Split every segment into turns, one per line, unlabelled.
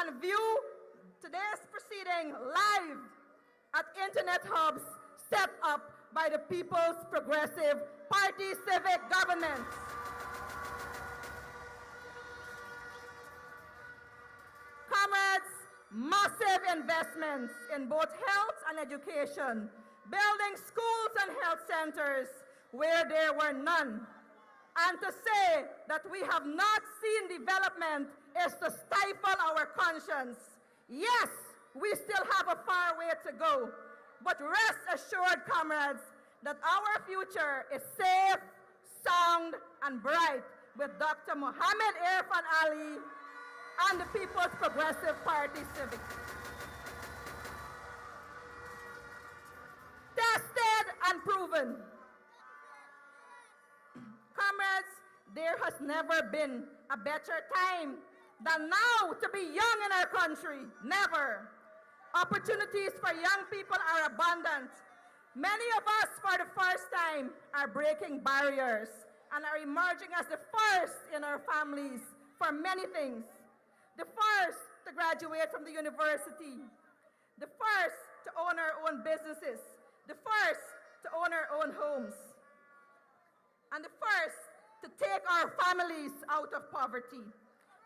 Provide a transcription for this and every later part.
can view today's proceeding live at internet hubs set up by the People's Progressive Party civic government. Comrades, massive investments in both health and education, building schools and health centers where there were none. And to say that we have not seen development is to stifle our conscience. Yes, we still have a far way to go, but rest assured, comrades, that our future is safe, sound, and bright with Dr. Mohammed Irfan Ali and the People's Progressive Party Civic. Tested and proven. Comrades, there has never been a better time than now to be young in our country. Never. Opportunities for young people are abundant. Many of us, for the first time, are breaking barriers and are emerging as the first in our families for many things. The first to graduate from the university. The first to own our own businesses. The first to own our own homes. And the first to take our families out of poverty.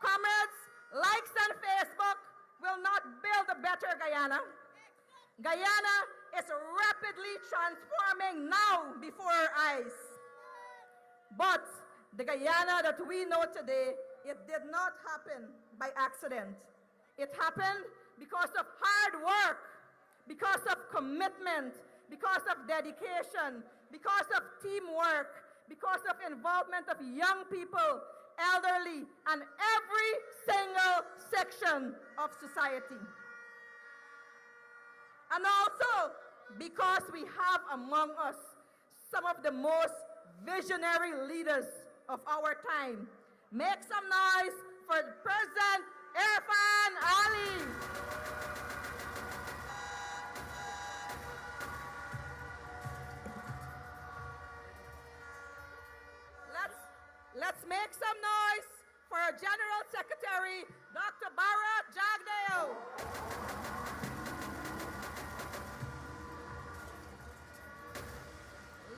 Comrades, likes on Facebook will not build a better Guyana. Guyana is rapidly transforming now before our eyes. But the Guyana that we know today, it did not happen by accident. It happened because of hard work, because of commitment, because of dedication, because of teamwork, because of involvement of young people, elderly, and every single section of society. And also because we have among us some of the most visionary leaders of our time. Make some noise for President Irfan Ali. Let's make some noise for our General Secretary, Dr. Bharrat Jagdeo.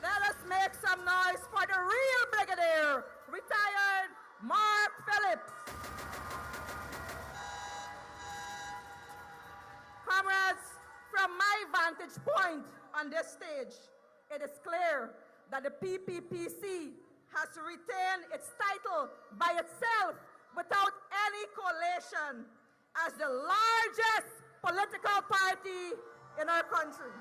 Let us make some noise for the real brigadier, retired Mark Phillips. Comrades, from my vantage point on this stage, it is clear that the PPPC has retained its title by itself without any coalition as the largest political party in our country.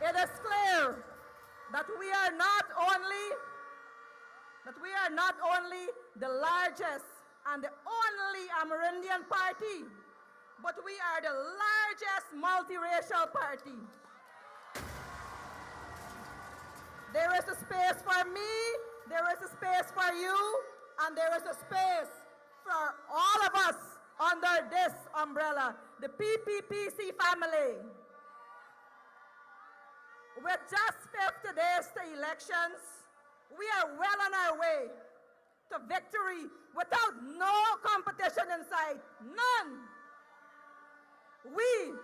It is clear that we are not only the largest and the only Amerindian party, but we are the largest multiracial party. There is a space for me, there is a space for you, and there is a space for all of us under this umbrella, the PPPC family. With just 50 days to elections, we are well on our way to victory without no competition in sight, none. We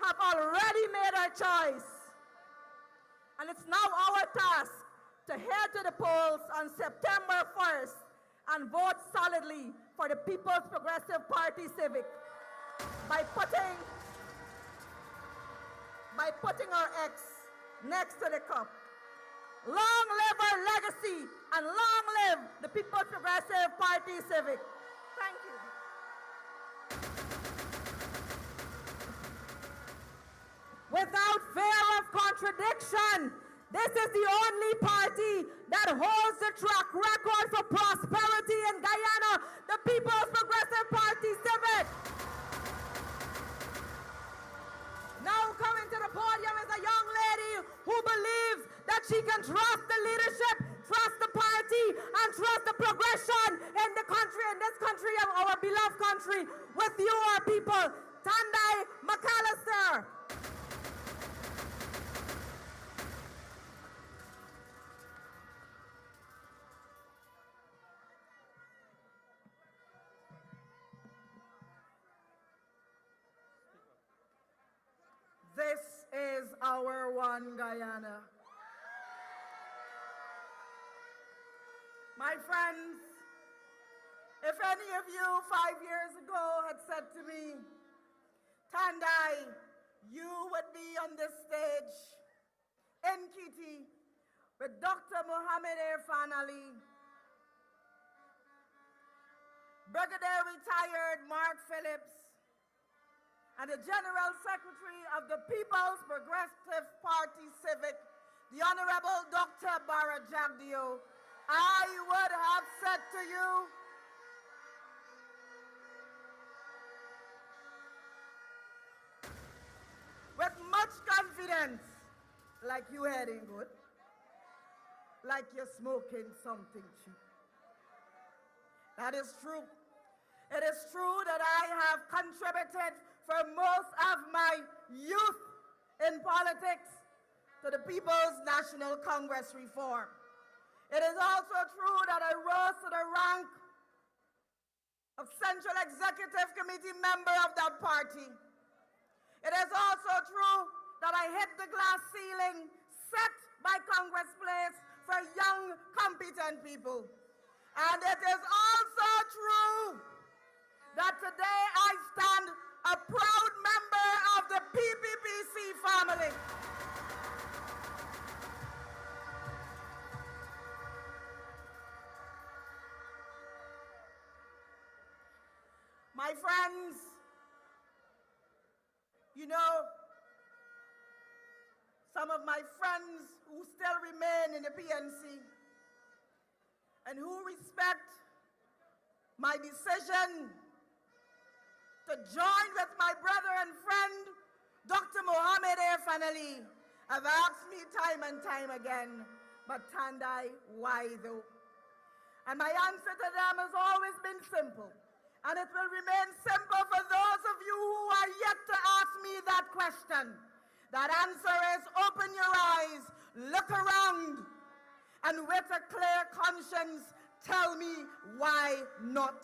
have already made our choice. And it's now our task to head to the polls on September 1st and vote solidly for the People's Progressive Party Civic by putting our X next to the cup. Long live our legacy and long live the People's Progressive Party Civic. Thank you.
Without fear of contradiction, this is the only party that holds the track record for prosperity in Guyana, the People's Progressive Party Civic. Now coming to the podium is a young lady who believes that she can trust the leadership, trust the party, and trust the progression in the country, in this country, our beloved country, with you, our people. Tandai Mallister.
our one Guyana. My friends, if any of you 5 years ago had said to me, Tandai, you would be on this stage in Kitty with Dr. Mohammed Irfan Ali, Brigadier retired Mark Phillips, and the General Secretary of the People's Progressive Party Civic, the Honorable Dr. Bharrat Jagdeo, I would have said to you, with much confidence, like you heading good, like you're smoking something cheap. That is true. It is true that I have contributed for most of my youth in politics to the People's National Congress reform. It is also true that I rose to the rank of Central Executive Committee member of that party. It is also true that I hit the glass ceiling set by Congress Place for young, competent people. And it is also true that today I stand a proud member of the PPPC family. My friends, you know, some of my friends who still remain in the PNC and who respect my decision to join with my brother and friend, Dr. Mohammed Irfan Ali, have asked me time and time again, but Tandai, why though? And my answer to them has always been simple. And it will remain simple for those of you who are yet to ask me that question. That answer is open your eyes, look around, and with a clear conscience, tell me why not.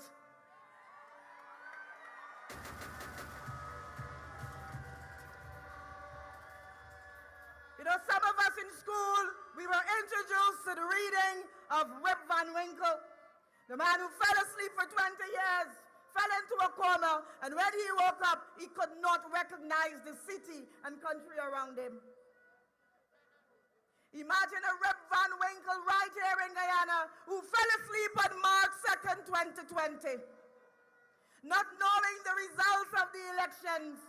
You know, some of us in school, we were introduced to the reading of Rip Van Winkle, the man who fell asleep for 20 years, fell into a coma, and when he woke up, he could not recognize the city and country around him. Imagine a Rip Van Winkle right here in Guyana who fell asleep on March 2nd, 2020, not knowing the results of the elections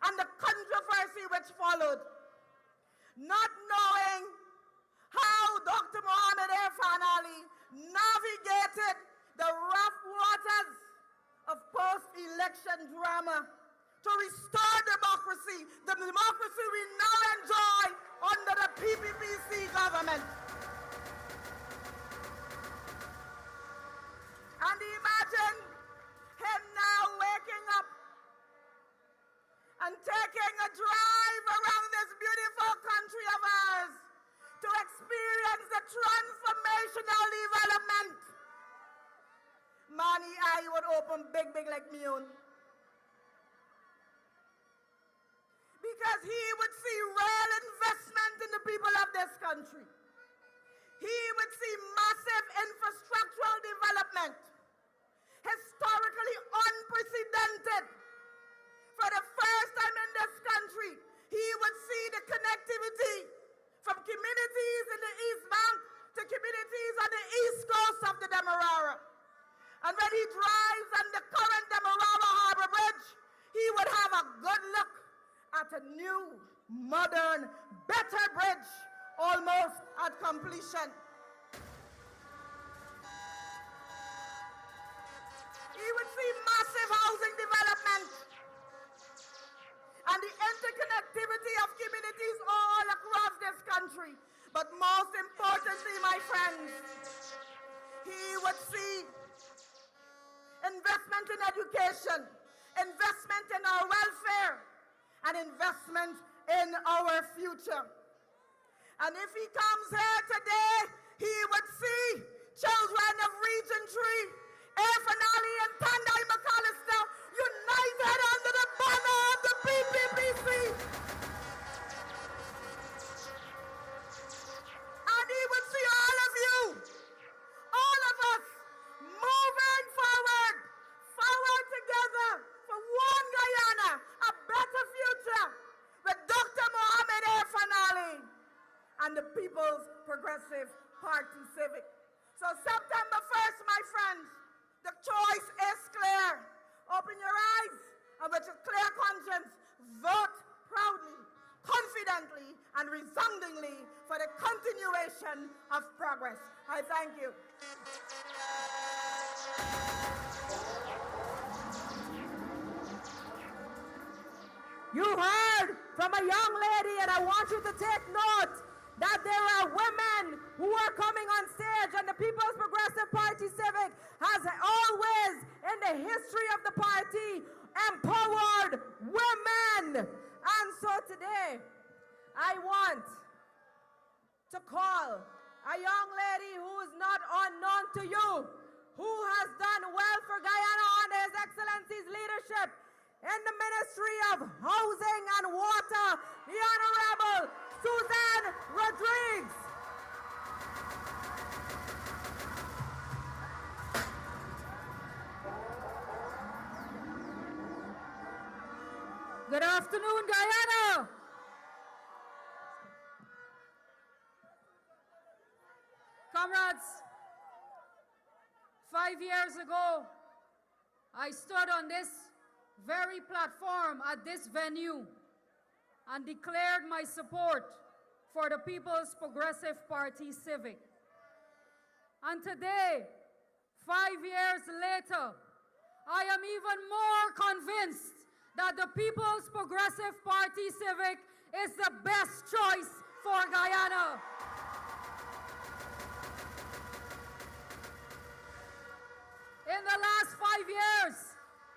and the controversy which followed, not knowing how Dr. Mohammed Irfan Ali navigated the rough waters of post-election drama to restore democracy, the democracy we now enjoy under the PPPC government. And imagine him now waking up and taking a drive around this beautiful country of ours to experience the transformational development. Money eye would open big like me own. Because he would see real investment in the people of this country. He would see massive infrastructural development, historically unprecedented. For the first time in this country, he would see the connectivity from communities in the East Bank to communities on the East Coast of the Demerara. And when he drives on the current Demerara Harbor Bridge, he would have a good look at a new, modern, better bridge almost at completion. He would see massive housing development and the interconnectivity of communities all across this country. But most importantly, my friends, he would see investment in education, investment in our welfare, and investment in our future. And if he comes here today, he would see children of Region 3, Irfan Ali and Tandai Mallister united under the banner of the PPPC. People's Progressive Party Civic. So September 1st, my friends, the choice is clear. Open your eyes and with a clear conscience, vote proudly, confidently, and resoundingly for the continuation of progress. I thank you.
You heard from a young lady, and I want you to take note that there are women who are coming on stage, and the People's Progressive Party Civic has always, in the history of the party, empowered women. And so today, I want to call a young lady who is not unknown to you, who has done well for Guyana under His Excellency's leadership in the Ministry of Housing and Water, the Honorable Susan Rodriguez. Good afternoon, Guyana. Comrades, 5 years ago, I stood on this very platform at this venue and declared my support for the People's Progressive Party Civic. And today, 5 years later, I am even more convinced that the People's Progressive Party Civic is the best choice for Guyana. In the last 5 years,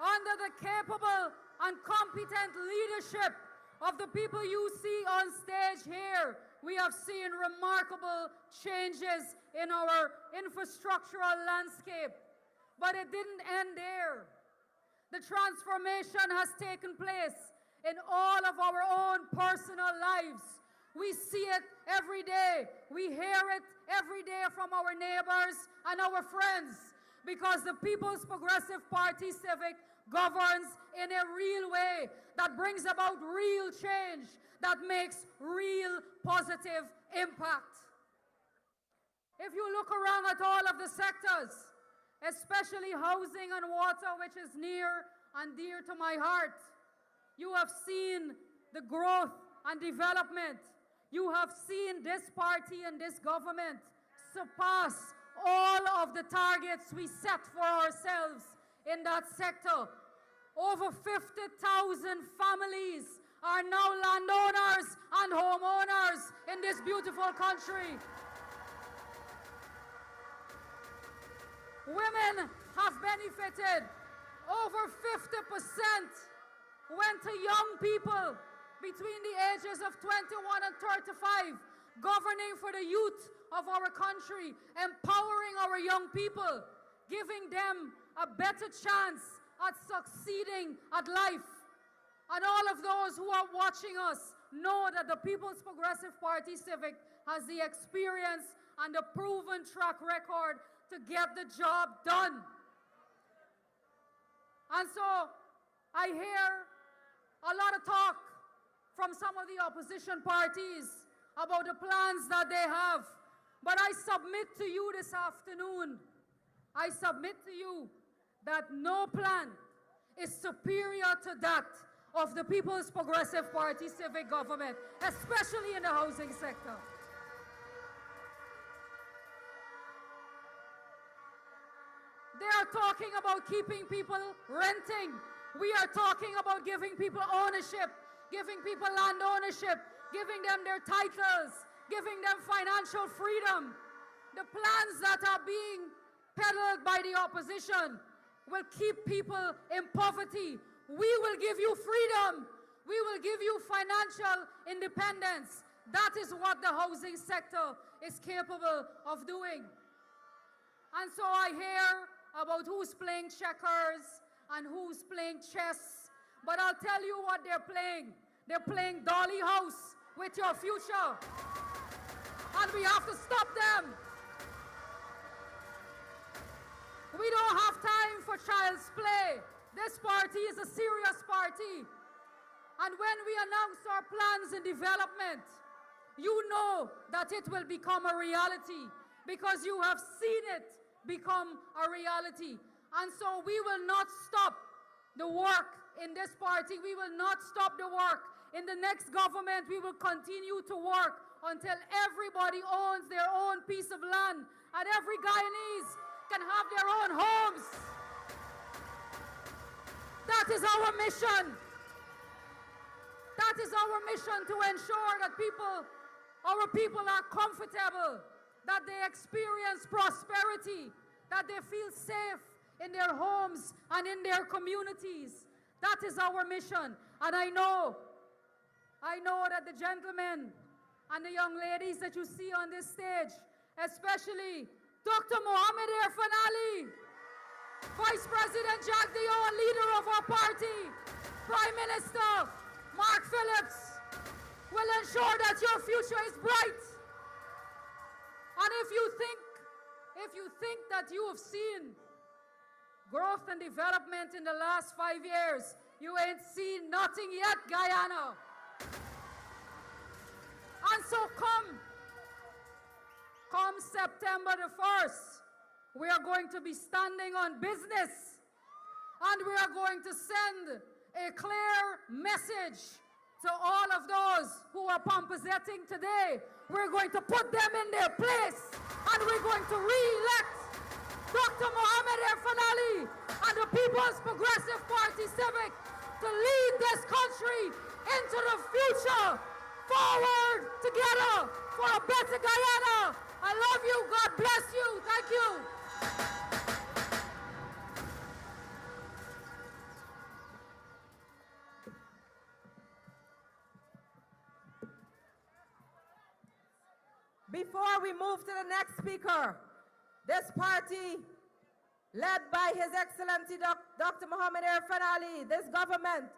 under the capable and competent leadership of the people you see on stage here, we have seen remarkable changes in our infrastructural landscape. But it didn't end there. The transformation has taken place in all of our own personal lives. We see it every day. We hear it every day from our neighbors and our friends, because the People's Progressive Party Civic governs in a real way that brings about real change, that makes real positive impact. If you look around at all of the sectors, especially housing and water, which is near and dear to my heart, you have seen the growth and development. You have seen this party and this government surpass all of the targets we set for ourselves in that sector. Over 50,000 families are now landowners and homeowners in this beautiful country. Women have benefited. Over 50% went to young people between the ages of 21 and 35, governing for the youth of our country, empowering our young people, giving them a better chance at succeeding at life. And all of those who are watching us know that the People's Progressive Party Civic has the experience and the proven track record to get the job done. And so I hear a lot of talk from some of the opposition parties about the plans that they have. But I submit to you this afternoon, I submit to you that no plan is superior to that of the People's Progressive Party Civic government, especially in the housing sector. They are talking about keeping people renting. We are talking about giving people ownership, giving people land ownership, giving them their titles, giving them financial freedom. The plans that are being peddled by the opposition will keep people in poverty. We will give you freedom. We will give you financial independence. That is what the housing sector is capable of doing. And so I hear about who's playing checkers and who's playing chess. But I'll tell you what they're playing. They're playing Dolly House with your future. And we have to stop them. We don't have time for child's play. This party is a serious party. And when we announce our plans in development,
you know that it will become a reality because you have seen it become a reality. And so we will not stop the work in this party. We will not stop the work. In the next government, we will continue to work until everybody owns their own piece of land and every Guyanese can have their own homes. That is our mission. That is our mission, to ensure that our people are comfortable, that they experience prosperity, that they feel safe in their homes and in their communities. That is our mission. And I know that the gentlemen and the young ladies that you see on this stage, especially Dr. Mohammed Irfan Ali, Vice President Jagdeo, and leader of our party, Prime Minister Mark Phillips, will ensure that your future is bright. And if you think that you have seen growth and development in the last 5 years, you ain't seen nothing yet, Guyana. And so come September the 1st, we are going to be standing on business, and we are going to send a clear message to all of those who are pomposetting today. We're going to put them in their place, and we're going to re-elect Dr. Mohammed Irfan Ali and the People's Progressive Party Civic to lead this country into the future. Forward together for a better Guyana. I love you. God bless you. Thank you.
Before we move to the next speaker, this party, led by His Excellency Dr. Mohammed Irfan Ali, this government,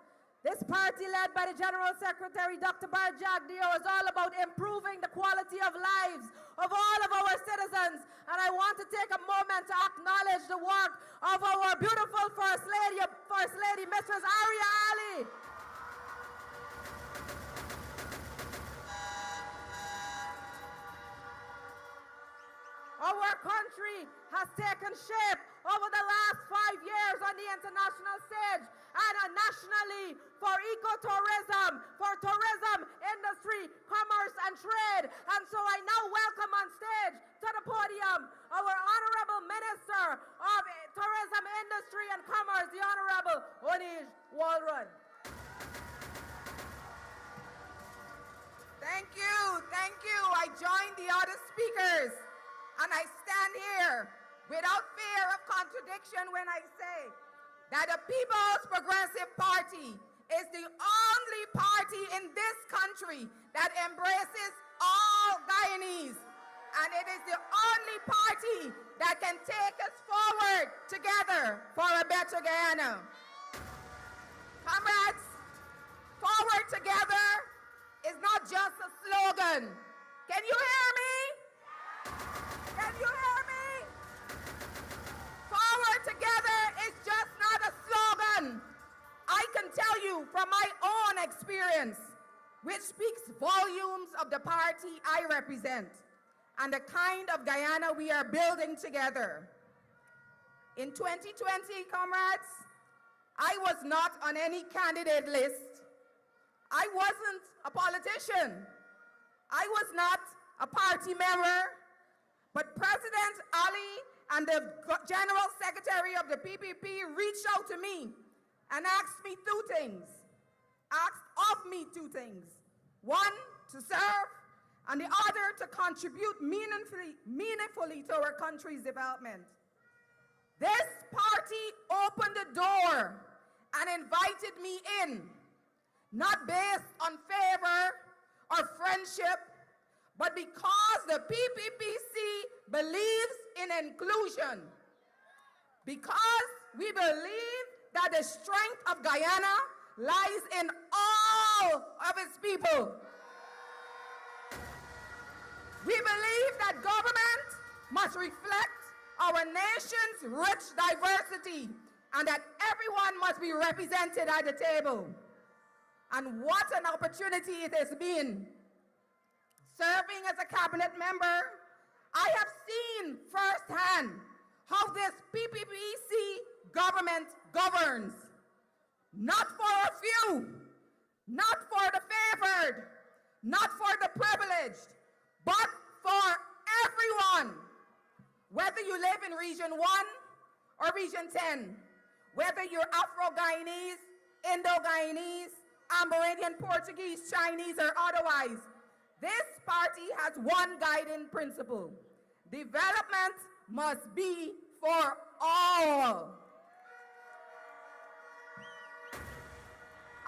this party led by the General Secretary Dr. Bharrat Jagdeo, is all about improving the quality of lives of all of our citizens. And I want to take a moment to acknowledge the work of our beautiful First Lady, Mrs. Arya Ali. Our country has taken shape over the last 5 years on the international stage and nationally for ecotourism, for tourism, industry, commerce, and trade. And so I now welcome on stage to the podium our Honorable Minister of Tourism, Industry, and Commerce, the Honorable Onij Walrun.
Thank you, thank you. I join the other speakers, and I stand here without fear of contradiction when I say that the People's Progressive Party is the only party in this country that embraces all Guyanese. And it is the only party that can take us forward together for a better Guyana. Comrades, forward together is not just a slogan. Can you hear me? Can you hear me? Forward together is just not a slogan. I can tell you from my own experience, which speaks volumes of the party I represent and the kind of Guyana we are building together. In 2020, comrades, I was not on any candidate list. I wasn't a politician. I was not a party member. But President Ali and the General Secretary of the PPP reached out to me and asked me two things. One, to serve, and the other, to contribute meaningfully to our country's development. This party opened the door and invited me in, not based on favor or friendship, but because the PPPC believes in inclusion. Because we believe that the strength of Guyana lies in all of its people. We believe that government must reflect our nation's rich diversity and that everyone must be represented at the table. And what an opportunity it has been. Serving as a cabinet member, I have seen firsthand how this PPPC government governs. Not for a few, not for the favored, not for the privileged, but for everyone. Whether you live in Region 1 or Region 10, whether you're Afro-Guyanese, Indo-Guyanese, Amerindian, Portuguese, Chinese, or otherwise, this party has one guiding principle: development must be for all.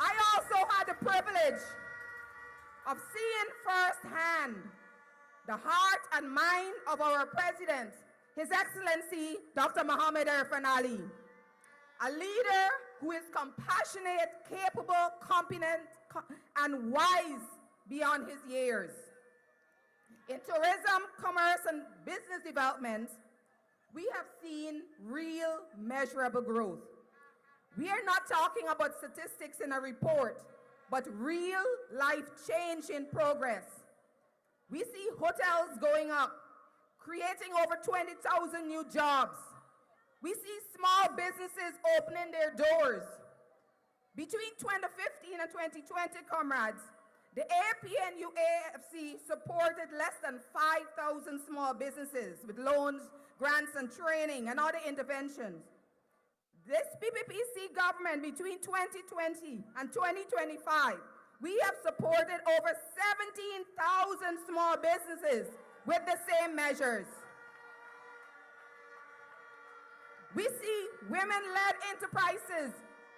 I also had the privilege of seeing firsthand the heart and mind of our president, His Excellency Dr. Mohammed Irfan Ali, a leader who is compassionate, capable, competent, and wise beyond his years. In tourism, commerce, and business development, we have seen real measurable growth. We are not talking about statistics in a report, but real life change in progress. We see hotels going up, creating over 20,000 new jobs. We see small businesses opening their doors. Between 2015 and 2020, comrades, the APNUAFC supported less than 5,000 small businesses with loans, grants, and training and other interventions. This PPPC government between 2020 and 2025, we have supported over 17,000 small businesses with the same measures. We see women-led enterprises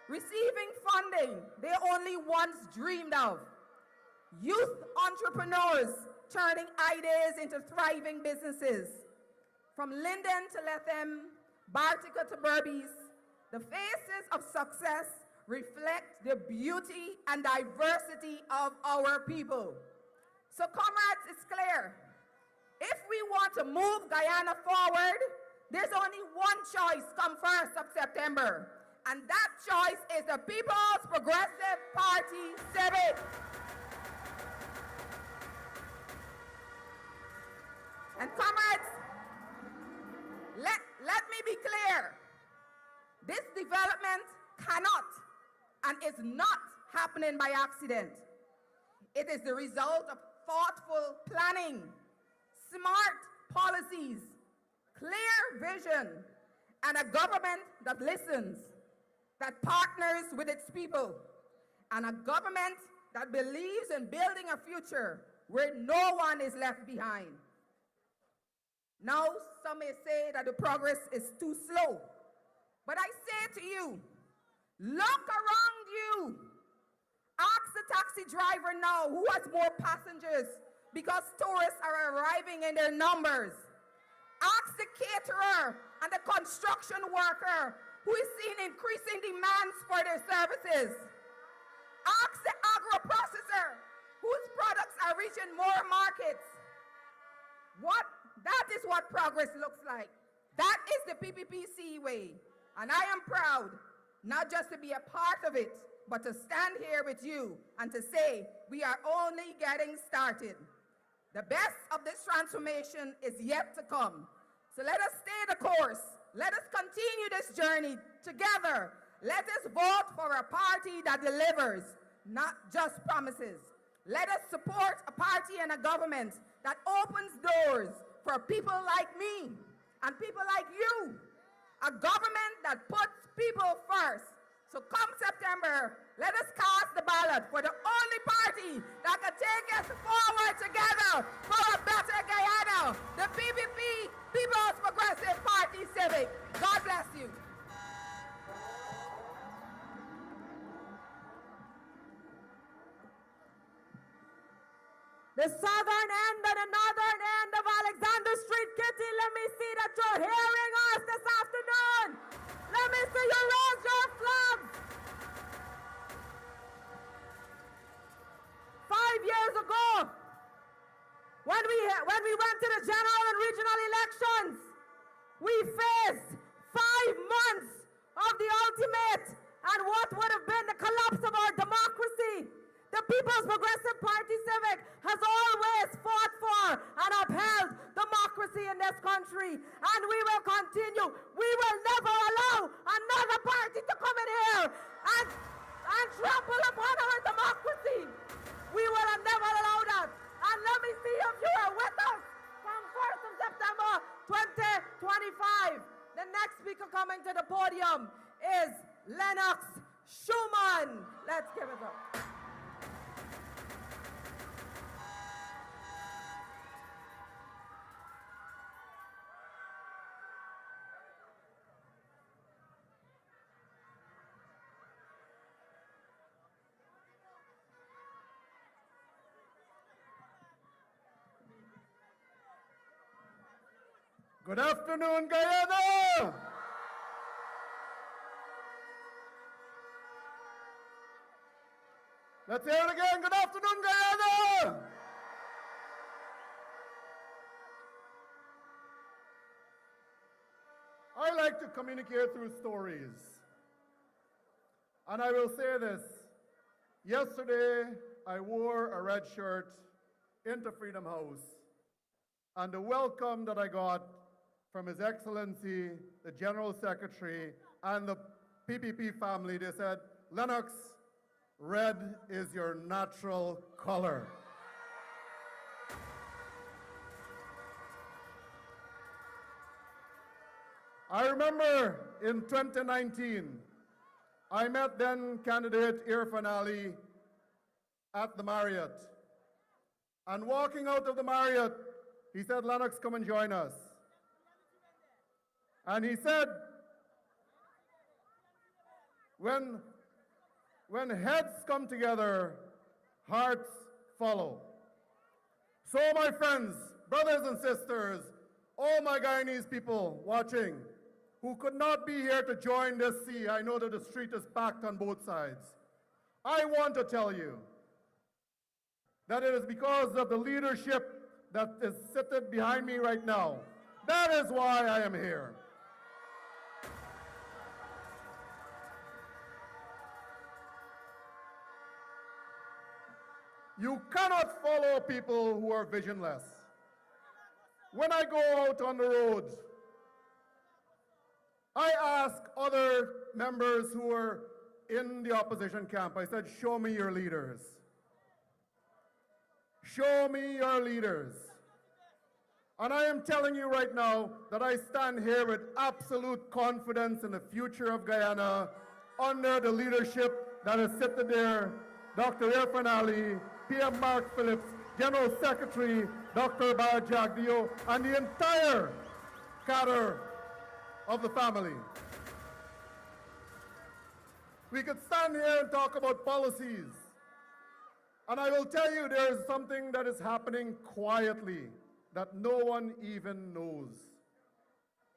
receiving funding they only once dreamed of. Youth entrepreneurs turning ideas into thriving businesses. From Linden to Lethem, Bartica to Berbice, the faces of success reflect the beauty and diversity of our people. So comrades, it's clear. If we want to move Guyana forward, there's only one choice come 1st of September, and that choice is the People's Progressive Party Civic. And comrades, let me be clear. This development cannot and is not happening by accident. It is the result of thoughtful planning, smart policies, clear vision, and a government that listens, that partners with its people, and a government that believes in building a future where no one is left behind. Now, some may say that the progress is too slow, but I say to you, look around you. Ask the taxi driver now who has more passengers because tourists are arriving in their numbers. Ask the caterer and the construction worker who is seeing increasing demands for their services. Ask the agro-processor whose products are reaching more markets. That is what progress looks like. That is the PPPC way. And I am proud not just to be a part of it, but to stand here with you and to say we are only getting started. The best of this transformation is yet to come. So let us stay the course. Let us continue this journey together. Let us vote for a party that delivers, not just promises. Let us support a party and a government that opens doors for people like me and people like you. A government that puts people first. So come September, let us cast the ballot for the only party that can take us forward together for a better Guyana, the PPP, People's Progressive Party Civic. God bless you.
The southern end and the northern end of Alexander Street, Kitty, let me see that you're hearing us this afternoon. Let me see you raise your flags. 5 years ago, when we went to the general and regional elections, we faced 5 months of the ultimate and what would have been the collapse of our democracy. The People's Progressive Party Civic has always fought country, and we will continue. We will never allow another party to come in here and trample upon our democracy. We will never allow that. And let me see if you are with us from 1st of September 2025. The next speaker coming to the podium is Lennox Schumann. Let's give it up.
Good afternoon, Guyana! Let's hear it again. Good afternoon, Guyana! I like to communicate through stories. And I will say this. Yesterday, I wore a red shirt into Freedom House. And the welcome that I got from His Excellency, the General Secretary, and the PPP family, they said, Lennox, red is your natural color. I remember in 2019, I met then candidate Irfan Ali at the Marriott. And walking out of the Marriott, he said, Lennox, come and join us. And he said, when heads come together, hearts follow. So my friends, brothers and sisters, all my Guyanese people watching, who could not be here to join this sea, I know that the street is packed on both sides. I want to tell you that it is because of the leadership that is sitting behind me right now. That is why I am here. You cannot follow people who are visionless. When I go out on the road, I ask other members who are in the opposition camp, I said, show me your leaders. Show me your leaders. And I am telling you right now that I stand here with absolute confidence in the future of Guyana under the leadership that is sitting there, Dr. Irfan Ali, PM Mark Phillips, General Secretary Dr. Bharrat Jagdeo, and the entire cadre of the family. We could stand here and talk about policies. And I will tell you there is something that is happening quietly that no one even knows.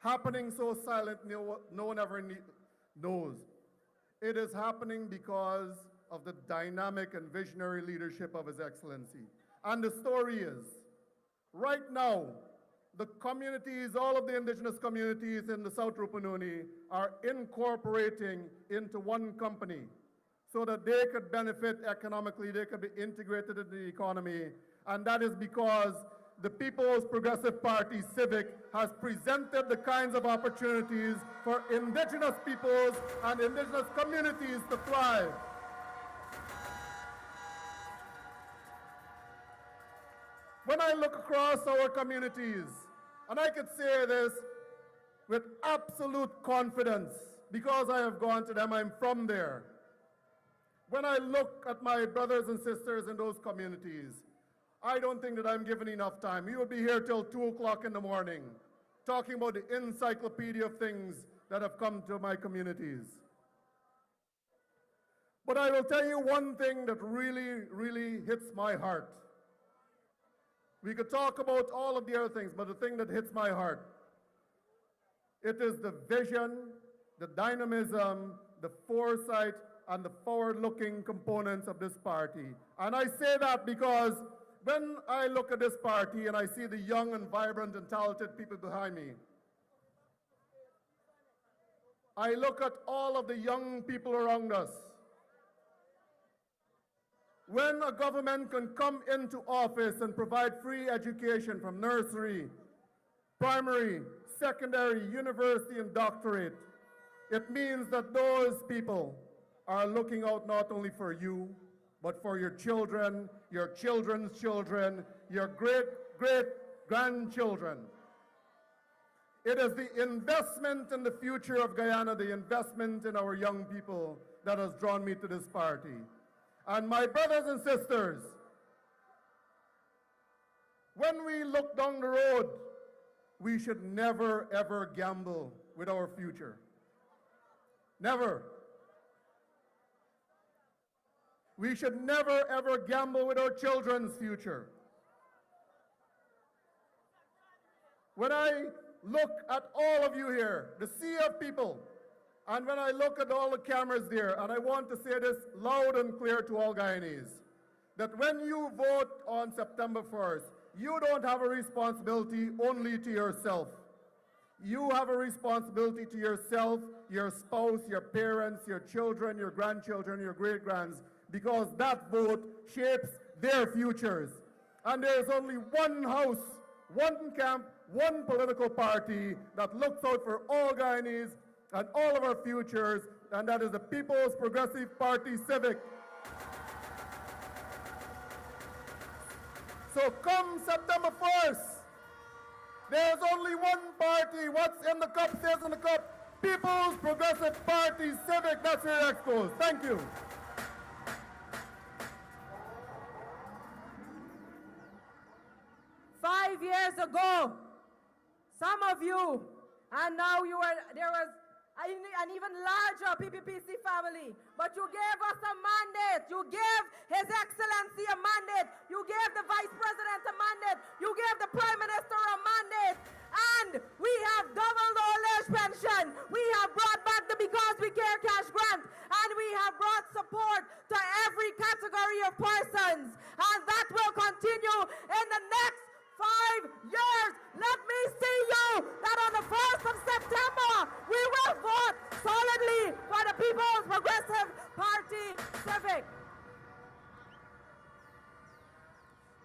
Happening so silent, no one ever knows. It is happening because of the dynamic and visionary leadership of His Excellency. And the story is, right now, the communities, all of the indigenous communities in the South Rupununi are incorporating into one company so that they could benefit economically, they could be integrated into the economy. And that is because the People's Progressive Party, Civic, has presented the kinds of opportunities for indigenous peoples and indigenous communities to thrive. When I look across our communities, and I could say this with absolute confidence because I have gone to them, I'm from there. When I look at my brothers and sisters in those communities, I don't think that I'm given enough time. We will be here till 2 o'clock in the morning talking about the encyclopedia of things that have come to my communities. But I will tell you one thing that really, really hits my heart. We could talk about all of the other things, but the thing that hits my heart, it is the vision, the dynamism, the foresight, and the forward-looking components of this party. And I say that because when I look at this party and I see the young and vibrant and talented people behind me, I look at all of the young people around us. When a government can come into office and provide free education from nursery, primary, secondary, university, and doctorate. It means that those people are looking out not only for you, but for your children, your children's children, your great-great-grandchildren. It is the investment in the future of Guyana, the investment in our young people that has drawn me to this party. And my brothers and sisters, when we look down the road, we should never, ever gamble with our future. Never. We should never, ever gamble with our children's future. When I look at all of you here, the sea of people, and when I look at all the cameras there, and I want to say this loud and clear to all Guyanese, that when you vote on September 1st, you don't have a responsibility only to yourself. You have a responsibility to yourself, your spouse, your parents, your children, your grandchildren, your great-grands, because that vote shapes their futures. And there's only one house, one camp, one political party that looks out for all Guyanese and all of our futures, and that is the People's Progressive Party Civic. So come September 1st, there's only one party. What's in the cup stays in the cup. People's Progressive Party Civic. That's where it goes. Thank you.
Five years ago, some of you, and now there was an even larger PPPC family, but you gave us a mandate. You gave His Excellency a mandate. You gave the Vice President a mandate. You gave the Prime Minister a mandate. And we have doubled the old age pension. We have brought back the Because We Care cash grant. And we have brought support to every category of persons. And that will continue in the next 5 years. Let me see you that on the 1st of September, we will vote solidly for the People's Progressive Party Civic.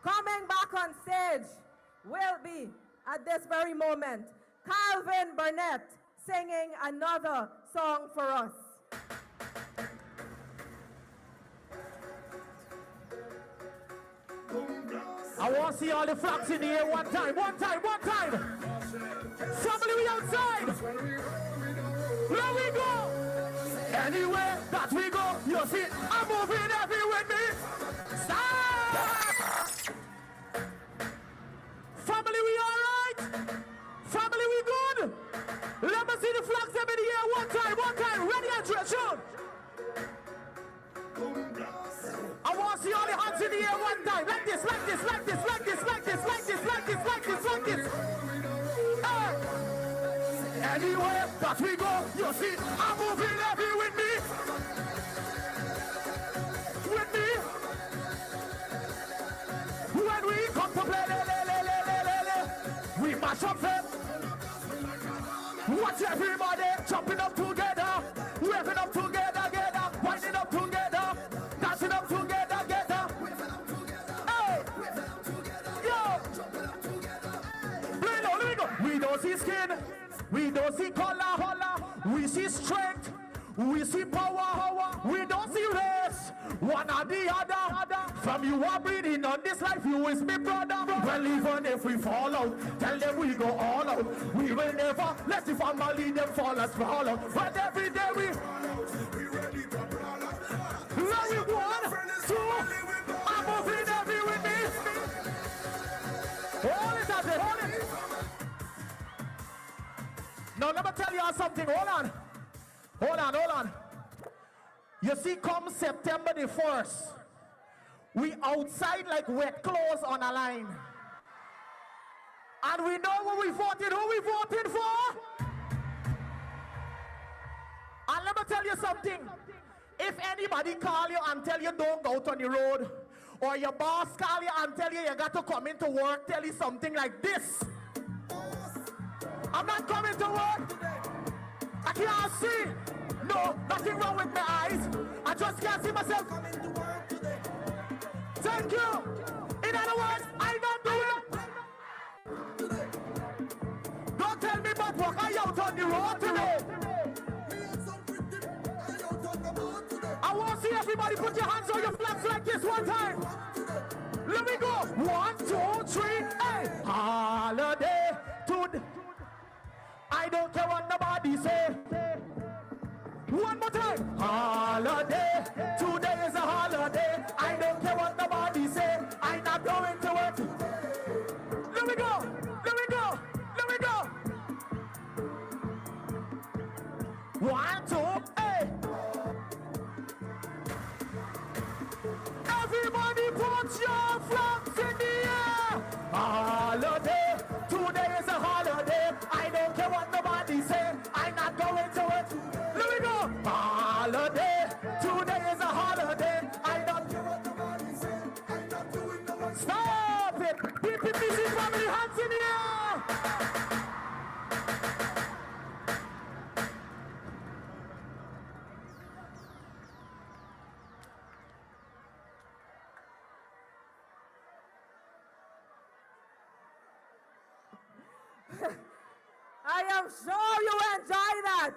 Coming back on stage will be, at this very moment, Calvin Burnett singing another song for us.
I want to see all the flags in the air one time, one time, one time. Family, we outside. Where we go? Anywhere that we go, you see, I'm moving everywhere with me. Stop! Family, we all right? Family, we good? Let me see the flags in the air one time, ready and shoot. I want to see all the hands in the air one time. Like this, like this, like this, like this, like this, like this, like this, like this, like this. Anywhere that we go, you see, I'm moving every with me. With me. When we come to play, we mash up them. Watch everybody jumping up together, waving up together, winding up together, dancing up together. Hey, yo, let me go. We don't see skin, we don't see color, we see strength, we see power, we don't see race, one or the other. From you are breathing on this life, you is me brother. Well, even if we fall out, tell them we go all out. We will never let the family them fall as fall out. But every day we ready to brawl out. Where we one, two, I'm moving every with me. Hold it, Tate, hold it. Now let me tell you something. Hold on. You see, come September the 1st, we outside like wet clothes on a line. And we know who we voted for. And let me tell you something. If anybody call you and tell you don't go out on the road, or your boss call you and tell you you got to come into work, tell you something like this. I'm not coming to work today. I can't see. No, nothing wrong with my eyes. I just can't see myself coming to work today. Thank you. In other words, I don't do it. on the road today. I want to see everybody put your hands on your flags like this one time. Let me go. 1, 2, 3, hey. Holiday today. I don't care what nobody say. One more time. Holiday. Today is a holiday. I don't care what nobody say. I'm not going to work. Let me go. Let me go. Let me go. 1, 2, hey. Everybody put your flags in the air. Holiday. Today is a holiday. I don't care what nobody say. I'm not going to work. Let me go. Holiday. Today is a holiday. I don't care what nobody say. I'm not doing no work. Stop it. PPP family, hands in the air.
I am sure you enjoy that.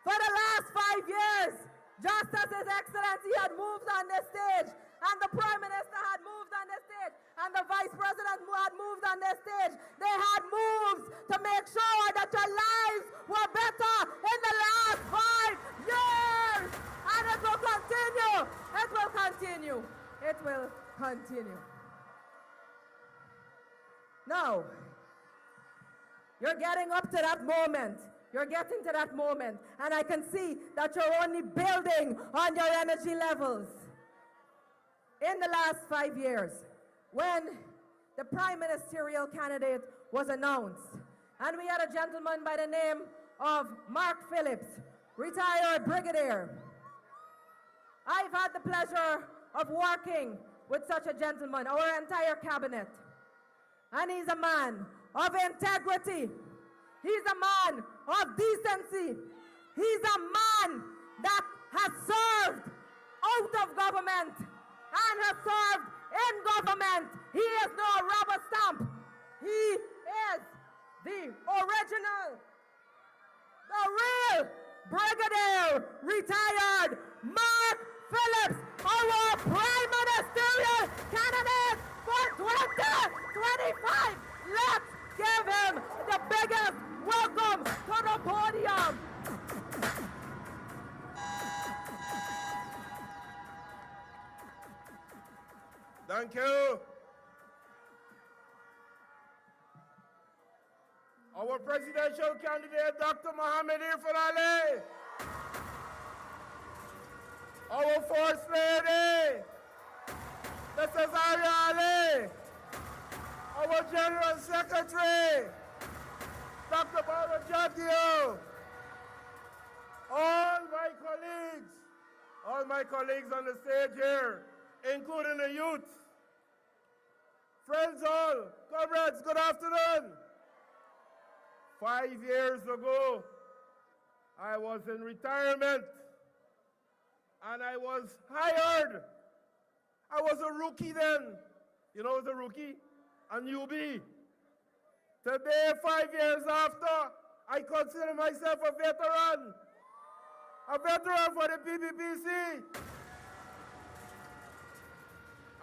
For the last 5 years, just as His Excellency had moved on the stage, and the Prime Minister had moved on the stage, and the Vice President had moved on the stage, they had moves to make sure that your lives were better in the last 5 years. And it will continue. It will continue. It will continue. Now, you're getting up to that moment. You're getting to that moment. And I can see that you're only building on your energy levels. In the last 5 years, when the prime ministerial candidate was announced, and we had a gentleman by the name of Mark Phillips, retired brigadier. I've had the pleasure of working with such a gentleman, our entire cabinet. And he's a man of integrity. He's a man of decency. He's a man that has served out of government and has served in government. He is no rubber stamp. He is the original, the real brigadier, retired Mark Phillips, our prime ministerial candidate for 2025. Let's give him the biggest welcome to the podium.
Thank you. Our presidential candidate, Dr. Mohamed Irfan Ali. Our First Lady, Mrs. Arya Ali. Our General Secretary, Dr. Bharrat Jagdeo. All my colleagues on the stage here, including the youth. Friends all, comrades, good afternoon. 5 years ago, I was in retirement and I was hired. I was a rookie then. You know, I was a rookie, a newbie. Today, 5 years after, I consider myself a veteran for the PPPC.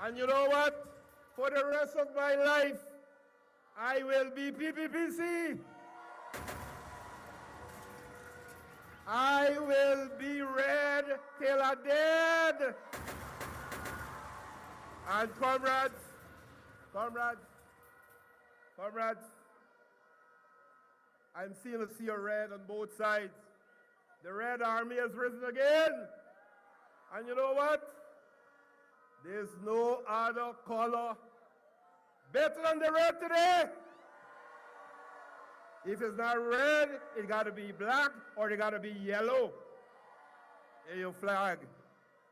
And you know what? For the rest of my life, I will be PPPC. I will be red till I'm dead. And comrades, I'm seeing a sea of red on both sides. The Red Army has risen again. And you know what? There's no other color better than the red today. If it's not red, it got to be black or it got to be yellow in your flag.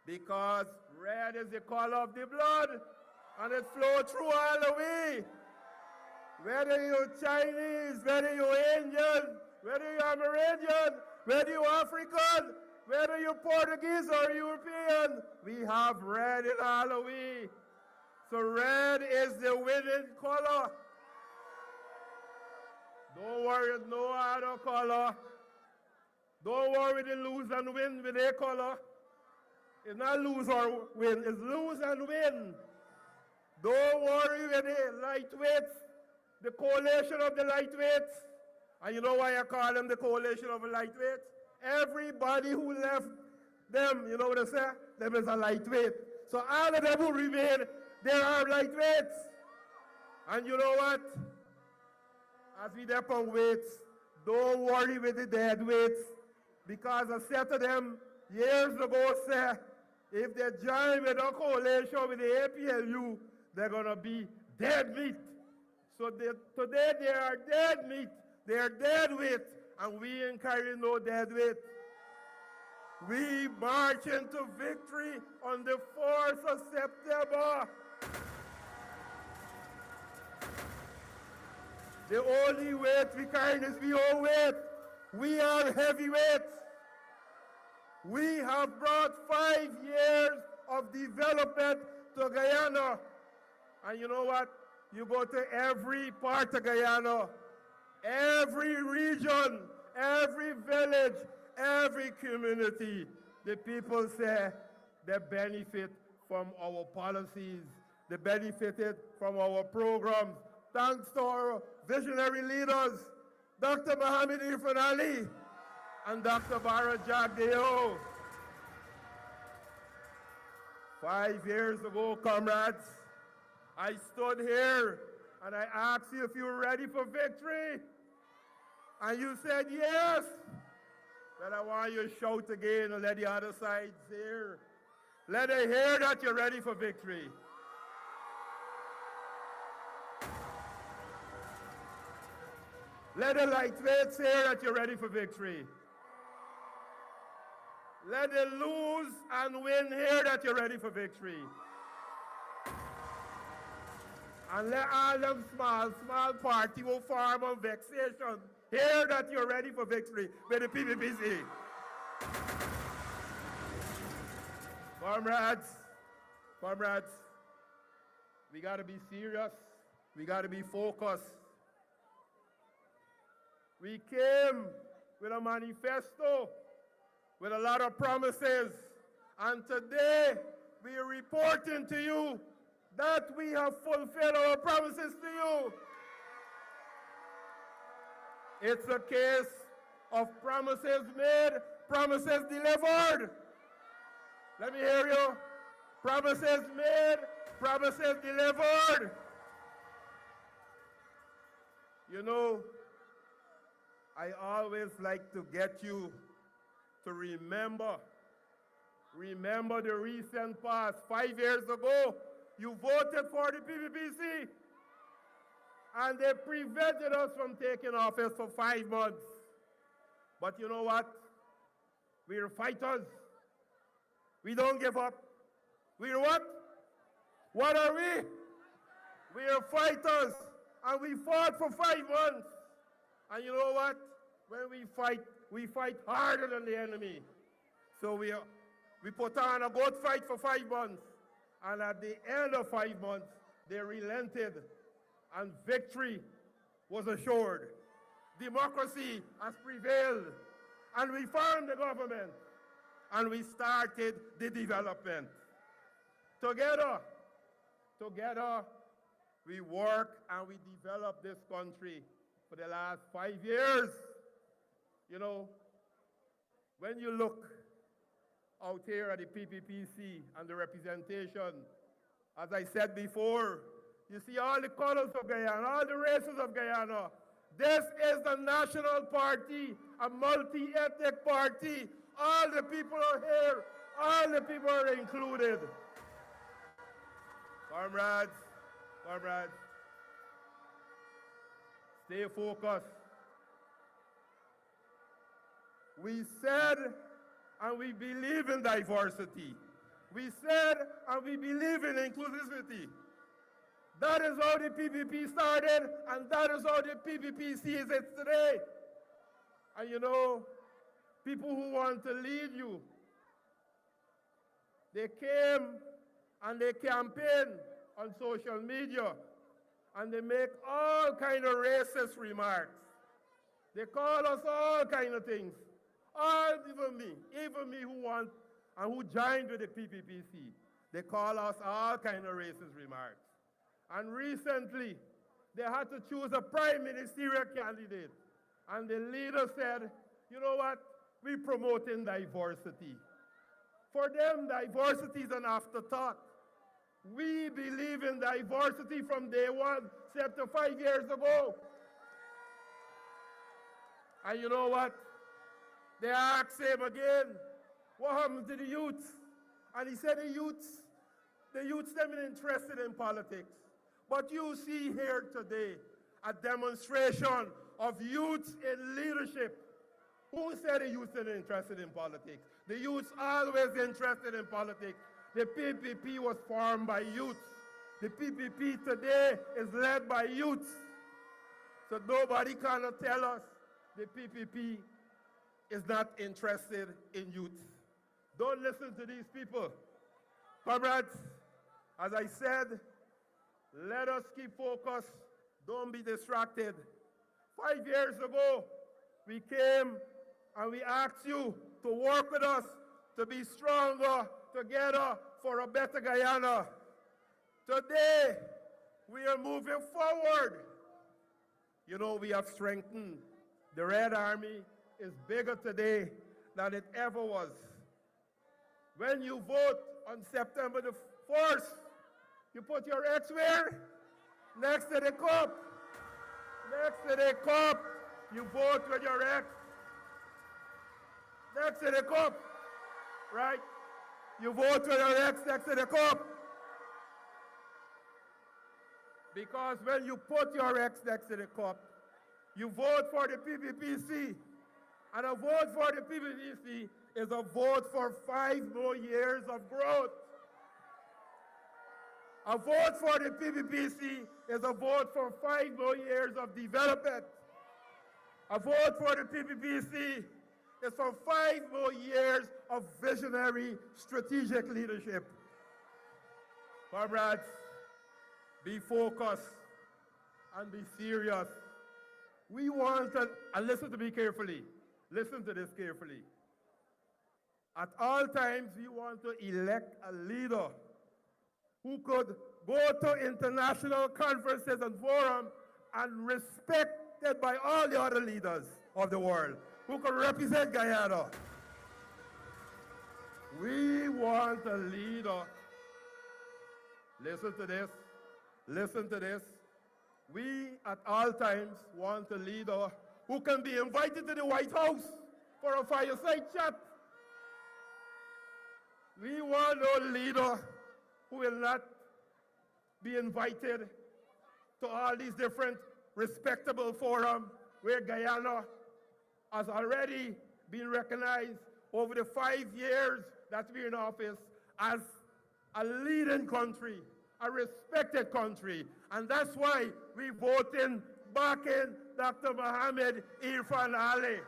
Because red is the color of the blood and it flows through all the way. Whether you're Chinese, whether you're Indian, whether you're Amerindian, whether you're African, whether you're Portuguese or European, we have red in all the way. So red is the winning color. Don't worry, no other color. Don't worry, they lose and win with their color. It's not lose or win, it's lose and win. Don't worry with the lightweights, the coalition of the lightweights. And you know why I call them the coalition of the lightweights? Everybody who left them, you know what I say? Them is a lightweight. So all of them who remain, they are lightweights. And you know what? As we dep on weights, don't worry with the dead weights. Because I said to them years ago, say, if they join with a coalition with the APLU, they're going to be dead meat. So today they are dead meat. They are dead weight. And we ain't carrying no dead weight. We march into victory on the 4th of September. The only weight we carry is we own weight. We are heavyweights. We have brought 5 years of development to Guyana. And you know what? You go to every part of Guyana, every region, every village, every community, the people say they benefit from our policies. They benefited from our programs. Thanks to our visionary leaders, Dr. Mohammed Irfan Ali and Dr. Bharrat Jagdeo. 5 years ago, comrades, I stood here and I asked you if you were ready for victory. And you said yes. But I want you to shout again and let the other side hear. Let them hear that you're ready for victory. Let the lightweights hear that you're ready for victory. Let the lose and win hear that you're ready for victory. And let all them small party who farm on vexation hear that you're ready for victory with the PPP. Comrades, we got to be serious. We got to be focused. We came with a manifesto with a lot of promises. And today, we are reporting to you that we have fulfilled our promises to you. It's a case of promises made, promises delivered. Let me hear you. Promises made, promises delivered. You know, I always like to get you to remember the recent past. 5 years ago, you voted for the PPPC, and they prevented us from taking office for 5 months. But you know what? We're fighters. We don't give up. We're what? What are we? We are fighters, and we fought for 5 months. And you know what? When we fight harder than the enemy. So we put on a good fight for 5 months. And at the end of 5 months, they relented, and victory was assured. Democracy has prevailed, and we formed the government, and we started the development. Together, we work and we develop this country for the last 5 years. You know, when you look out here at the PPPC and the representation, as I said before, you see all the colors of Guyana, all the races of Guyana. This is the national party, a multi-ethnic party. All the people are here. All the people are included. Comrades, stay focused. We said and we believe in diversity. We said and we believe in inclusivity. That is how the PPP started, and that is how the PPP sees it today. And you know, people who want to lead you, they came and they campaign on social media, and they make all kind of racist remarks. They call us all kind of things. All, even me who want and who joined with the PPPC, they call us all kind of racist remarks. And recently, they had to choose a prime ministerial candidate. And the leader said, you know what? We're promoting diversity. For them, diversity is an afterthought. We believe in diversity from day one, except 5 years ago. And you know what? They asked him again, what happened to the youth? And he said the youths, them interested in politics. But you see here today a demonstration of youth in leadership. Who said the youth are interested in politics? The youths always interested in politics. The PPP was formed by youth. The PPP today is led by youth. So nobody cannot tell us the PPP is not interested in youth. Don't listen to these people. Comrades, as I said, let us keep focused. Don't be distracted. 5 years ago, we came and we asked you to work with us to be stronger together for a better Guyana. Today, we are moving forward. You know, we have strengthened. The Red Army is bigger today than it ever was. When you vote on September the 1st, you put your X where? Next to the cup. Next to the cup, you vote with your X. Next to the cup, right? You vote with your X next to the cup. Because when you put your X next to the cup, you vote for the PPPC. And a vote for the PPPC is a vote for 5 more years of growth. A vote for the PPPC is a vote for 5 more years of development. A vote for the PPPC is for 5 more years of visionary strategic leadership. Comrades, be focused and be serious. We want to, and listen to me carefully, listen to this carefully. At all times, we want to elect a leader who could go to international conferences and forums and respected by all the other leaders of the world, who could represent Guyana. We want a leader. Listen to this. Listen to this. We, at all times, want a leader who can be invited to the White House for a fireside chat. We want a leader who will not be invited to all these different respectable forums where Guyana has already been recognized over the 5 years that we're in office as a leading country, a respected country. And that's why we voted back in Dr. Mohamed Irfan Ali.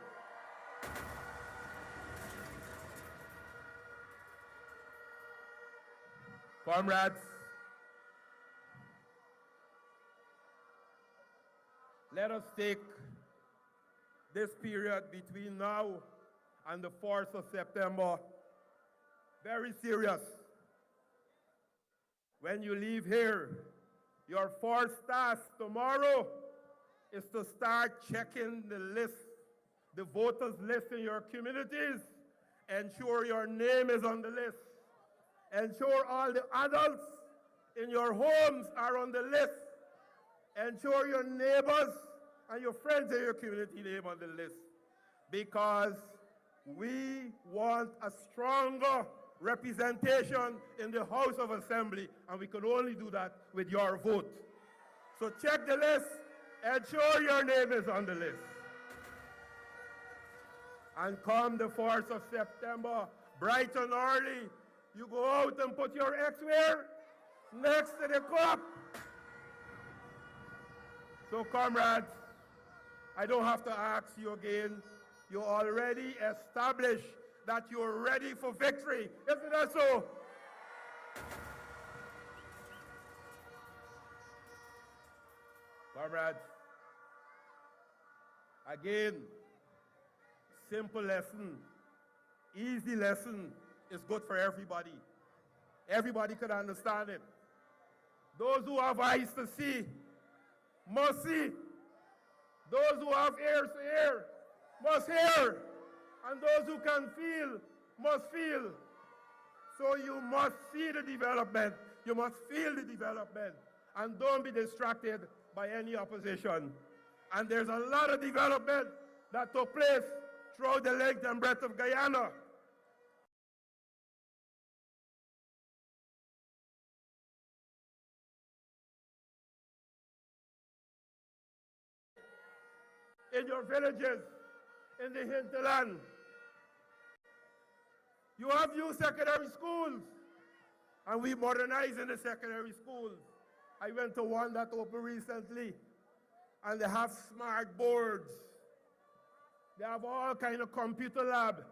Comrades, let us take this period between now and the 4th of September very serious. When you leave here, your first task tomorrow is to start checking the list, the voters list in your communities. Ensure your name is on the list. Ensure all the adults in your homes are on the list. Ensure your neighbors and your friends in your community name on the list. Because we want a stronger representation in the House of Assembly, and we can only do that with your vote. So check the list, ensure your name is on the list. And come the 4th of September, bright and early, you go out and put your X where? Next to the cup. So comrades, I don't have to ask you again. You already established that you're ready for victory. Isn't that so? Comrades, Again, simple lesson, easy lesson is good for everybody. Everybody could understand it. Those who have eyes to see must see. Those who have ears to hear must hear. And those who can feel must feel. So you must see the development. You must feel the development. And don't be distracted by any opposition. And there's a lot of development that took place throughout the length and breadth of Guyana. In your villages, in the hinterland, you have new secondary schools, and we modernizing the secondary schools. I went to one that opened recently, and they have smart boards. They have all kind of computer lab.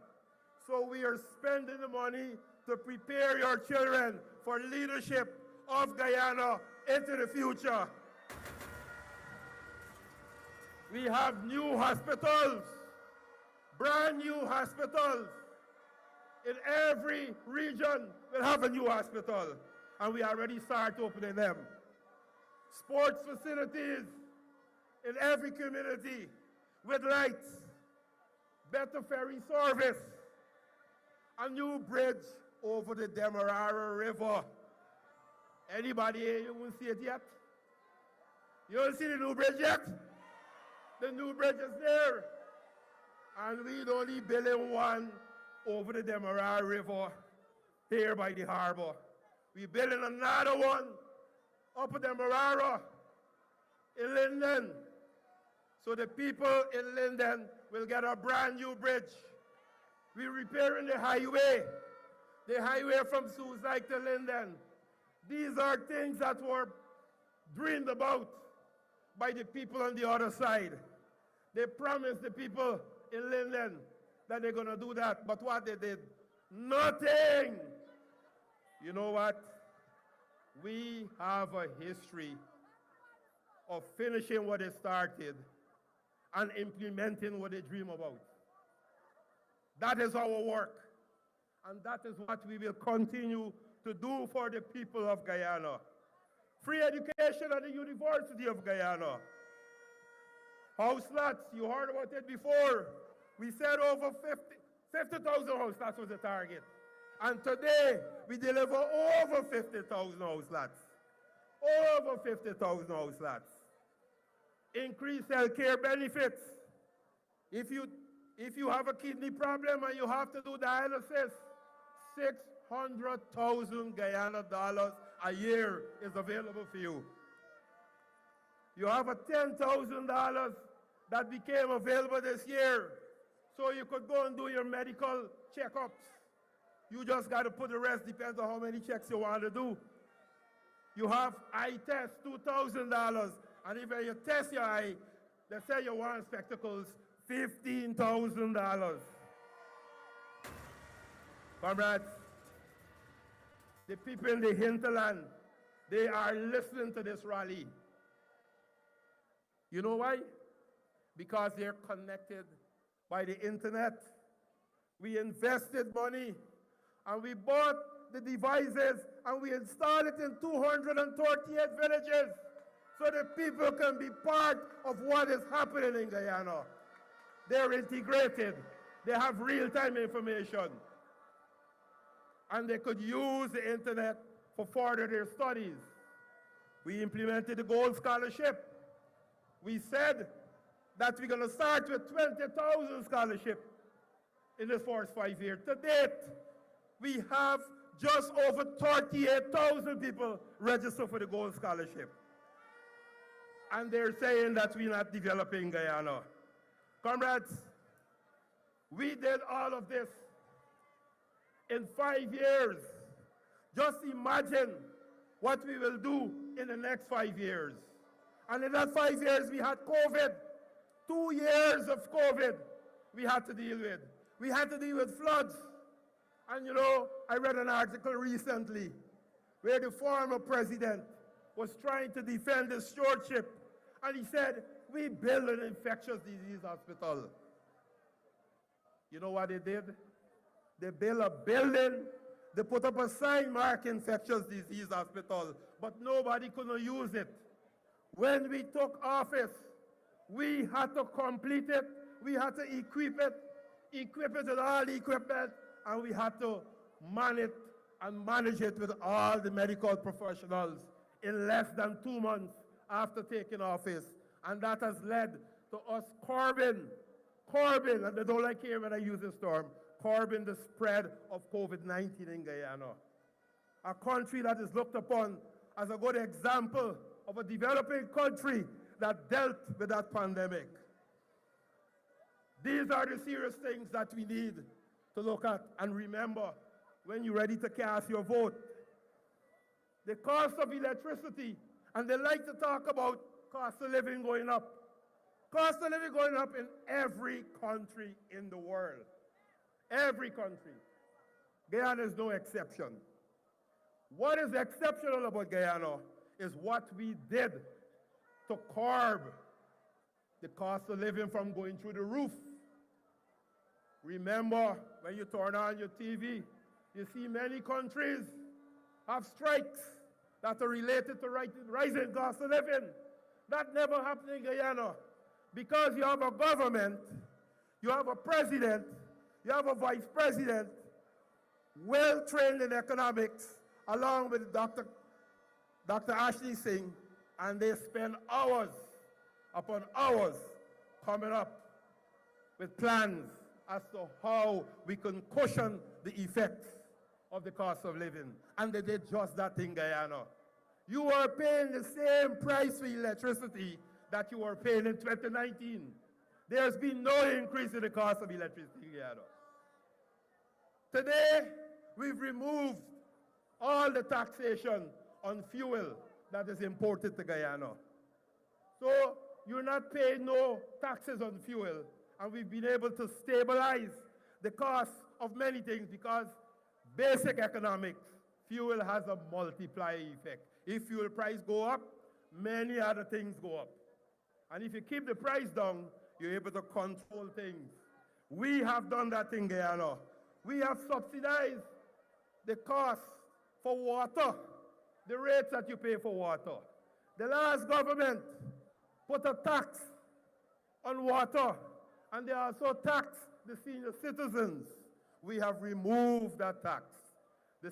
So we are spending the money to prepare your children for leadership of Guyana into the future. We have new hospitals, brand new hospitals. In every region, we'll have a new hospital, and we already start opening them. Sports facilities in every community with lights, better ferry service, a new bridge over the Demerara River. Anybody here, you won't see it yet? You don't see the new bridge yet? The new bridge is there. And we're only building one over the Demerara River here by the harbor. We're building another one up at Demerara in Linden. So the people in Linden will get a brand new bridge. We're repairing the highway from Suicide to Linden. These are things that were dreamed about by the people on the other side. They promised the people in Linden that they're going to do that, but what they did? Nothing. You know what? We have a history of finishing what they started and implementing what they dream about. That is our work, and that is what we will continue to do for the people of Guyana. Free education at the University of Guyana. House lots, you heard about it before. We said over 50,000 house lots was the target. And today, we deliver over 50,000 house lots. Over 50,000 house lots. Increased health care benefits. If you have a kidney problem and you have to do dialysis, 600,000 Guyana dollars a year is available for you. You have a $10,000 that became available this year, so you could go and do your medical checkups. You just got to put the rest, depends on how many checks you want to do. You have eye test, $2,000, and if you test your eye, they say you want spectacles, $15,000. Comrades, the people in the hinterland, they are listening to this rally. You know why? Because they're connected by the internet. We invested money, and we bought the devices, and we installed it in 238 villages, so that people can be part of what is happening in Guyana. They're integrated. They have real-time information. And they could use the internet for further their studies. We implemented the Gold Scholarship. We said that we're going to start with 20,000 scholarship in the first 5 years. To date, we have just over 38,000 people registered for the Gold Scholarship. And they're saying that we're not developing Guyana. Comrades, we did all of this in 5 years. Just imagine what we will do in the next 5 years. And in that 5 years, we had COVID. 2 years of COVID we had to deal with. We had to deal with floods. And you know, I read an article recently where the former president was trying to defend his stewardship. And he said, we built an infectious disease hospital. You know what they did? They built a building, they put up a sign mark infectious disease hospital, but nobody could use it. When we took office, we had to complete it, we had to equip it with all the equipment, and we had to man it and manage it with all the medical professionals in less than 2 months after taking office. And that has led to us curbing, and they don't like hearing when I use this term, curbing the spread of COVID-19 in Guyana. A country that is looked upon as a good example of a developing country that dealt with that pandemic. These are the serious things that we need to look at and remember when you're ready to cast your vote. The cost of electricity, and they like to talk about cost of living going up. Cost of living going up in every country in the world. Every country. Guyana is no exception. What is exceptional about Guyana is what we did to curb the cost of living from going through the roof. Remember, when you turn on your TV, you see many countries have strikes that are related to rising cost of living. That never happened in Guyana because you have a government, you have a president, you have a vice president, well trained in economics, along with Dr. Ashley Singh, and they spend hours upon hours coming up with plans as to how we can cushion the effects of the cost of living. And they did just that in Guyana. You are paying the same price for electricity that you were paying in 2019. There's been no increase in the cost of electricity in Guyana. Today, we've removed all the taxation on fuel that is imported to Guyana. So you're not paying no taxes on fuel, and we've been able to stabilize the cost of many things because basic economics, fuel has a multiplier effect. If fuel price go up, many other things go up. And if you keep the price down, you're able to control things. We have done that in Guyana. We have subsidized the cost for water, the rates that you pay for water. The last government put a tax on water, and they also taxed the senior citizens. We have removed that tax. The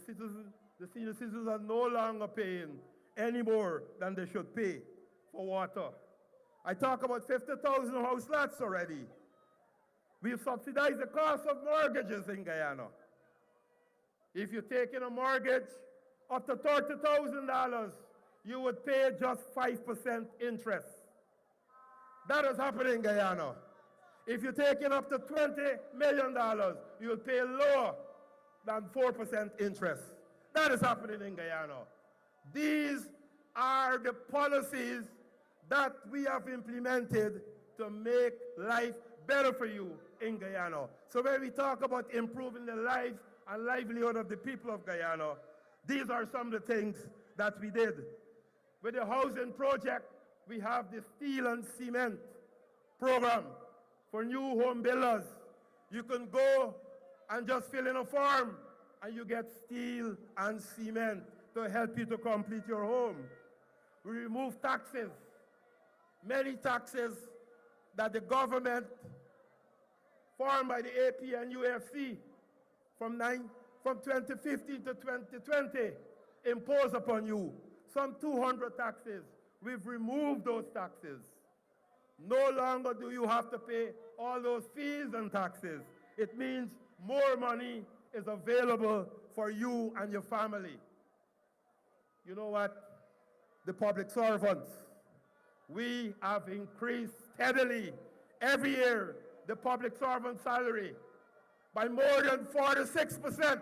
senior citizens are no longer paying any more than they should pay for water. I talk about 50,000 house lots already. We've subsidized the cost of mortgages in Guyana. If you're taking a mortgage up to $30,000, you would pay just 5% interest. That is happening in Guyana. If you're taking up to $20 million, you'll pay lower than 4% interest. That is happening in Guyana. These are the policies that we have implemented to make life better for you in Guyana. So when we talk about improving the lives and livelihood of the people of Guyana, these are some of the things that we did. With the housing project, we have the steel and cement program for new home builders. You can go and just fill in a form and you get steel and cement to help you to complete your home. We remove taxes, many taxes that the government formed by the AP and UFC from 2015 to 2020 imposed upon you. Some 200 taxes. We've removed those taxes. No longer do you have to pay all those fees and taxes. It means more money is available for you and your family. You know what? The public servants, we have increased steadily every year the public servant salary by more than 46%.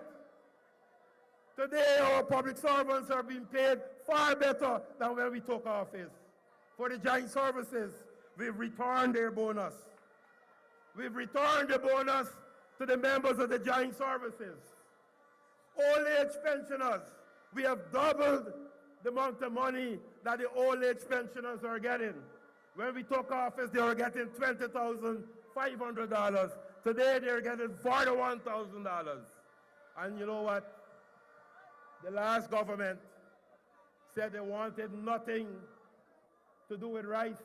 Today, our public servants are being paid far better than when we took office. For the joint services, we've returned their bonus. We've returned the bonus to the members of the joint services. Old age pensioners, we have doubled the amount of money that the old age pensioners are getting. When we took office, they were getting $20,500. Today, they're getting $41,000. And you know what? The last government said they wanted nothing to do with rice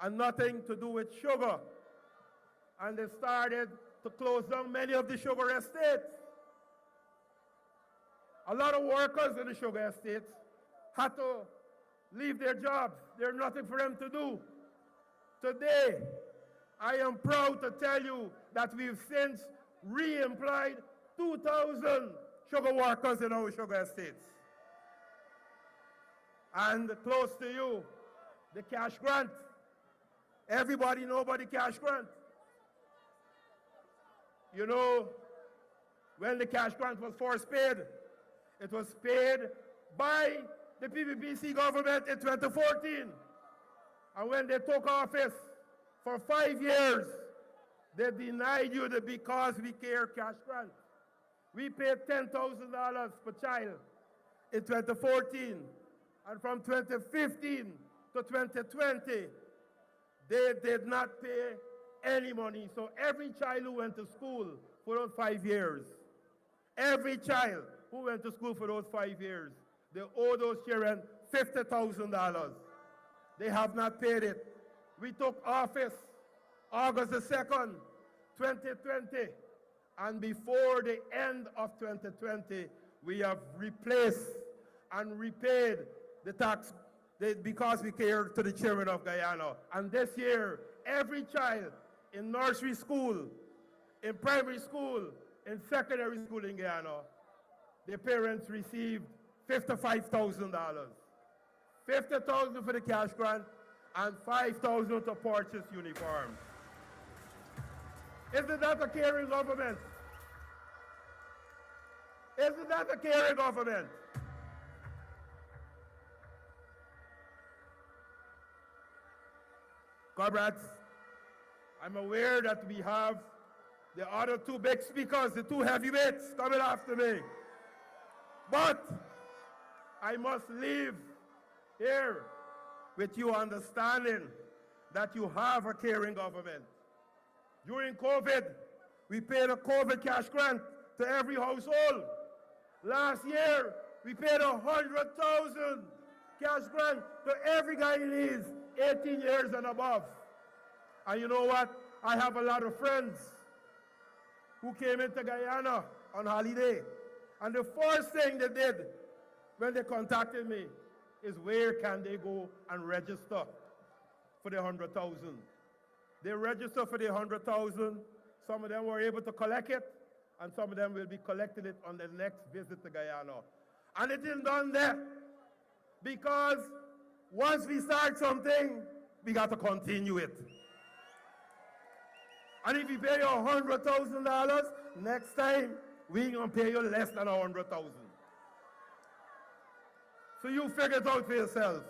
and nothing to do with sugar. And they started to close down many of the sugar estates. A lot of workers in the sugar estates had to leave their jobs. There's nothing for them to do. Today, I am proud to tell you that we've since re-employed 2,000 sugar workers in our sugar estates. And close to you, the cash grant. Everybody know about the cash grant. You know, when the cash grant was first paid, it was paid by the PPPC government in 2014. And when they took office for 5 years, they denied you the Because We Care cash grant. We paid $10,000 per child in 2014. And from 2015 to 2020, they did not pay any money. So every child who went to school for those 5 years, every child who went to school for those 5 years, they owe those children $50,000. They have not paid it. We took office August the 2nd, 2020, and before the end of 2020, we have replaced and repaid the tax because we care to the children of Guyana. And this year, every child in nursery school, in primary school, in secondary school in Guyana, their parents received $55,000. $50,000 for the cash grant and $5,000 to purchase uniforms. Isn't that a caring government? Isn't that a caring government? Comrades, I'm aware that we have the other two big speakers, the two heavyweights coming after me. But I must leave here with you understanding that you have a caring government. During COVID, we paid a COVID cash grant to every household. Last year, we paid 100,000 cash grant to every Guyanese 18 years and above. And you know what? I have a lot of friends who came into Guyana on holiday. And the first thing they did when they contacted me is where can they go and register for the 100,000. They registered for the 100,000. Some of them were able to collect it, and some of them will be collecting it on their next visit to Guyana. And it isn't done there, because once we start something, we got to continue it. And if you pay you $100,000, next time, we're going to pay you less than 100,000. So you figure it out for yourself.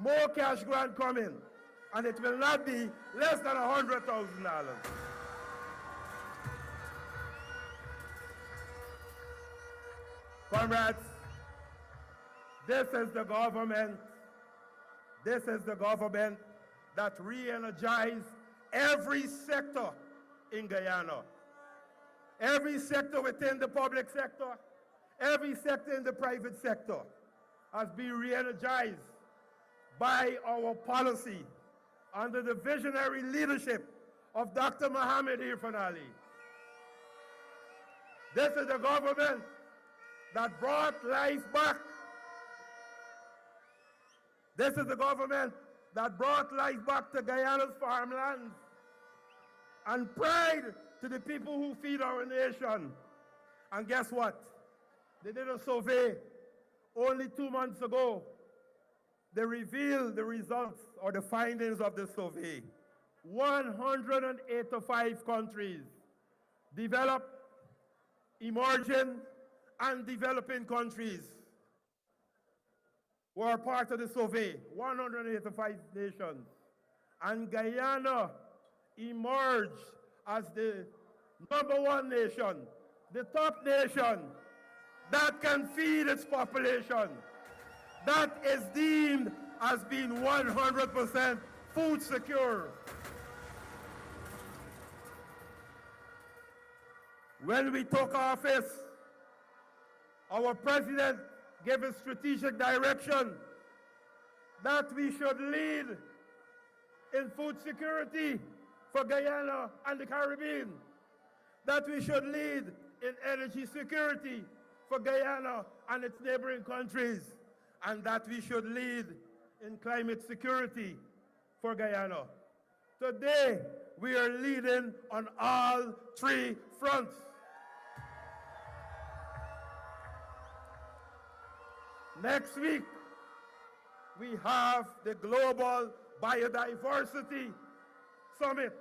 More cash grant coming, and it will not be less than $100,000. Comrades, this is the government that re-energized every sector in Guyana. Every sector within the public sector, every sector in the private sector has been re-energized by our policy under the visionary leadership of Dr. Mohamed Irfan Ali. This is the government that brought life back. This is the government that brought life back to Guyana's farmlands and pride to the people who feed our nation. And guess what? They did a survey only 2 months ago. They revealed the results or the findings of the survey. 185 countries, developed, emerging, and developing countries, were part of the survey. 185 nations. And Guyana emerged as the #1 nation, the top nation that can feed its population, that is deemed as being 100% food secure. When we took office, our president gave a strategic direction that we should lead in food security for Guyana and the Caribbean, that we should lead in energy security for Guyana and its neighboring countries, and that we should lead in climate security for Guyana. Today, we are leading on all three fronts. Next week, we have the Global Biodiversity Summit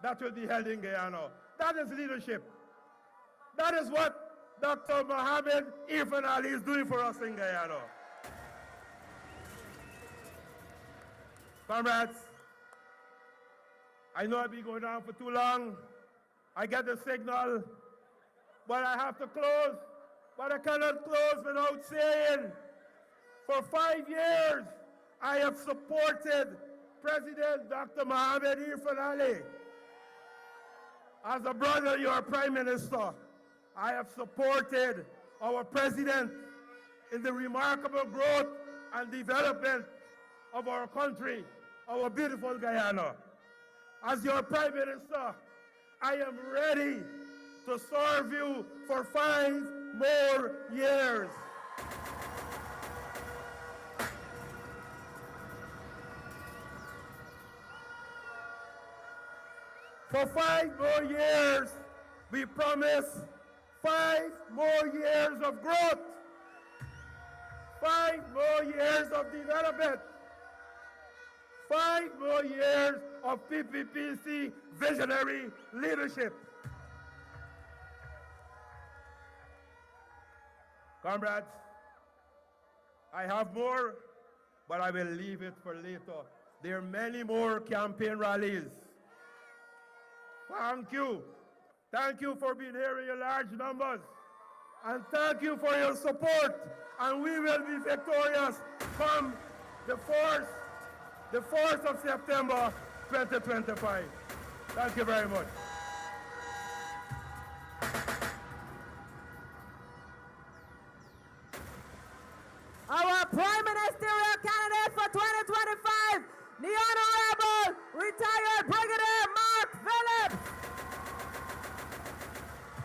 that will be held in Guyana. That is leadership. That is what Dr. Mohamed Irfan Ali is doing for us in Guyana. Comrades, I know I've been going on for too long. I get the signal, but I have to close. But I cannot close without saying, for 5 years, I have supported President Dr. Mohamed Irfan Ali. As a brother, your Prime Minister, I have supported our President in the remarkable growth and development of our country, our beautiful Guyana. As your Prime Minister, I am ready to serve you for 5 more years. For 5 more years, we promise 5 more years of growth, 5 more years of development, 5 more years of PPPC visionary leadership. Comrades, I have more, but I will leave it for later. There are many more campaign rallies. Thank you. Thank you for being here in your large numbers. And thank you for your support. And we will be victorious come the 4th of September, 2025. Thank you very much.
Our Prime Ministerial candidate for 2025, the Honorable Retired Brigadier Mark Phillips.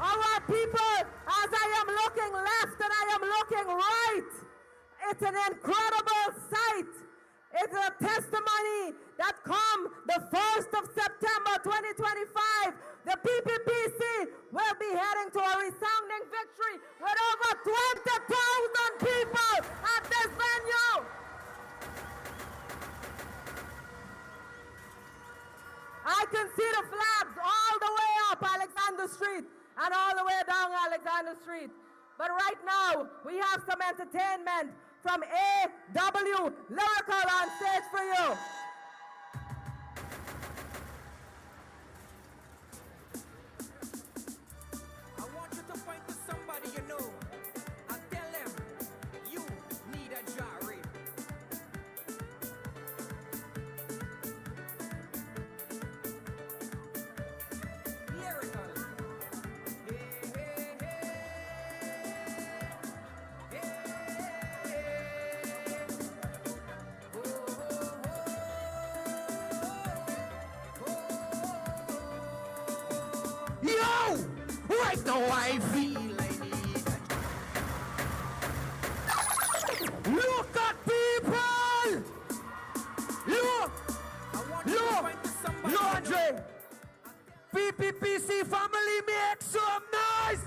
Our people, as I am looking left and I am looking right, it's an incredible sight. It's a testimony that come the 1st of September 2025, the PPPC will be heading to a resounding victory with over 20,000 people at this venue. I can see the flags all the way up Alexander Street and all the way down Alexander Street. But right now, we have some entertainment from A.W. Lyrical on stage for you.
I want you to point to somebody you know and tell them you need a jury. Lyrical. Hey, hey, hey. Hey, hey. Oh, oh, oh.
Yo! Right now I feel look at people! Look! Look! Andre! PPPC family make some noise!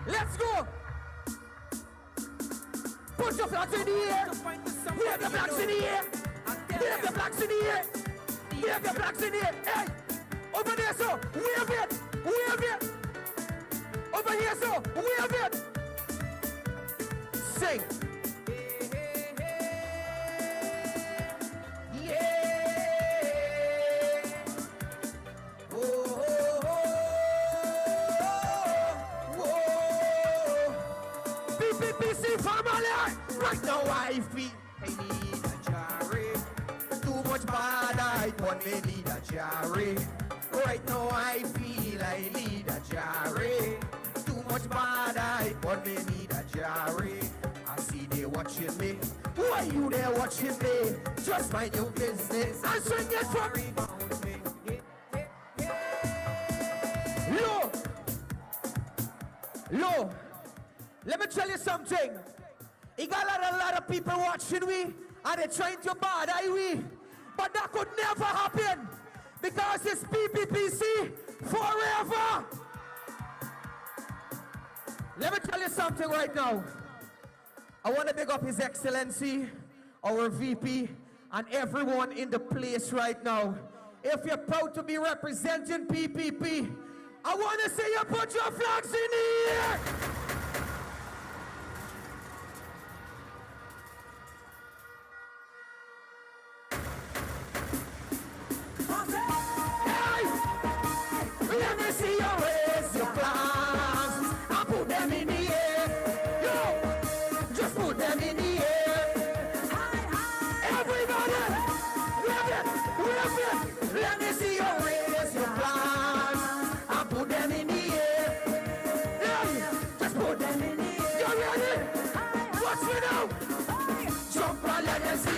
Let's go! Put your flags in the air! Wave the flags in the air! Wave the flags in the air! Wave the flags in the air! Hey! Over there, so! Wave it! Wave it! Over here, so! Wave it! Sing! PPPC family! Right now I feel I need a jar.
but me need a Jerry. Right now I feel I need a Jerry. Too much bad I, but me need a Jerry. I see they watching me. Why you there watching me? Just mind your business. I swing it from
Yo, let me tell you something. You got a lot of people watching me, and they're trying to bother we. But that could never happen, because it's PPPC forever. Let me tell you something right now. I want to big up His Excellency, our VP, and everyone in the place right now. If you're proud to be representing PPP, I want to see you put your flags in the air. Hey, let me see you raise your flags and put them in the air. Yo, just put them in the air. Everybody, wave it. Let me see you raise your flags and put them in the air. Yeah, just put them in the air. You ready? Watch me now. Jump and let them see.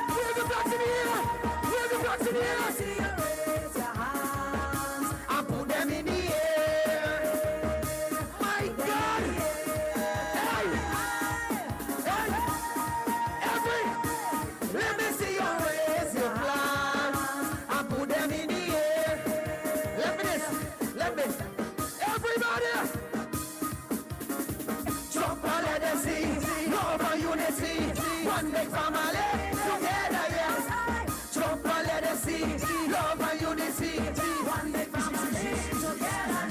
Wave the flags in the air. Wave the flags in the air. Raise your hands and put them in the air. My God. Let me see you raise your flags and put them in the air. Let me, everybody, jump and let them see, love and unity, one big family, together, yes. Jump and let them see, love and unity, one big family, together,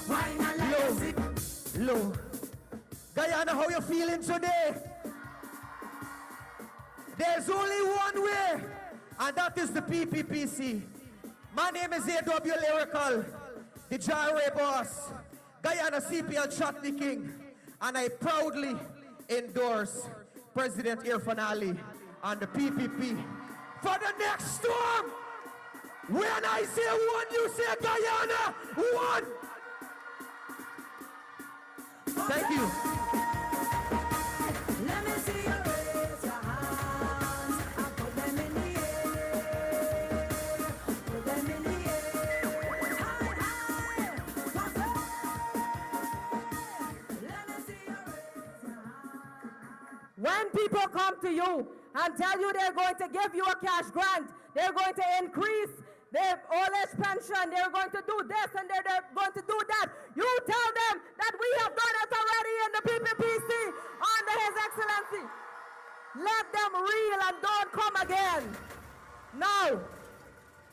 wine and let them see. Low, Guyana, how you feeling today? There's only one way, and that is the PPPC. My name is A.W. Lyrical, the Gyre boss, Guyana CPL Chutney King, and I proudly endorse President Irfan Ali and the PPP for the next storm. When I say one, you say Guyana, one. Thank you. Let me see you raise your hands and put them in the air. Put them in the air. High, pass it. Let me see you raise your hands.
When people come to you and tell you they're going to give you a cash grant, they're going to increase their old age pension, they're going to do this and they're going to do that, you tell them that we have done it already in the PPPC under His Excellency. Let them reel and don't come again. Now,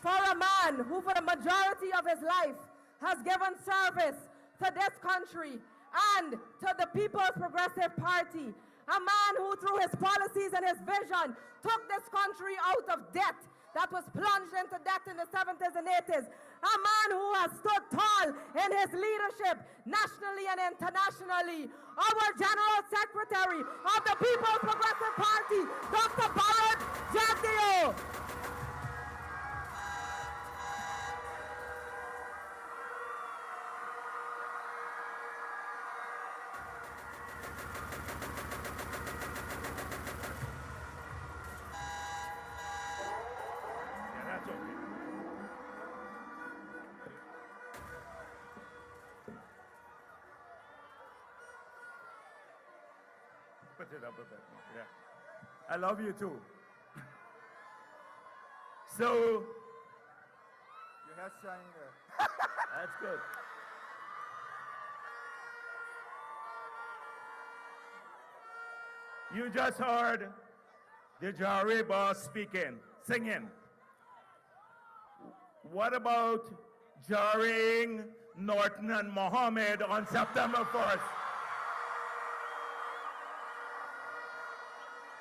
for a man who for the majority of his life has given service to this country and to the People's Progressive Party, a man who through his policies and his vision took this country out of debt that was plunged into debt in the 70s and 80s, a man who has stood tall in his leadership nationally and internationally, our General Secretary of the People's Progressive Party, Dr. Bharrat Jagdeo.
Put it up a bit more, yeah. I love you too. So,
You have signed there.
that's good. You just heard the Jari boss speaking, singing. What about jarring Norton and Mohammed on September 1st?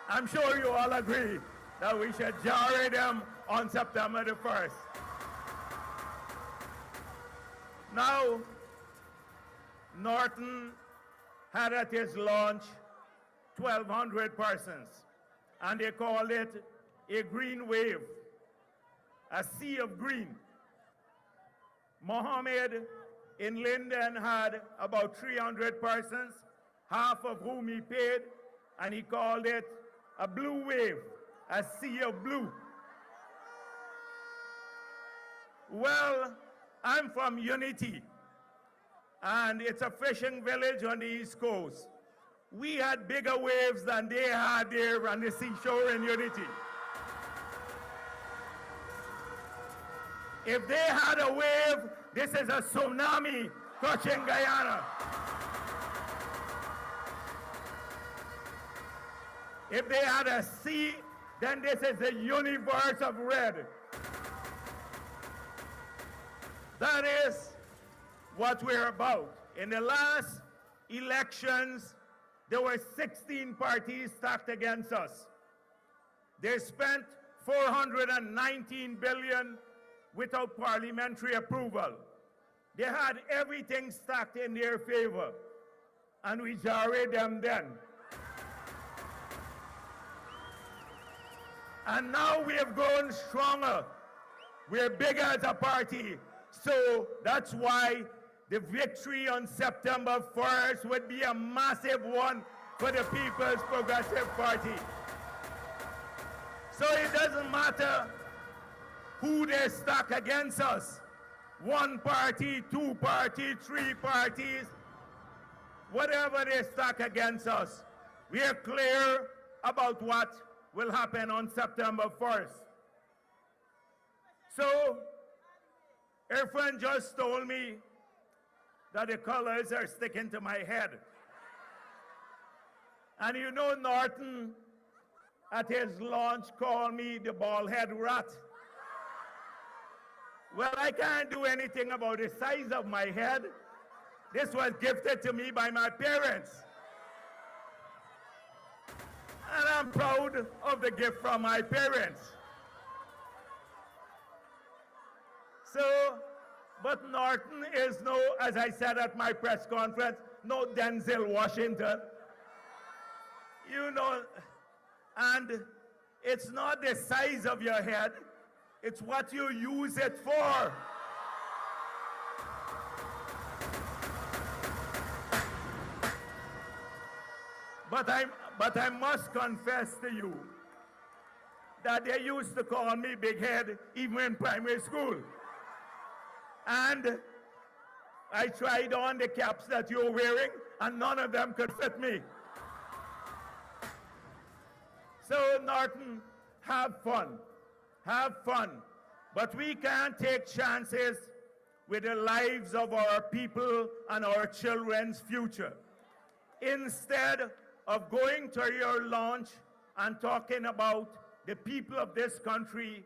I'm sure you all agree that we should jar them on September the 1st. Now, Norton had at his launch 1,200 persons. And they called it a green wave, a sea of green. Mohammed in Linden had about 300 persons, half of whom he paid, and he called it a blue wave, a sea of blue. Well, I'm from Unity, and it's a fishing village on the East Coast. We had bigger waves than they had there on the seashore in Unity. If they had a wave, this is a tsunami touching Guyana. If they had a sea, then this is the universe of red. That is what we're about. In the last elections, there were 16 parties stacked against us. They spent $419 billion without parliamentary approval. They had everything stacked in their favor, and we jarred them then. And now we have grown stronger. We're bigger as a party. So that's why the victory on September 1st would be a massive one for the People's Progressive Party. So it doesn't matter who they stack against us. One party, two parties, three parties, whatever they stack against us, we are clear about what will happen on September 1st. So, Irfan just told me that the colors are sticking to my head. And you know Norton, at his launch, called me the bald-head rat. Well, I can't do anything about the size of my head. This was gifted to me by my parents. And I'm proud of the gift from my parents. So, but Norton is no, as I said at my press conference, no Denzel Washington. You know, and it's not the size of your head, it's what you use it for. But I must confess to you that they used to call me big head even in primary school. And I tried on the caps that you're wearing, and none of them could fit me. So Norton, have fun. Have fun. But we can't take chances with the lives of our people and our children's future. Instead of going to your launch and talking about the people of this country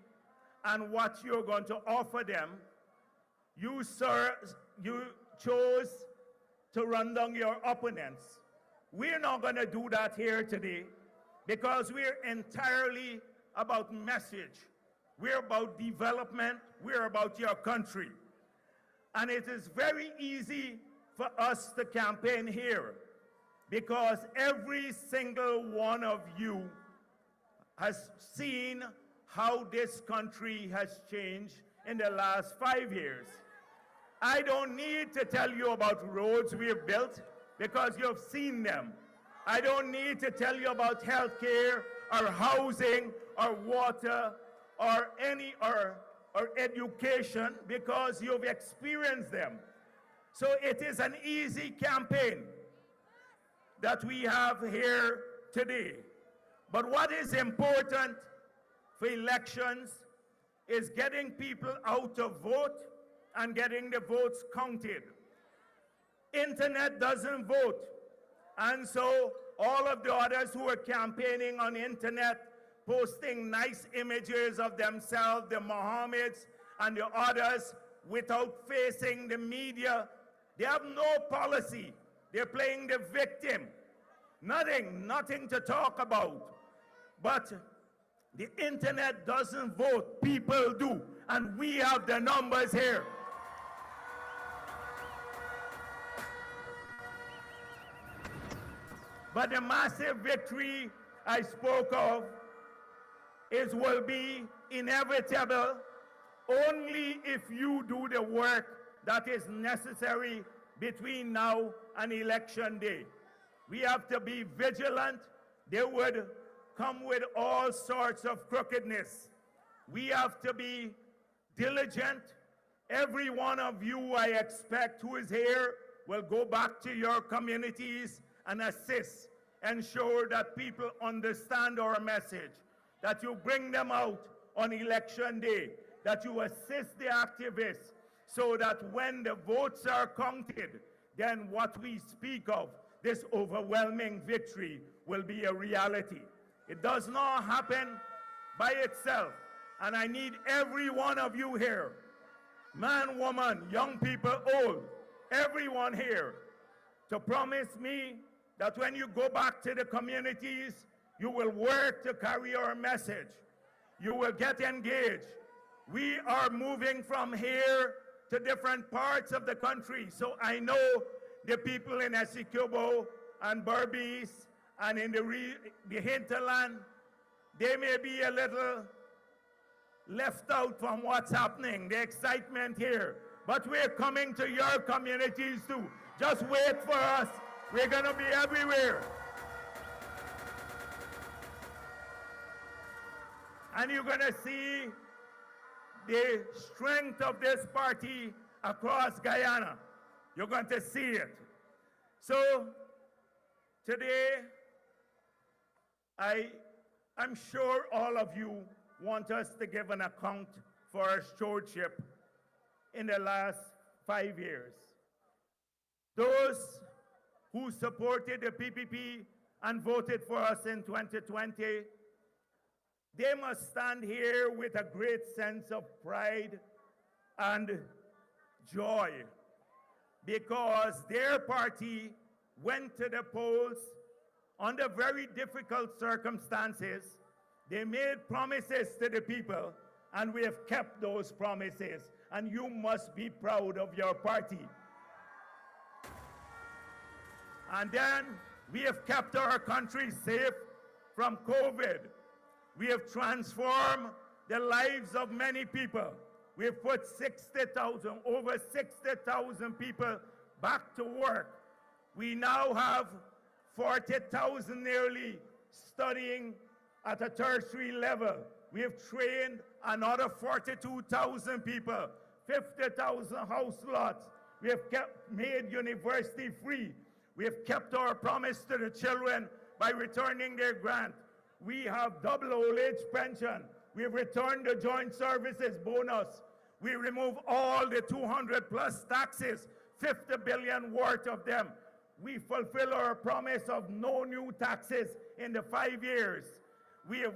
and what you're going to offer them, you chose to run down your opponents. We're not going to do that here today because we're entirely about message. We're about development. We're about your country. And it is very easy for us to campaign here because every single one of you has seen how this country has changed in the last 5 years. I don't need to tell you about roads we have built because you've seen them. I don't need to tell you about healthcare or housing or water or education because you've experienced them. So it is an easy campaign that we have here today. But what is important for elections is getting people out to vote and getting the votes counted. Internet doesn't vote. And so all of the others who are campaigning on the internet, posting nice images of themselves, the Mohammeds and the others, without facing the media, they have no policy. They're playing the victim. Nothing to talk about. But the internet doesn't vote, people do. And we have the numbers here. But the massive victory I spoke of will be inevitable only if you do the work that is necessary between now and election day. We have to be vigilant. They would come with all sorts of crookedness. We have to be diligent. Every one of you, I expect, who is here will go back to your communities and assist, ensure that people understand our message, that you bring them out on election day, that you assist the activists so that when the votes are counted, then what we speak of, this overwhelming victory, will be a reality. It does not happen by itself, and I need every one of you here, man, woman, young people, old, everyone here, to promise me that when you go back to the communities, you will work to carry our message. You will get engaged. We are moving from here to different parts of the country. So I know the people in Essequibo and Berbice and in the hinterland, they may be a little left out from what's happening, the excitement here. But we're coming to your communities too. Just wait for us. We're gonna be everywhere. And you're gonna see the strength of this party across Guyana. You're going to see it. So today, I'm sure all of you want us to give an account for our stewardship in the last 5 years. Those who supported the PPP and voted for us in 2020, they must stand here with a great sense of pride and joy because their party went to the polls under very difficult circumstances. They made promises to the people, and we have kept those promises, and you must be proud of your party. And then we have kept our country safe from COVID. We have transformed the lives of many people. We have put over 60,000 people back to work. We now have 40,000 nearly studying at a tertiary level. We have trained another 42,000 people, 50,000 house lots. We have made university free. We have kept our promise to the children by returning their grant. We have double old age pension. We have returned the joint services bonus. We remove all the 200+ taxes, 50 billion worth of them. We fulfill our promise of no new taxes in the 5 years. We have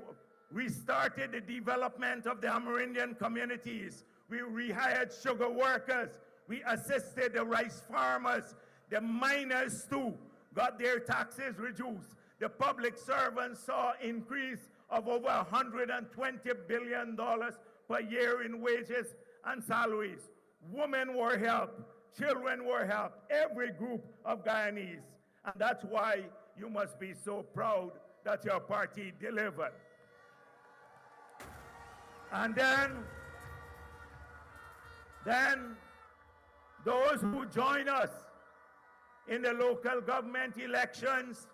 restarted the development of the Amerindian communities. We rehired sugar workers. We assisted the rice farmers. The miners too got their taxes reduced. The public servants saw an increase of over $120 billion per year in wages and salaries. Women were helped. Children were helped. Every group of Guyanese. And that's why you must be so proud that your party delivered. And then those who join us in the local government elections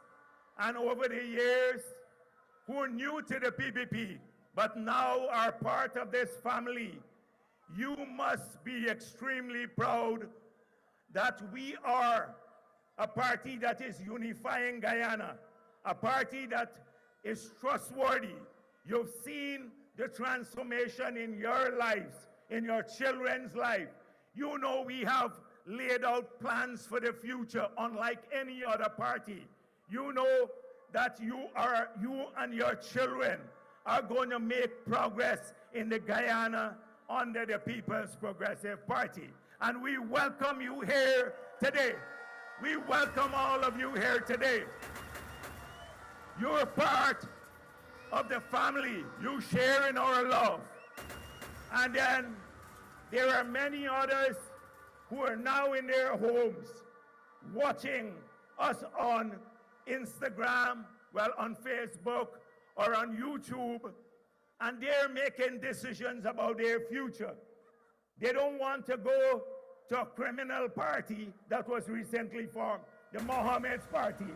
and over the years who are new to the PPP but now are part of this family, you must be extremely proud that we are a party that is unifying Guyana, a party that is trustworthy. You've seen the transformation in your lives, in your children's life. You know we have laid out plans for the future unlike any other party. You know that you and your children are going to make progress in the Guyana under the People's Progressive Party. And we welcome you here today. We welcome all of you here today. You're part of the family. You share in our love. And then there are many others who are now in their homes watching us on Instagram, well, on Facebook, or on YouTube, and they're making decisions about their future. They don't want to go to a criminal party that was recently formed, the Mohammed's Party.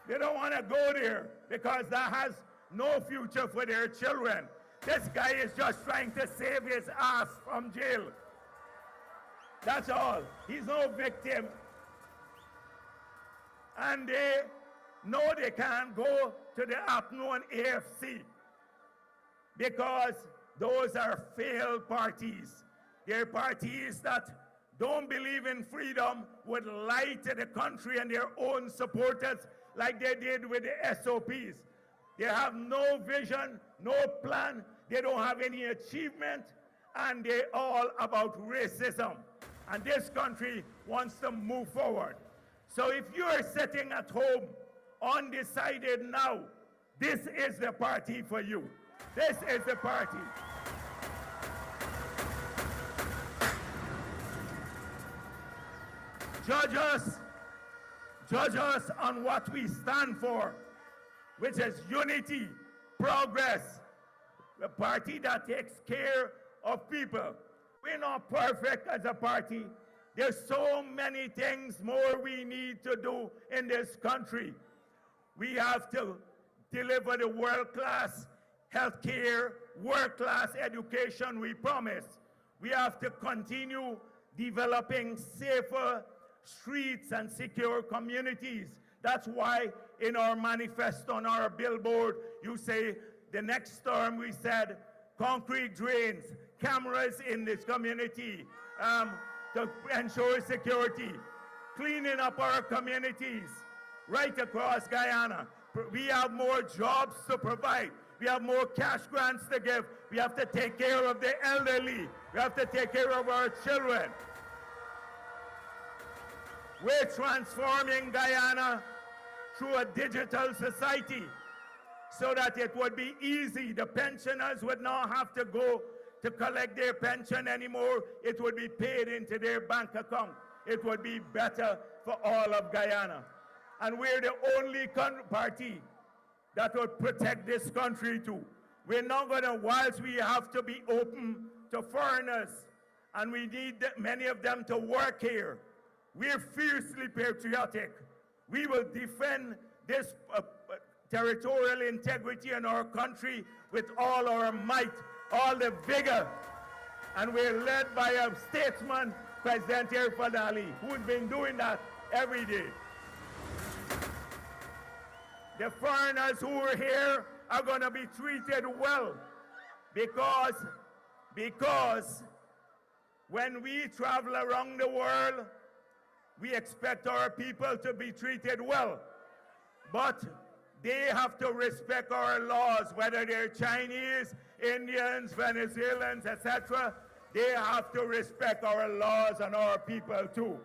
They don't want to go there because that has no future for their children. This guy is just trying to save his ass from jail. That's all. He's no victim. And they know they can't go to the unknown AFC because those are failed parties. They're parties that don't believe in freedom, would lie to the country and their own supporters like they did with the SOPs. They have no vision, no plan, they don't have any achievement, and they're all about racism. And this country wants to move forward. So if you're sitting at home undecided now, this is the party for you. This is the party. Judge us on what we stand for, which is unity, progress, a party that takes care of people. We're not perfect as a party. There's so many things more we need to do in this country. We have to deliver the world-class health care, world-class education we promised. We have to continue developing safer streets and secure communities. That's why in our manifesto, on our billboard, you say, the next term we said, concrete drains, cameras in this community, to ensure security, cleaning up our communities right across Guyana. We have more jobs to provide. We have more cash grants to give. We have to take care of the elderly. We have to take care of our children. We're transforming Guyana through a digital society so that it would be easy. The pensioners would not have to go to collect their pension anymore. It would be paid into their bank account. It would be better for all of Guyana. And we're the only party that would protect this country too. We're not gonna, whilst we have to be open to foreigners, and we need many of them to work here, we're fiercely patriotic. We will defend this territorial integrity in our country with all our might, all the vigor. And we're led by a statesman, President Irfan Ali, who's been doing that every day. The foreigners who are here are going to be treated well because when we travel around the world, we expect our people to be treated well. But they have to respect our laws, whether they're Chinese, Indians, Venezuelans, etc. They have to respect our laws and our people too.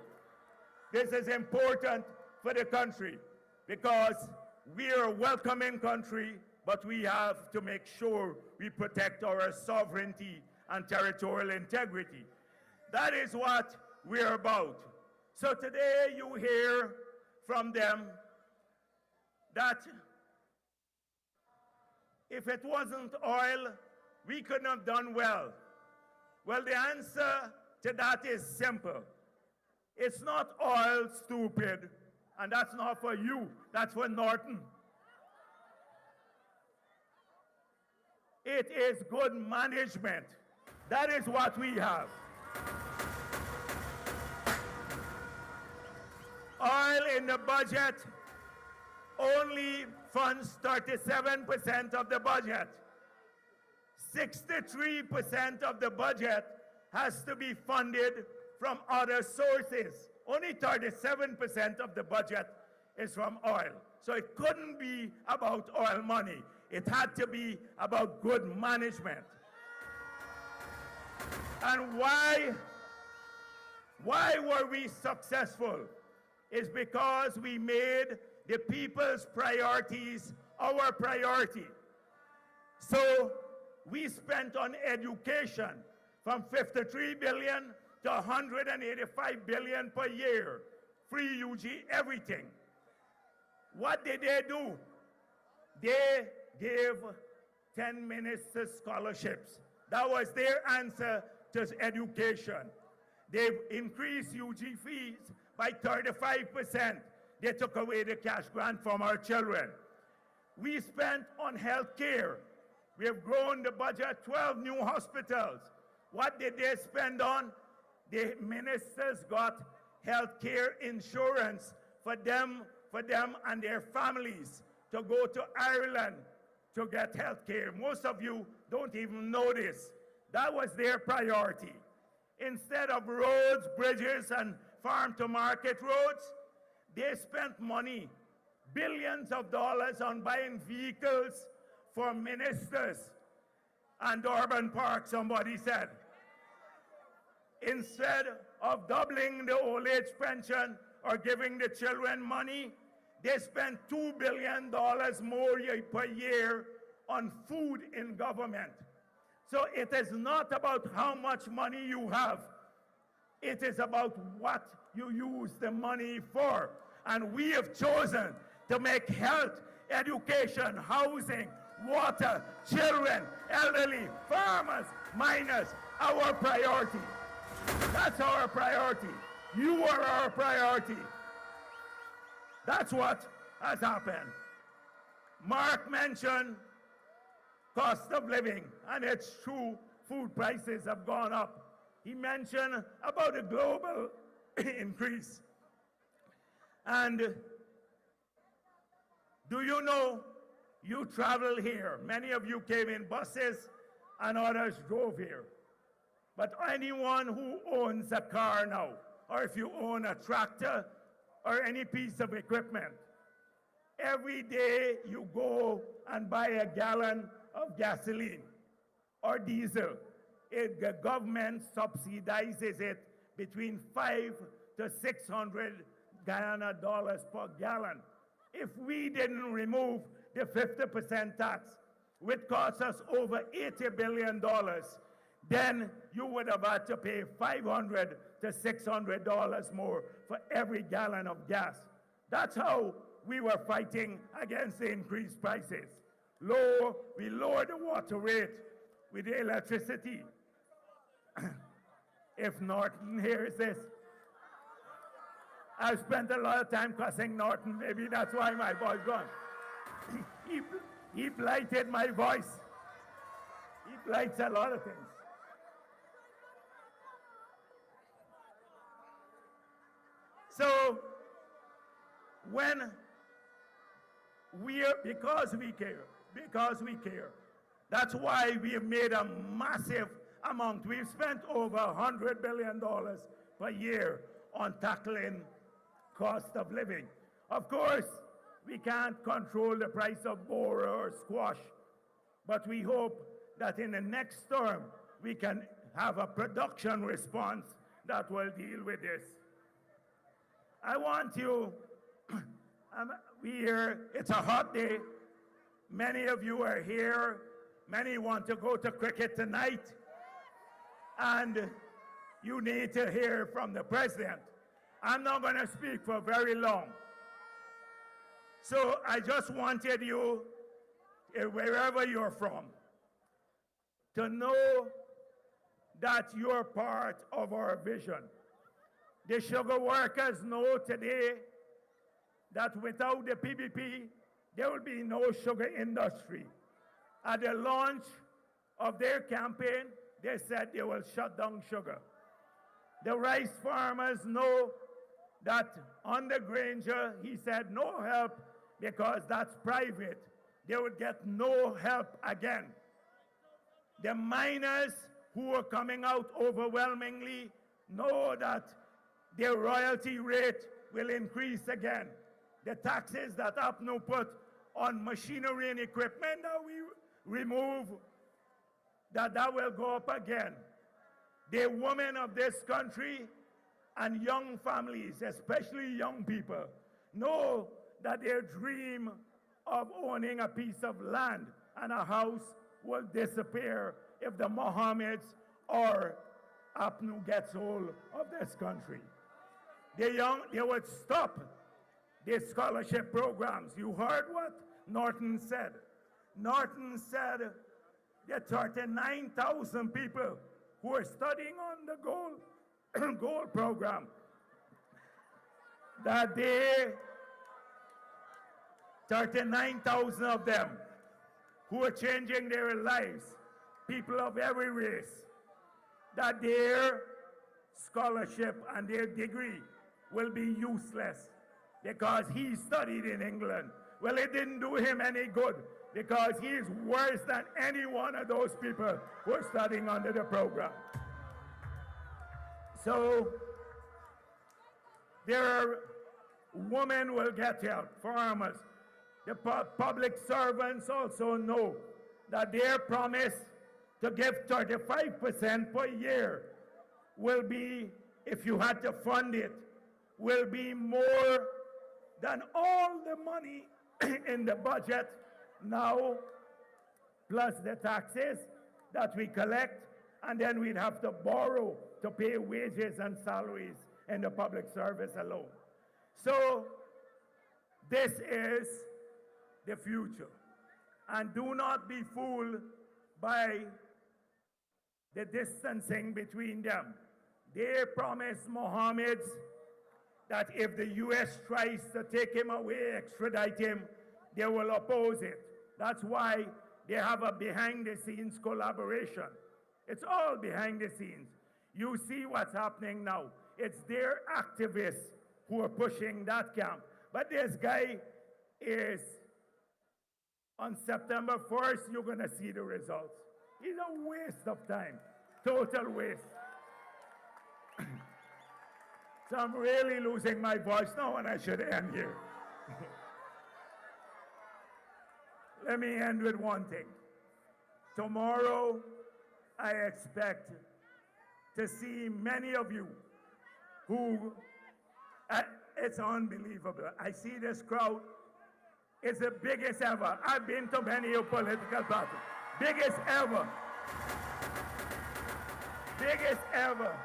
This is important for the country because we are a welcoming country, but we have to make sure we protect our sovereignty and territorial integrity. That is what we're about. So today you hear from them that if it wasn't oil, we couldn't have done well. Well, the answer to that is simple. It's not oil, stupid, and that's not for you, that's for Norton. It is good management. That is what we have. Oil in the budget only funds 37% of the budget. 63% of the budget has to be funded from other sources. Only 37% of the budget is from oil. So it couldn't be about oil money. It had to be about good management. And why were we successful? It's because we made the people's priorities our priority. So we spent on education from 53 billion to 185 billion per year. free UG everything. What did they do? They gave 10 ministers scholarships. That was their answer to education. They increased UG fees by 35%. They took away the cash grant from our children. We spent on health care. We have grown the budget, 12 new hospitals. What did they spend on? The ministers got health care insurance for them and their families to go to Ireland to get health care. Most of you don't even know this. That was their priority. Instead of roads, bridges, and farm-to-market roads, they spent money, billions of dollars, on buying vehicles for ministers and urban parks, somebody said. Instead of doubling the old age pension or giving the children money, they spent $2 billion more per year on food in government. So it is not about how much money you have. It is about what you use the money for. And we have chosen to make health, education, housing, water, children, elderly, farmers, miners our priority. That's our priority. You are our priority. That's what has happened. Mark mentioned cost of living, and it's true, food prices have gone up. He mentioned about a global increase. And do you know, you travel here. Many of you came in buses and others drove here. But anyone who owns a car now, or if you own a tractor or any piece of equipment, every day you go and buy a gallon of gasoline or diesel. The government subsidizes it between $500 to $600 Guyana dollars per gallon. If we didn't remove the 50% tax, which costs us over $80 billion, then you would have had to pay $500 to $600 more for every gallon of gas. That's how we were fighting against the increased prices. We lowered the water rate with the electricity. If Norton hears this, I've spent a lot of time cussing Norton. Maybe that's why my voice gone. He blighted my voice. He blights a lot of things. So when because we care, that's why we have made a massive amount. We've spent over $100 billion per year on tackling cost of living. Of course, we can't control the price of bora or squash, but we hope that in the next term, we can have a production response that will deal with this. I want you, it's a hot day. Many of you are here. Many want to go to cricket tonight. And you need to hear from the president. I'm not going to speak for very long. So I just wanted you, wherever you're from, to know that you're part of our vision. The sugar workers know today that without the PPP, there will be no sugar industry. At the launch of their campaign, they said they will shut down sugar. The rice farmers know that on the Granger, he said no help because that's private. They would get no help again. The miners who are coming out overwhelmingly know that their royalty rate will increase again. The taxes that APNU put on machinery and equipment that we remove, that will go up again. The women of this country and young families, especially young people, know that their dream of owning a piece of land and a house will disappear if the Mohammeds or APNU gets hold of this country. they would stop the scholarship programs. You heard what Norton said. Norton said there are 39,000 people who are studying on the gold program. That 39,000 of them who are changing their lives, people of every race, that their scholarship and their degree will be useless because he studied in England. Well, it didn't do him any good because he is worse than any one of those people who are studying under the program. So there are women will get help, farmers. The public servants also know that their promise to give 35% per year will be, if you had to fund it, will be more than all the money in the budget now, plus the taxes that we collect, and then we'd have to borrow to pay wages and salaries in the public service alone. So this is the future. And do not be fooled by the distancing between them. They promised Mohammed that if the US tries to take him away, extradite him, they will oppose it. That's why they have a behind-the-scenes collaboration. It's all behind the scenes. You see what's happening now. It's their activists who are pushing that camp. But this guy is, on September 1st, you're going to see the results. It's a waste of time, total waste. So I'm really losing my voice now and I should end here. Let me end with one thing. Tomorrow, I expect to see many of you who, it's unbelievable. I see this crowd. It's the biggest ever. I've been to many political parties. Biggest ever. Biggest ever.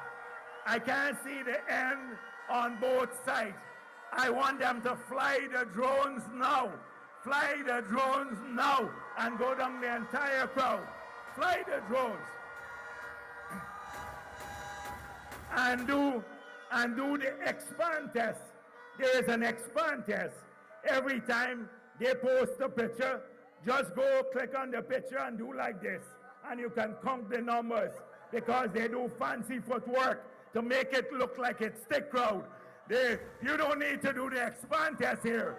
I can't see the end on both sides. I want them to fly the drones now. Fly the drones now and go down the entire crowd. Fly the drones. And do the expand test. There is an expand test. Every time they post a picture, just go click on the picture and do like this. And you can count the numbers because they do fancy footwork to make it look like it's stick crowd. You don't need to do the expand test here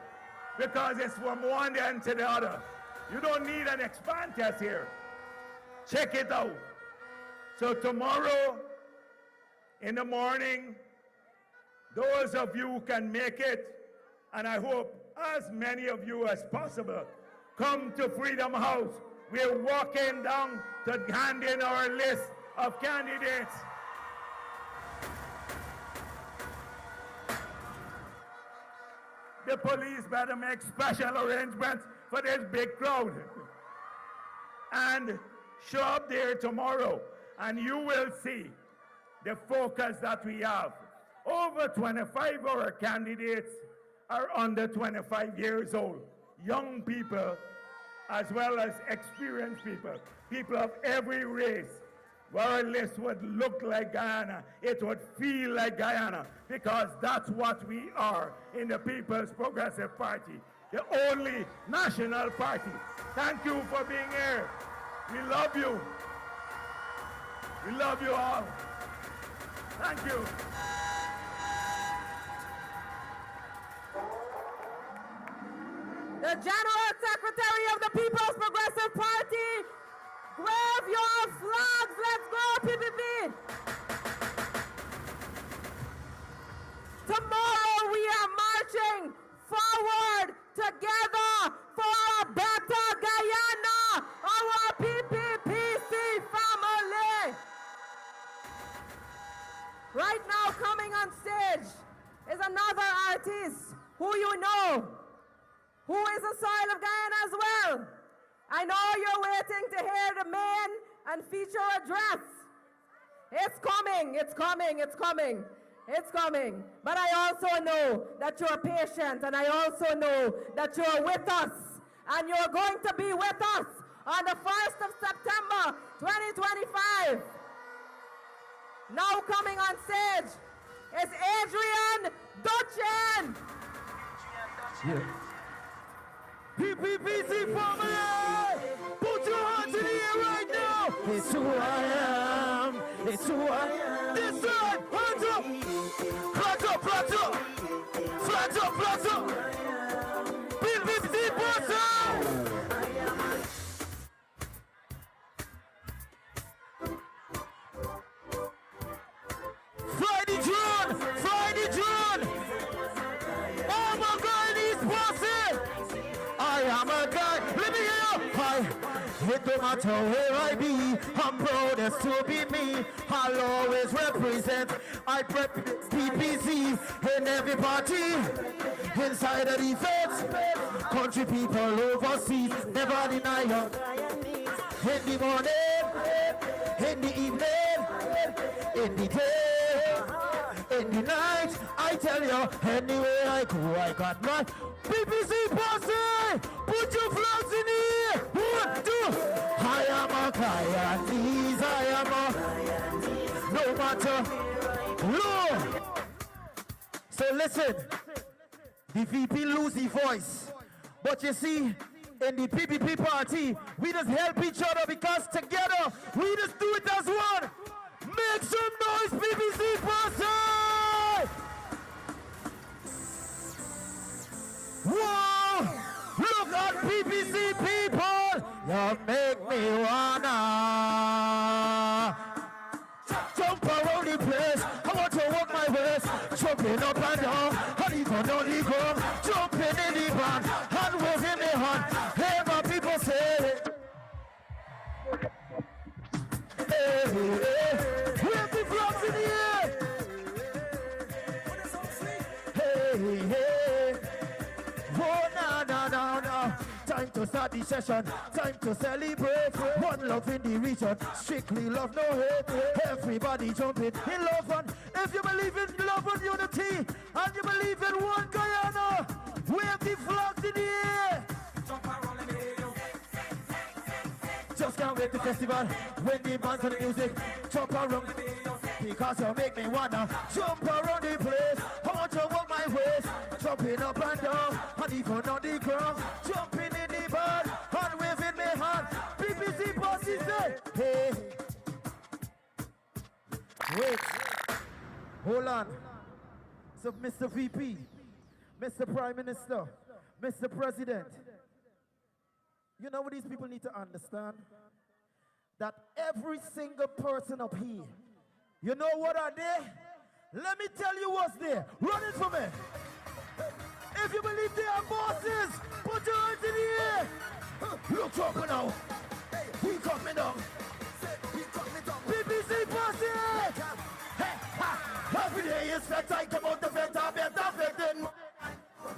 because it's from one end to the other. You don't need an expand test here. Check it out. So tomorrow in the morning, those of you who can make it, and I hope as many of you as possible, come to Freedom House. We're walking down to hand in our list of candidates. The police better make special arrangements for this big crowd. And show up there tomorrow, and you will see the focus that we have. Over 25 of our candidates are under 25 years old. Young people, as well as experienced people, people of every race. Our list would look like Guyana. It would feel like Guyana because that's what we are in the People's Progressive Party, the only national party. Thank you for being here. We love you. We love you all. Thank you.
The General Secretary of the People's Progressive Party, wave your flags. Let's go, PPP. Tomorrow we are marching forward together for a better Guyana, our PPPC family. Right now coming on stage is another artist who you know, who is a soil of Guyana as well. I know you're waiting to hear the main and feature address. It's coming, it's coming, it's coming. It's coming. But I also know that you're patient, and I also know that you're with us, and you're going to be with us on the 1st of September, 2025. Now coming on stage is Adrian Dutchin.
Yeah. PPPC family! Put your hands in the air right now! It's who I am! It's who I am! This side! Hands up! Flat up! Flat up! Flat up! Flat up! PPPC person! Fly the drone! Fly the drone! Oh my God, he's bossy! I am a guy. Let me hear you. It don't matter where I be, I'm proudest to be me. I'll always represent. I prep PPC in every party. Inside of the fence, country people overseas. Never deny you. In the morning, in the evening, in the day, in the night. I tell you, anywhere I go, I got my PPC posse. Put your flags in the air. 1, 2. I am a Guyanese. I am a no matter. Low. So listen, the VP lose the voice, but you see, in the PPP party, we just help each other because together we just do it as one. Make some noise, PPC posse. Whoa! Look at PPC people! You make me wanna jump around the place. I want to walk my waist, jumping up and down, and even on the ground, jumping in the band, and waving the hand. Hey, my people say, hey, hey, wave the flags in the air. Hey, hey. Oh, no. Time to start the session. Time to celebrate. One love in the region. Strictly love, no hate. Everybody jumping in love. And if you believe in love and unity, and you believe in one Guyana, wave the flags in the air. Just can't wait the festival. When the bands and the music jump around. Because you make me wanna jump around the place. I want to walk my waist, jumping up and down, and even on the ground, jumping in the band, and waving my hand. PPC bossy say, hey. Wait. Hold on. So Mr. VP, Mr. Prime Minister, Mr. President, you know what these people need to understand? That every single person up here, you know what are they? Let me tell you what's there. Run it for me. If you believe they are bosses, put your hands in the air. Look up now. We coming down. BBC bosses. Every day is sweat, I come out the sweat, I better sweating.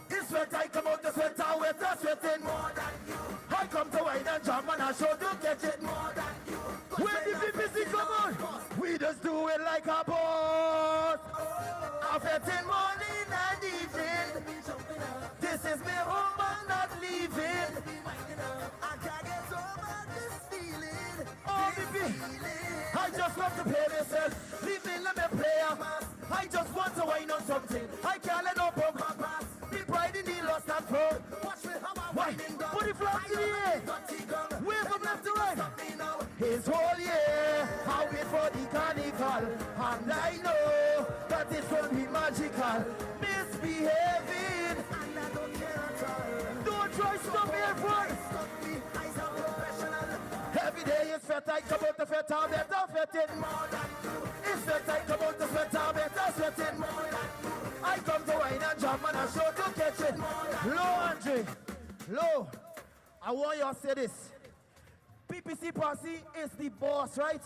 It's sweat, I come out the sweat, I wetter sweating. More than you. I come to wine and jam and I show to catch it. More than you. When the BBC come on, we just do it like a boss. I'm fetting morning and evening. This is me home, I'm not leaving. I can't get over this feeling. Oh, baby, I just want to play myself. Leave me, let me play. I just want to wine on something. I can't let no bump my pass. The pride in the lost and found. Watch me how I'm winding down. Put the flags in the air. Wave from left to right. His whole year, I wait for the carnival. And I know that it will be magical. Misbehaving, and I don't care at all. Don't try to stop me, everyone. Every day is fete, I come out the fete, I'm better fetting. It's fete, I come out the fete, I'm better sweating. I come to wine and jam and I show to catch it. Low, Andre. Low. I want you to say this. PPC Posse is the boss, right?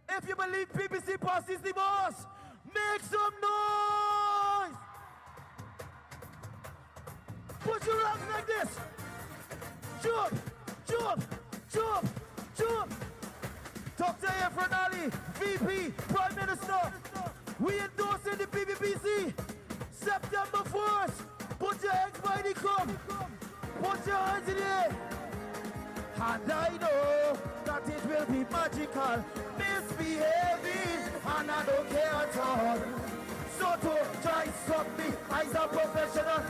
If you believe PPC Posse is the boss, make some noise! Put your hands like this. Jump, jump, jump, jump. Dr. Efren Ali, VP, Prime Minister. We endorsing the PPP easy. September 1st, put your hands by the come. Put your hands in the air. And I know that it will be magical. Misbehaving, and I don't care at all. So to try stop me, I'm a professional.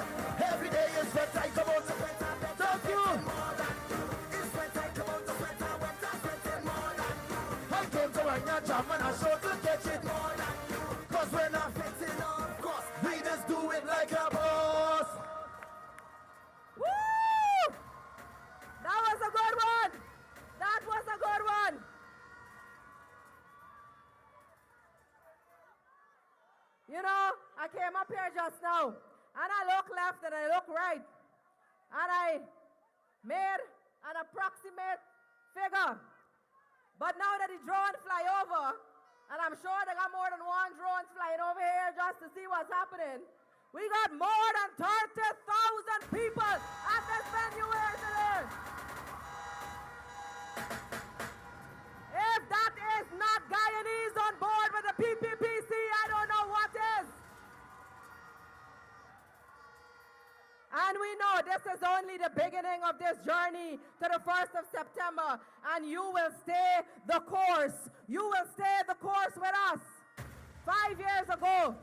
Every day is sweat, I come out to sweat. Thank you. I came to write your jam and I show to catch it. Cause we're not fixing of course. We just do it like a boss.
Woo! That was a good one. That was a good one. You know, I came up here just now, and I look left and I look right, and I made an approximate figure. But now that the drone fly over, and I'm sure they got more than one drone flying over here just to see what's happening, we got more than 30,000 people at this venue here today. If that is not Guyanese on board with the PPPC, I don't know what is. And we know this is only the beginning of this journey to the 1st of September, and you will stay the course. You will stay the course with us. 5 years ago,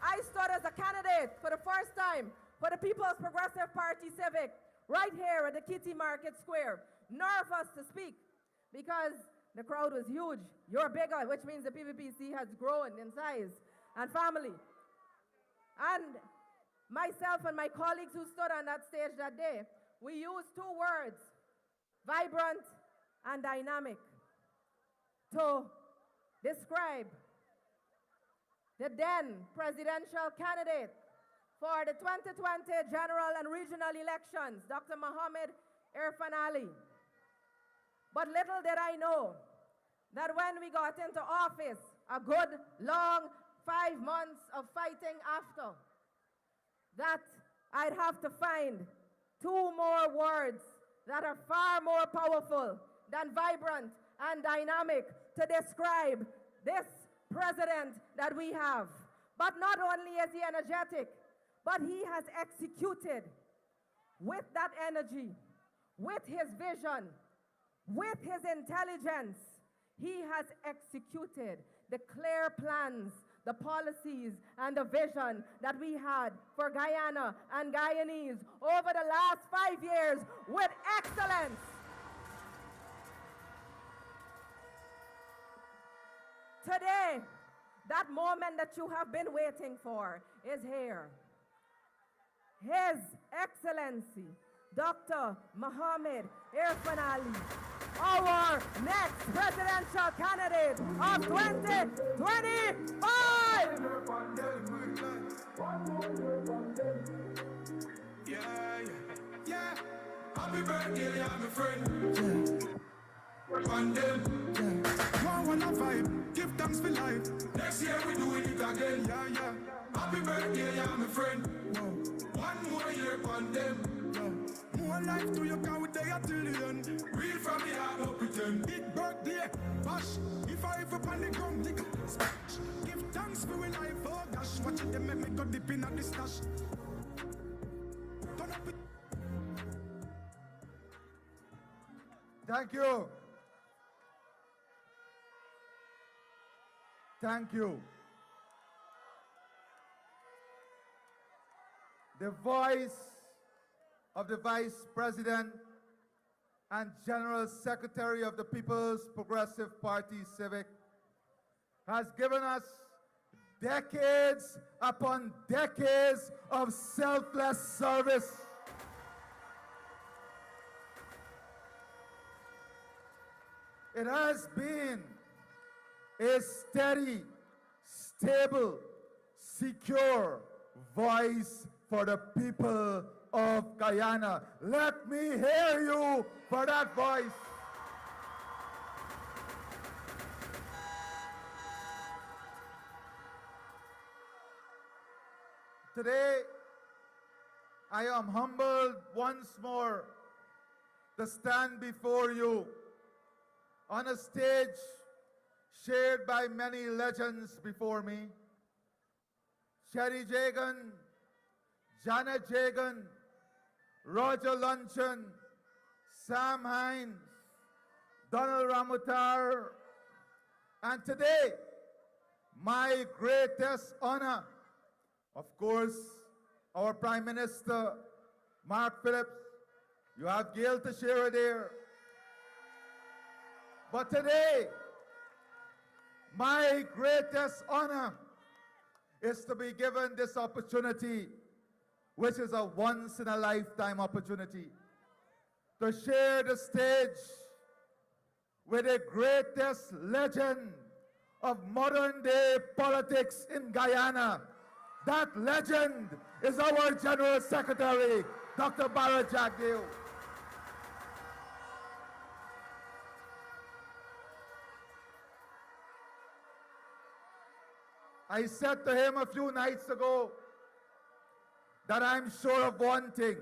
I stood as a candidate for the first time for the People's Progressive Party Civic right here at the Kitty Market Square. Nervous to speak because the crowd was huge. You're bigger, which means the PPPC has grown in size and family. And myself and my colleagues who stood on that stage that day, we used two words, vibrant and dynamic, to describe the then presidential candidate for the 2020 general and regional elections, Dr. Mohammed Irfan Ali. But little did I know that when we got into office, a good long 5 months of fighting after, that I'd have to find two more words that are far more powerful than vibrant and dynamic to describe this president that we have. But not only is he energetic, but he has executed with that energy, with his vision, with his intelligence. He has executed the clear plans, the policies, and the vision that we had for Guyana and Guyanese over the last 5 years with excellence. Today, that moment that you have been waiting for is here. His Excellency, Dr. Mohammed Irfan Ali, our next presidential candidate of 2025.
Yeah. Happy birthday, yeah, my friend. Pandem. One vibe, give thanks for life. Next year we doing it again. Yeah. Happy birthday, yeah, my friend. One more year, pandem. More life to your car with the artillery. Real from the heart, no pretend. Big birthday, bash. If I ever pan the ground, nigga, smash. Give thanks for your life, oh gosh. Watch it, they make me go deep in at the stash. Turn up it.
Thank you. Thank you. The voice of the Vice President and General Secretary of the People's Progressive Party Civic has given us decades upon decades of selfless service. It has been a steady, stable, secure voice for the people of Guyana. Let me hear you for that voice. Today, I am humbled once more to stand before you on a stage shared by many legends before me, Cherry Jagan, Janet Jagan, Roger Luncheon, Sam Hines, Donald Ramutar, and today, my greatest honor, of course, our Prime Minister, Mark Phillips. You have Gail Teixeira there. But today, my greatest honor is to be given this opportunity, which is a once-in-a-lifetime opportunity, to share the stage with the greatest legend of modern-day politics in Guyana. That legend is our General Secretary, Dr. Bharrat Jagdeo. I said to him a few nights ago that I'm sure of one thing.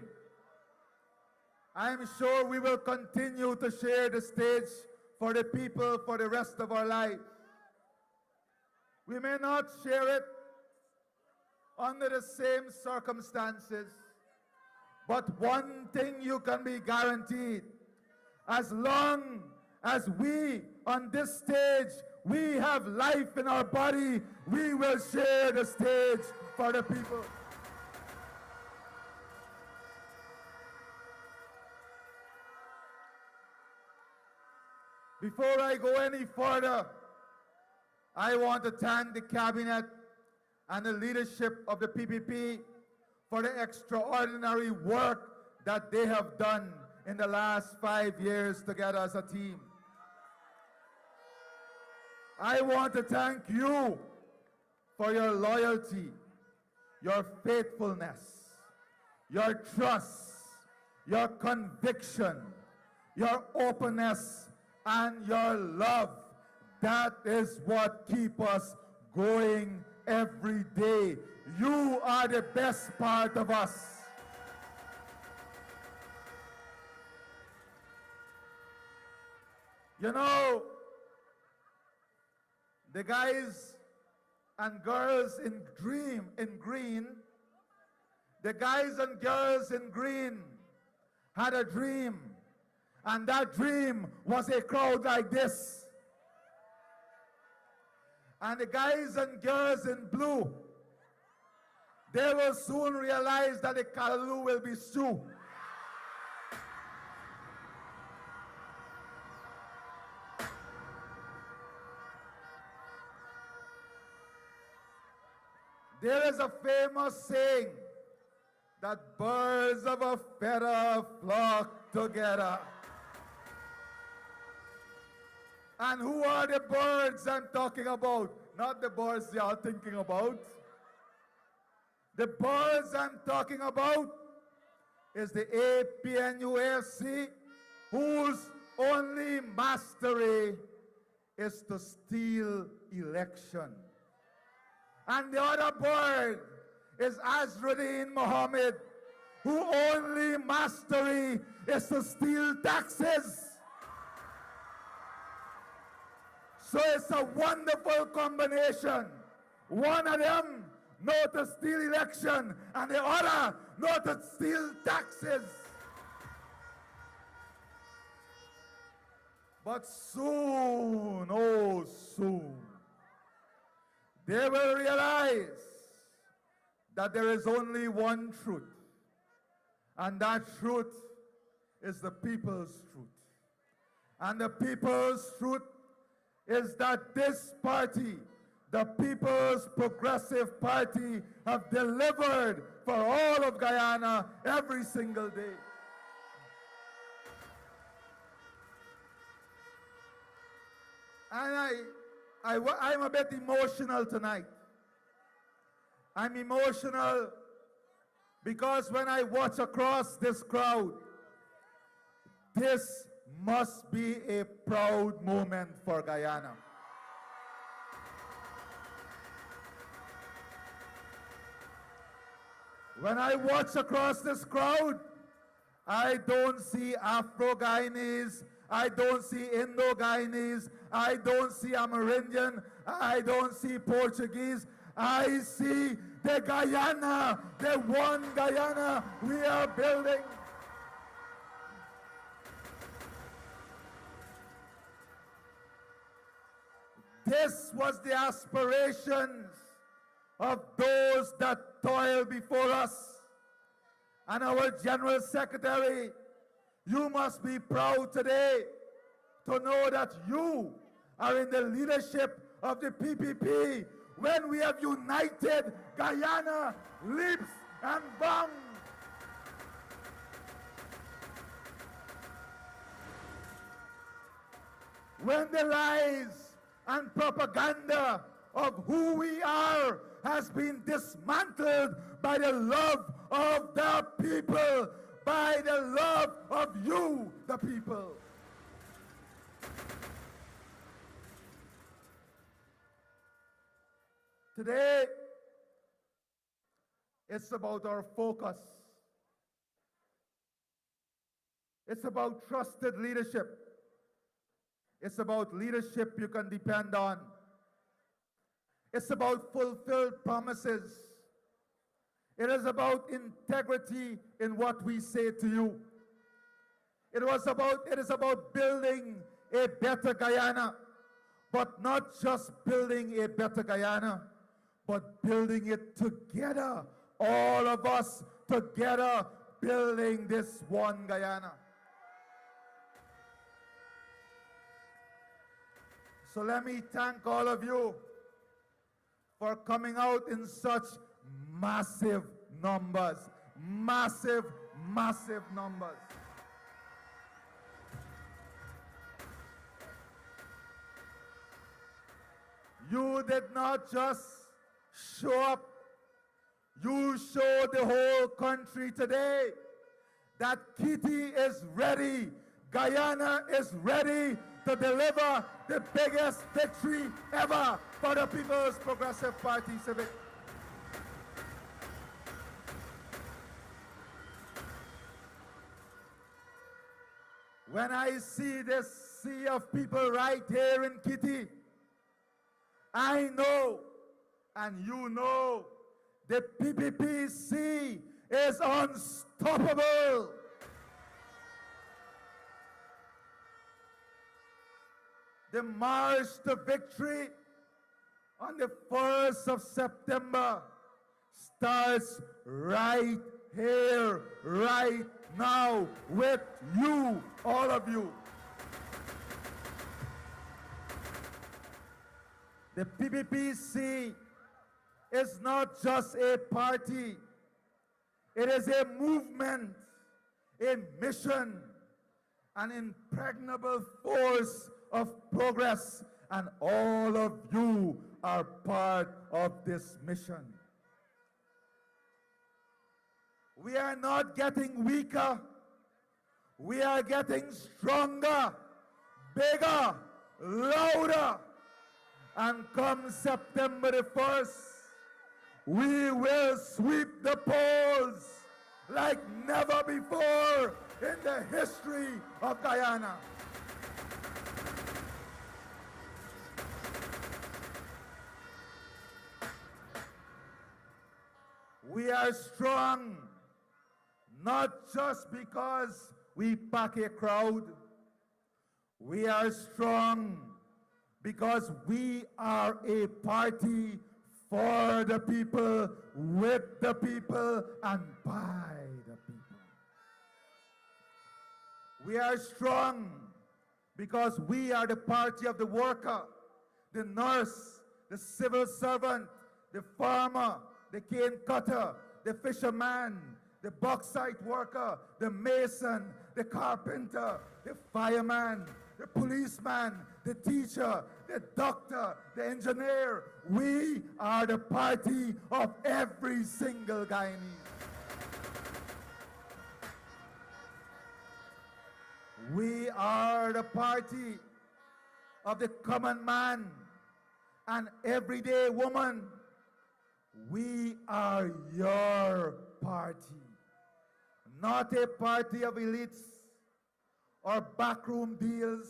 I'm sure we will continue to share the stage for the people for the rest of our lives. We may not share it under the same circumstances, but one thing you can be guaranteed: as long as we on this stage, we have life in our body, we will share the stage for the people. Before I go any further, I want to thank the Cabinet and the leadership of the PPP for the extraordinary work that they have done in the last 5 years together as a team. I want to thank you for your loyalty, your faithfulness, your trust, your conviction, your openness, and your love. That is what keeps us going every day. You are the best part of us. You know, the guys and girls in green, the guys and girls in green had a dream, and that dream was a crowd like this. And the guys and girls in blue, they will soon realize that the callaloo will be stew. There is a famous saying that birds of a feather flock together. And who are the birds I'm talking about? Not the birds you are thinking about. The birds I'm talking about is the APNUAFC, whose only mastery is to steal election. And the other bird is Azruddin Mohammed, whose only mastery is to steal taxes. So it's a wonderful combination. One of them know to steal election, and the other know to steal taxes. But soon, oh soon, they will realize that there is only one truth, and that truth is the people's truth. And the people's truth is that this party, the People's Progressive Party, have delivered for all of Guyana every single day. And I'm a bit emotional tonight. I'm emotional because when I watch across this crowd, this must be a proud moment for Guyana. When I watch across this crowd, I don't see Afro-Guyanese, I don't see Indo-Guyanese, I don't see Amerindian, I don't see Portuguese, I see the Guyana, the one Guyana we are building. This was the aspirations of those that toil before us. And our General Secretary, you must be proud today to know that you are in the leadership of the PPP when we have united Guyana, leaps and bounds. When the lies and propaganda of who we are has been dismantled by the love of the people, by the love of you, the people. Today, it's about our focus. It's about trusted leadership. It's about leadership you can depend on. It's about fulfilled promises. It is about integrity in what we say to you. It is about building a better Guyana, but not just building a better Guyana, but building it together, all of us together, building this one Guyana. So let me thank all of you for coming out in such massive numbers. Massive, massive numbers. You did not just show up. You showed the whole country today that Kitty is ready. Guyana is ready to deliver the biggest victory ever for the People's Progressive Party Civic. When I see this sea of people right here in Kitty, I know, and you know, the PPPC is unstoppable. The march to victory on the 1st of September starts right here, right now, with you, all of you. The PPPC is not just a party. It is a movement, a mission, an impregnable force of progress, and all of you are part of this mission. We are not getting weaker. We are getting stronger, bigger, louder. And come September the 1st, we will sweep the polls like never before in the history of Guyana. We are strong, not just because we pack a crowd. We are strong because we are a party for the people, with the people, and by the people. We are strong because we are the party of the worker, the nurse, the civil servant, the farmer, the cane cutter, the fisherman, the bauxite worker, the mason, the carpenter, the fireman, the policeman, the teacher, the doctor, the engineer. We are the party of every single Guyanese. We are the party of the common man and everyday woman. We are your party, not a party of elites or backroom deals.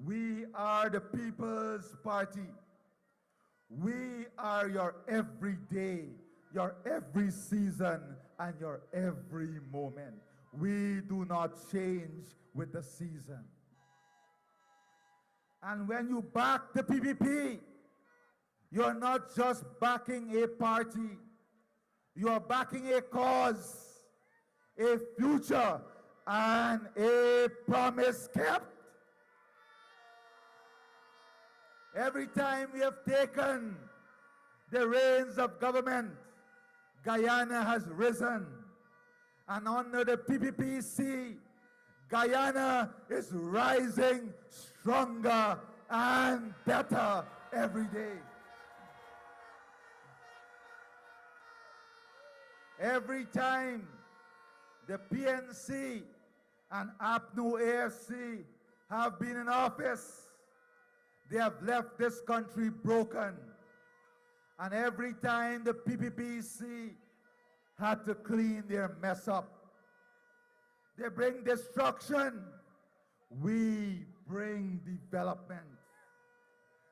We are the people's party. We are your every day, your every season, and your every moment. We do not change with the season. And when you back the PPP, you're not just backing a party, you are backing a cause, a future, and a promise kept. Every time we have taken the reins of government, Guyana has risen. And under the PPPC, Guyana is rising stronger and better every day. Every time the PNC and APNU AFC have been in office, they have left this country broken. And every time the PPPC had to clean their mess up, they bring destruction, we bring development.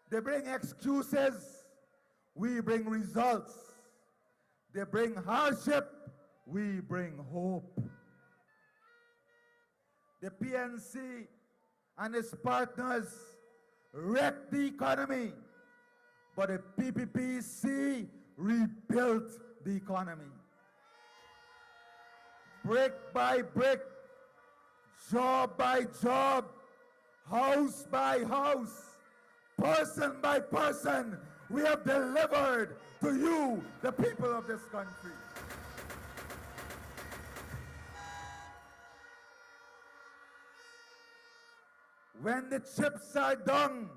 They bring excuses, we bring results. They bring hardship, we bring hope. The PNC and its partners wrecked the economy, but the PPPC rebuilt the economy. Brick by brick, job by job, house by house, person by person, we have delivered to you, the people of this country. When the chips are done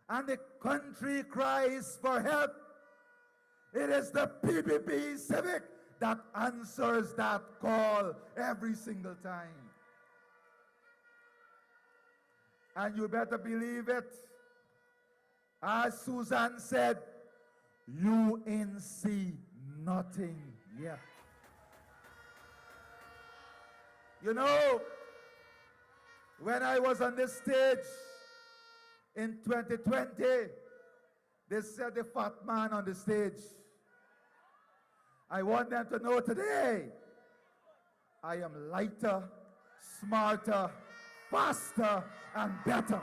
and the country cries for help, it is the PPP Civic that answers that call every single time. And you better believe it. As Susan said, you ain't see nothing yet. You know, when I was on this stage in 2020, they said the fat man on the stage. I want them to know today, I am lighter, smarter, faster, and better.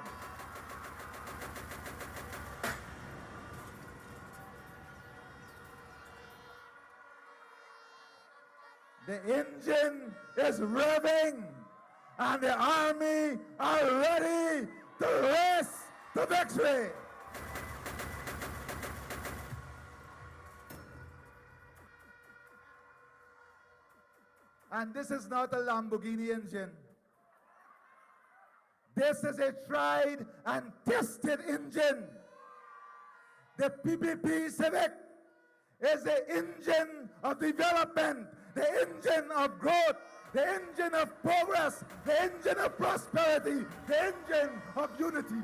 The engine is revving, and the army are ready to race to victory. And this is not a Lamborghini engine. This is a tried and tested engine. The PPP Civic is the engine of development, the engine of growth, the engine of progress, the engine of prosperity, the engine of unity.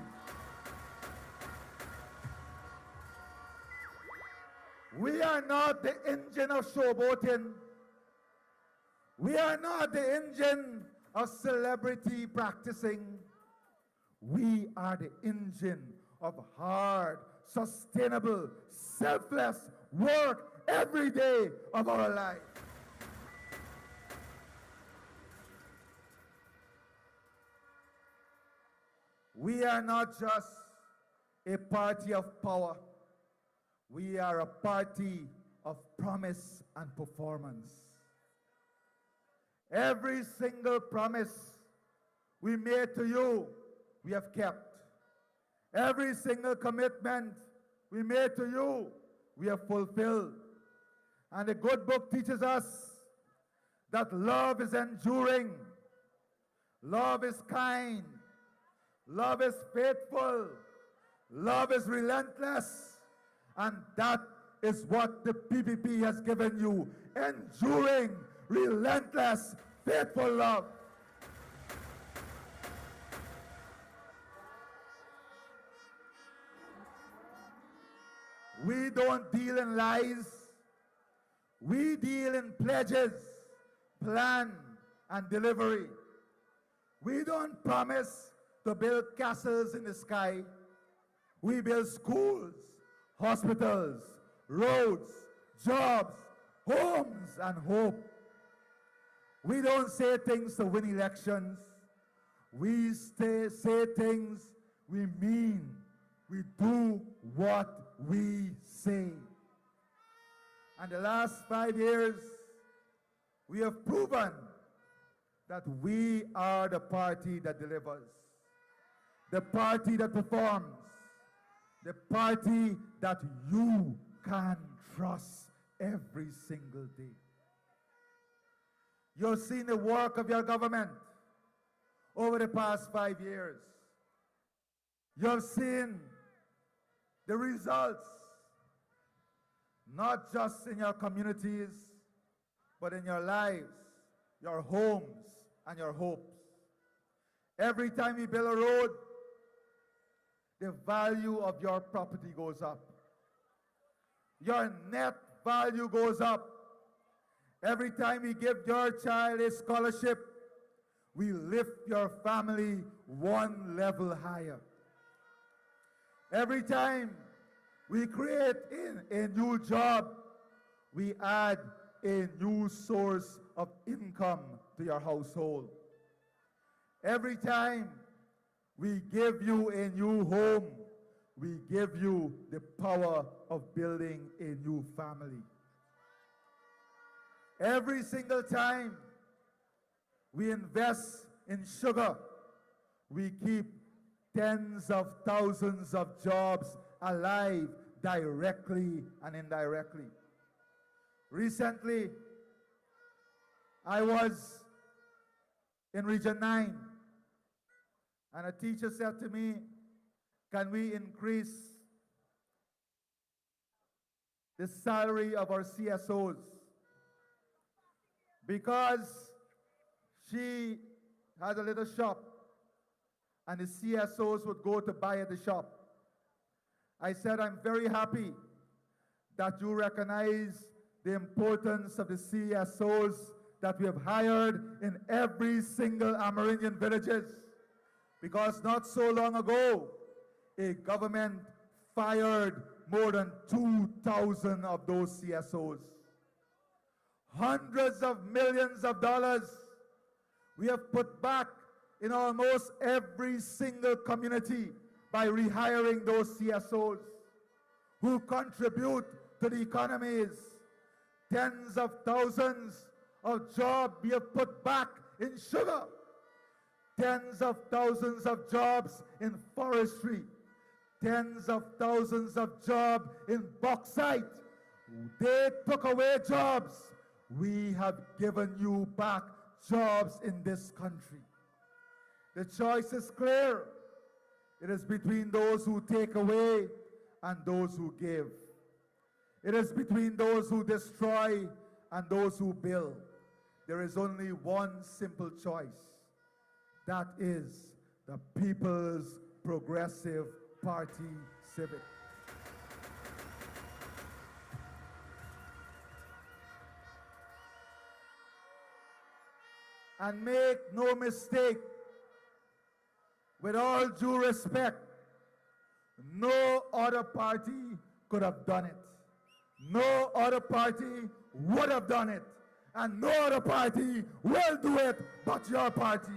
We are not the engine of showboating. We are not the engine of celebrity practicing. We are the engine of hard, sustainable, selfless work every day of our life. We are not just a party of power. We are a party of promise and performance. Every single promise we made to you, we have kept. Every single commitment we made to you, we have fulfilled. And the good book teaches us that love is enduring, love is kind, love is faithful, love is relentless, and that is what the PPP has given you, enduring, relentless, faithful love. We don't deal in lies. We deal in pledges, plan, and delivery. We don't promise to build castles in the sky. We build schools, hospitals, roads, jobs, homes, and hope. We don't say things to win elections. We say things we mean. We do what we say. And the last 5 years, we have proven that we are the party that delivers, the party that performs, the party that you can trust every single day. You've seen the work of your government over the past 5 years. You've seen the results, not just in your communities, but in your lives, your homes, and your hopes. Every time you build a road, the value of your property goes up. Your net value goes up. Every time we give your child a scholarship, we lift your family one level higher. Every time we create a new job, we add a new source of income to your household. Every time we give you a new home, we give you the power of building a new family. Every single time we invest in sugar, we keep tens of thousands of jobs alive directly and indirectly. Recently, I was in Region 9, and a teacher said to me, can we increase the salary of our CSOs? Because she had a little shop, and the CSOs would go to buy at the shop. I said, I'm very happy that you recognize the importance of the CSOs that we have hired in every single Amerindian villages. Because not so long ago, a government fired more than 2,000 of those CSOs. Hundreds of millions of dollars we have put back in almost every single community by rehiring those CSOs who contribute to the economies. Tens of thousands of jobs we have put back in sugar. Tens of thousands of jobs in forestry. Tens of thousands of jobs in bauxite. They took away jobs. We have given you back jobs in this country. The choice is clear. It is between those who take away and those who give. It is between those who destroy and those who build. There is only one simple choice. That is the People's Progressive Party Civic. And make no mistake, with all due respect, no other party could have done it. No other party would have done it. And no other party will do it but your party.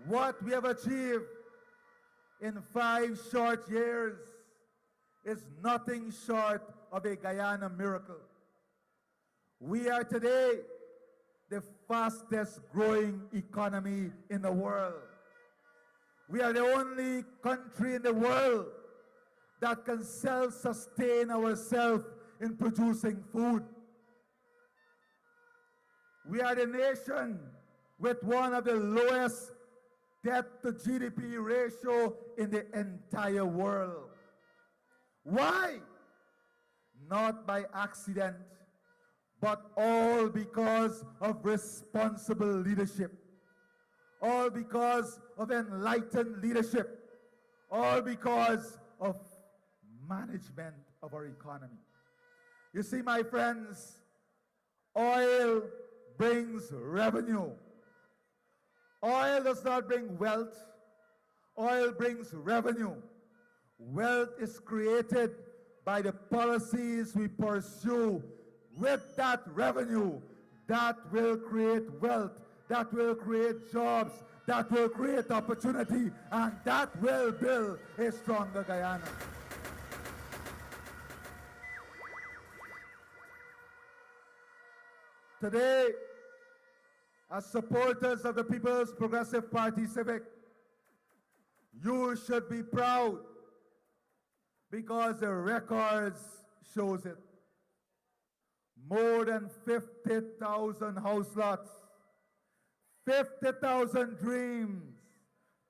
What we have achieved in 5 short years is nothing short of a Guyana miracle. We are today the fastest growing economy in the world. We are the only country in the world that can self-sustain ourselves in producing food. We are the nation with one of the lowest debt to GDP ratio in the entire world. Why? Not by accident, but all because of responsible leadership. All because of enlightened leadership. All because of management of our economy. You see, my friends, oil brings revenue. Oil does not bring wealth. Oil brings revenue. Wealth is created by the policies we pursue with that revenue. That will create wealth. That will create jobs. That will create opportunity. And that will build a stronger Guyana. Today, as supporters of the People's Progressive Party Civic, you should be proud because the records shows it. More than 50,000 house lots, 50,000 dreams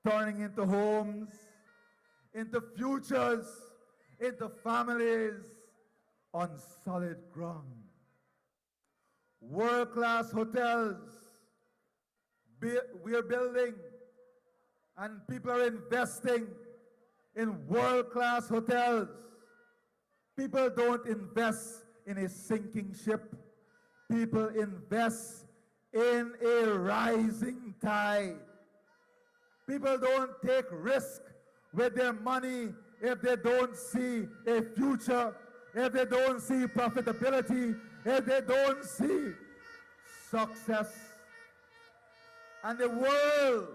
turning into homes, into futures, into families on solid ground. World-class hotels we are building, and people are investing in world-class hotels. People don't invest in a sinking ship. People invest in a rising tide. People don't take risk with their money if they don't see a future, if they don't see profitability, if they don't see success. And the world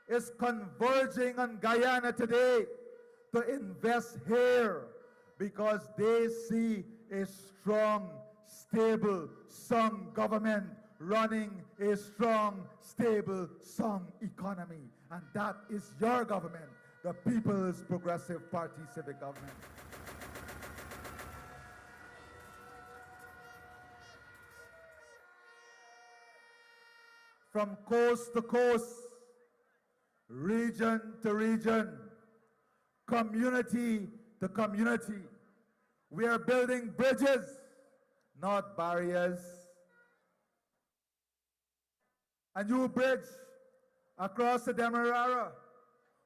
is converging on Guyana today to invest here because they see a strong, stable, sound government running a strong, stable, sound economy. And that is your government, the People's Progressive Party Civic Government. From coast to coast, region to region, community to community, we are building bridges, not barriers. A new bridge across the Demerara,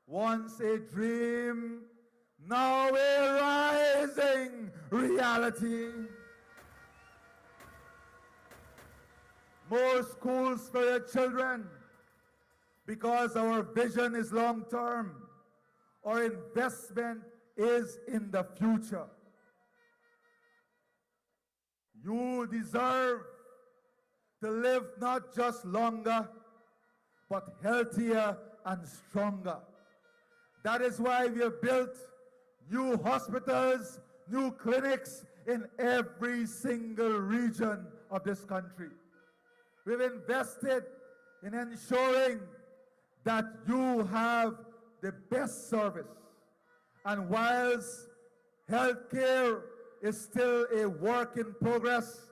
once a dream, now a rising reality. More schools for your children, because our vision is long-term. Our investment is in the future. You deserve to live not just longer, but healthier and stronger. That is why we have built new hospitals, new clinics in every single region of this country. We've invested in ensuring that you have the best service. And whilst healthcare is still a work in progress,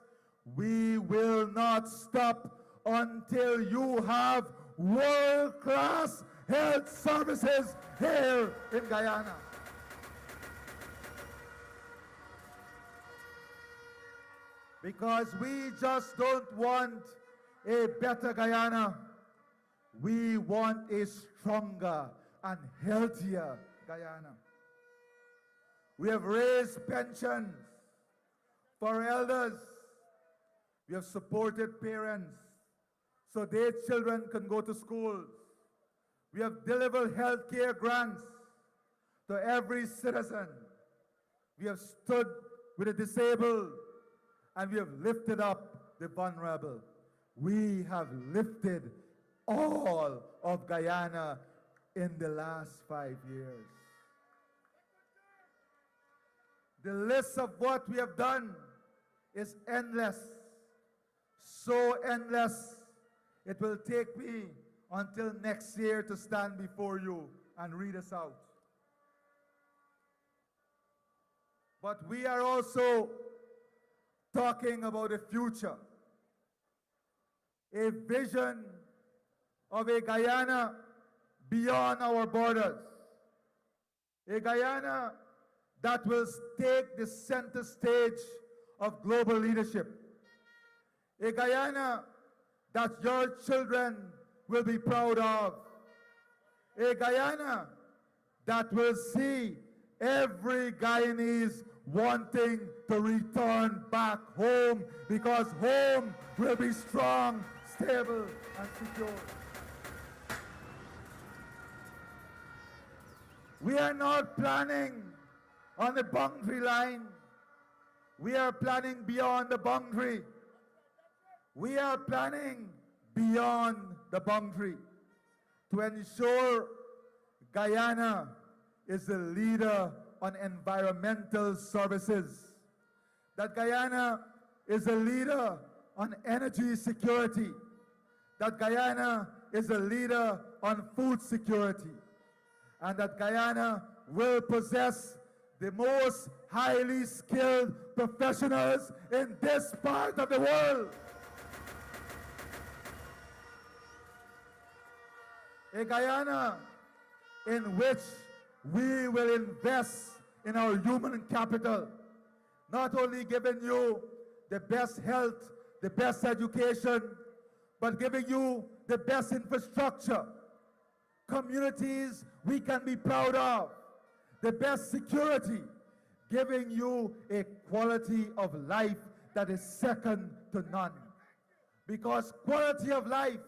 we will not stop until you have world-class health services here in Guyana. Because we just don't want a better Guyana. We want a stronger and healthier Guyana. We have raised pensions for elders. We have supported parents so their children can go to schools. We have delivered health care grants to every citizen. We have stood with the disabled, and we have lifted up the vulnerable. We have lifted all of Guyana in the last 5 years. The list of what we have done is endless, so endless, it will take me until next year to stand before you and read us out. But we are also talking about a future, a vision of a Guyana beyond our borders, a Guyana that will take the center stage of global leadership, a Guyana that your children will be proud of, a Guyana that will see every Guyanese wanting to return back home, because home will be strong, stable, and secure. We are not planning on the boundary line. We are planning beyond the boundary. We are planning beyond the boundary to ensure Guyana is the leader on environmental services, that Guyana is a leader on energy security, that Guyana is a leader on food security, and that Guyana will possess the most highly skilled professionals in this part of the world. A Guyana in which we will invest in our human capital, not only giving you the best health, the best education, but giving you the best infrastructure, communities we can be proud of, the best security, giving you a quality of life that is second to none. Because quality of life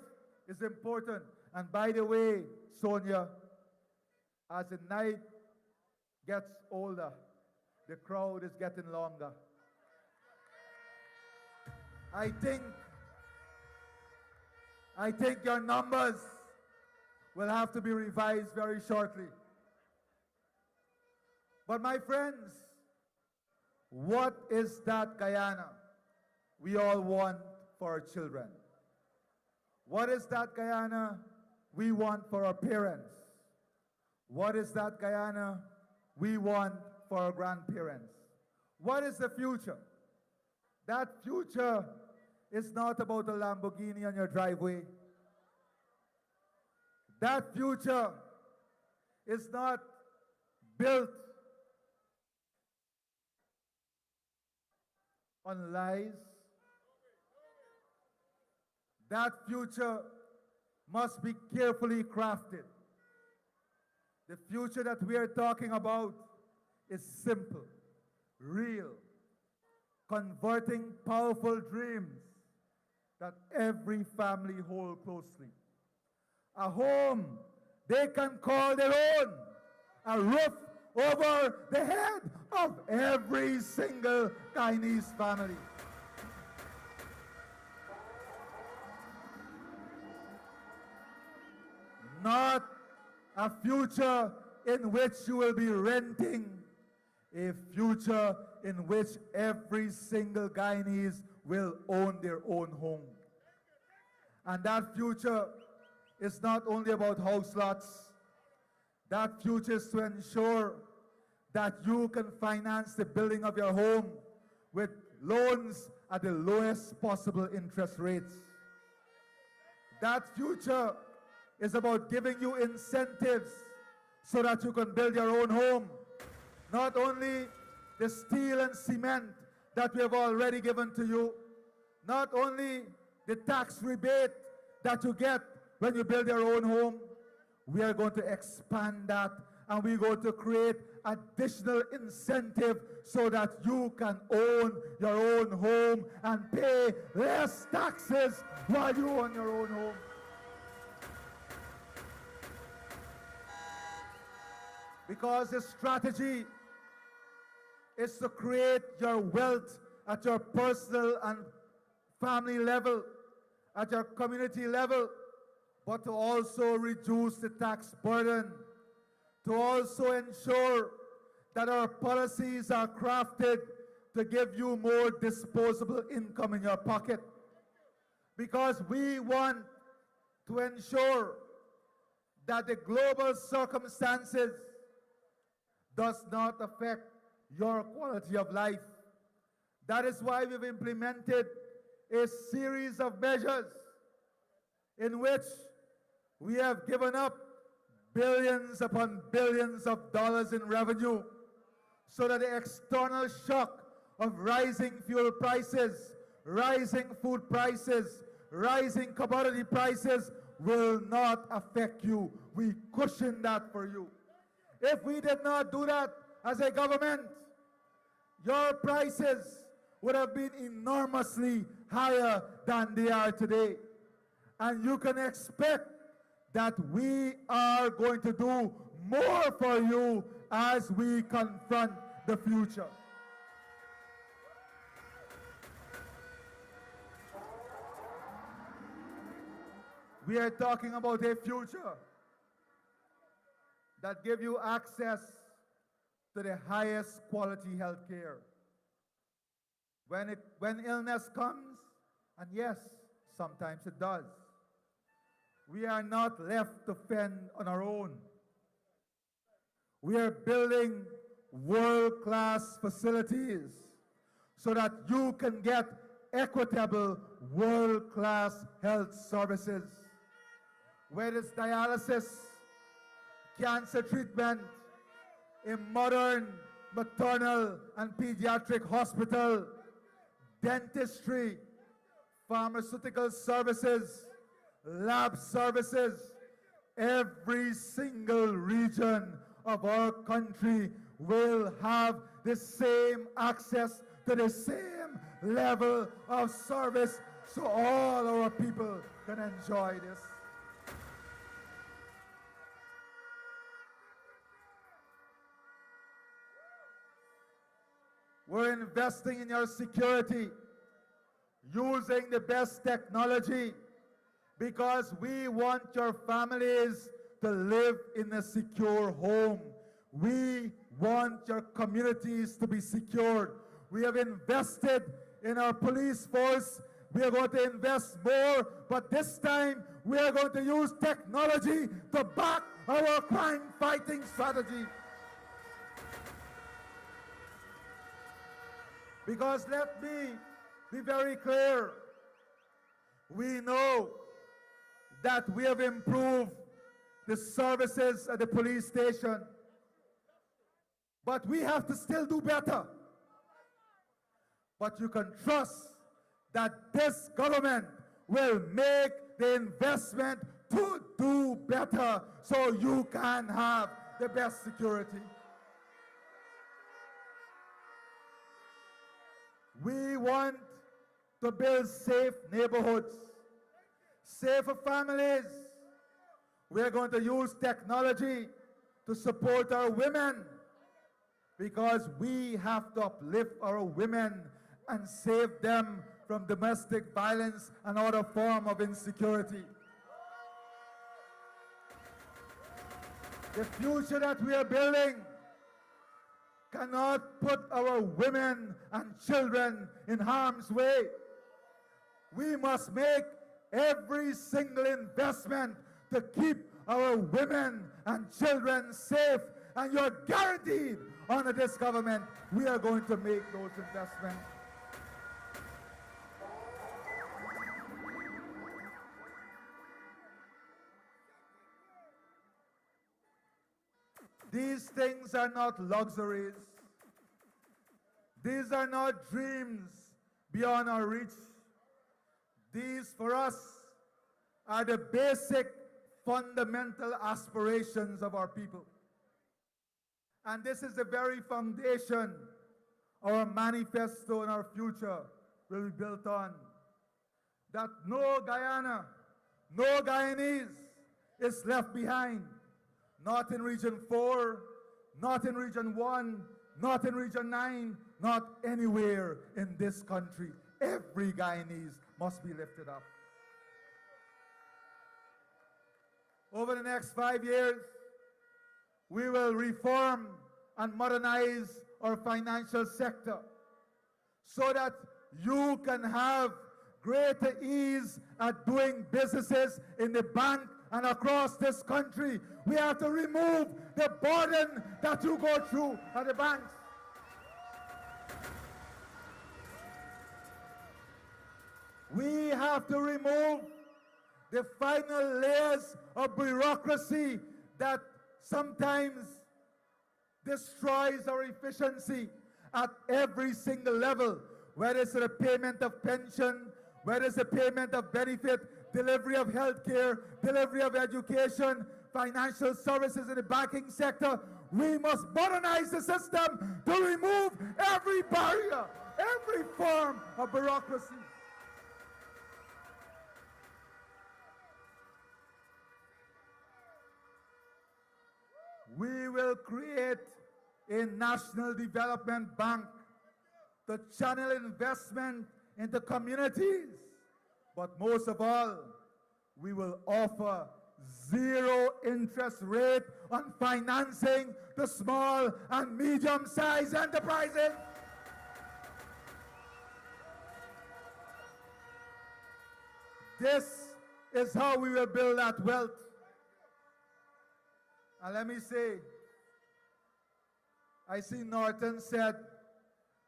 is important. And by the way, Sonia, as the night gets older, the crowd is getting longer. I think your numbers will have to be revised very shortly. But my friends, what is that Guyana we all want for our children? What is that Guyana we want for our parents? What is that Guyana we want for our grandparents? What is the future? That future is not about a Lamborghini on your driveway. That future is not built on lies. That future must be carefully crafted. The future that we are talking about is simple, real, converting powerful dreams that every family holds closely. A home they can call their own, a roof over the head of every single Guyanese family. Not a future in which you will be renting, a future in which every single Guyanese will own their own home. And that future is not only about house lots. That future is to ensure that you can finance the building of your home with loans at the lowest possible interest rates. That future is about giving you incentives so that you can build your own home. Not only the steel and cement that we have already given to you, not only the tax rebate that you get when you build your own home, we are going to expand that, and we're going to create additional incentive so that you can own your own home and pay less taxes while you own your own home. Because the strategy is to create your wealth at your personal and family level, at your community level, but to also reduce the tax burden, to also ensure that our policies are crafted to give you more disposable income in your pocket. Because we want to ensure that the global circumstances does not affect your quality of life. That is why we've implemented a series of measures in which we have given up billions upon billions of dollars in revenue so that the external shock of rising fuel prices, rising food prices, rising commodity prices will not affect you. We cushion that for you. If we did not do that as a government, your prices would have been enormously higher than they are today. And you can expect that we are going to do more for you as we confront the future. We are talking about a future that gives you access to the highest quality health care. When illness comes, and yes, sometimes it does, we are not left to fend on our own. We are building world-class facilities so that you can get equitable world-class health services. Whether it's dialysis, cancer treatment, a modern maternal and pediatric hospital, dentistry, pharmaceutical services, lab services, every single region of our country will have the same access to the same level of service so all our people can enjoy this. We're investing in your security, using the best technology, because we want your families to live in a secure home. We want your communities to be secured. We have invested in our police force. We are going to invest more, but this time we are going to use technology to back our crime-fighting strategy. Because let me be very clear, we know that we have improved the services at the police station, but we have to still do better. But you can trust that this government will make the investment to do better so you can have the best security. We want to build safe neighborhoods, safer families. We are going to use technology to support our women because we have to uplift our women and save them from domestic violence and other form of insecurity. The future that we are building cannot put our women and children in harm's way. We must make every single investment to keep our women and children safe, and you're guaranteed under this government we are going to make those investments. These things are not luxuries. These are not dreams beyond our reach. These, for us, are the basic fundamental aspirations of our people. And this is the very foundation our manifesto and our future will be built on. That no Guyana, no Guyanese is left behind. Not in Region 4, not in Region 1, not in Region 9, not anywhere in this country. Every Guyanese must be lifted up. Over the next 5 years, we will reform and modernize our financial sector so that you can have greater ease at doing businesses in the bank and across this country. We have to remove the burden that you go through at the banks. We have to remove the final layers of bureaucracy that sometimes destroys our efficiency at every single level, whether it's the payment of pension, whether it's the payment of benefit, delivery of health care, delivery of education, financial services in the banking sector. We must modernize the system to remove every barrier, every form of bureaucracy. We will create a national development bank to channel investment into communities. But most of all, we will offer zero interest rate on financing to small and medium-sized enterprises. This is how we will build that wealth. And let me say, I see Norton said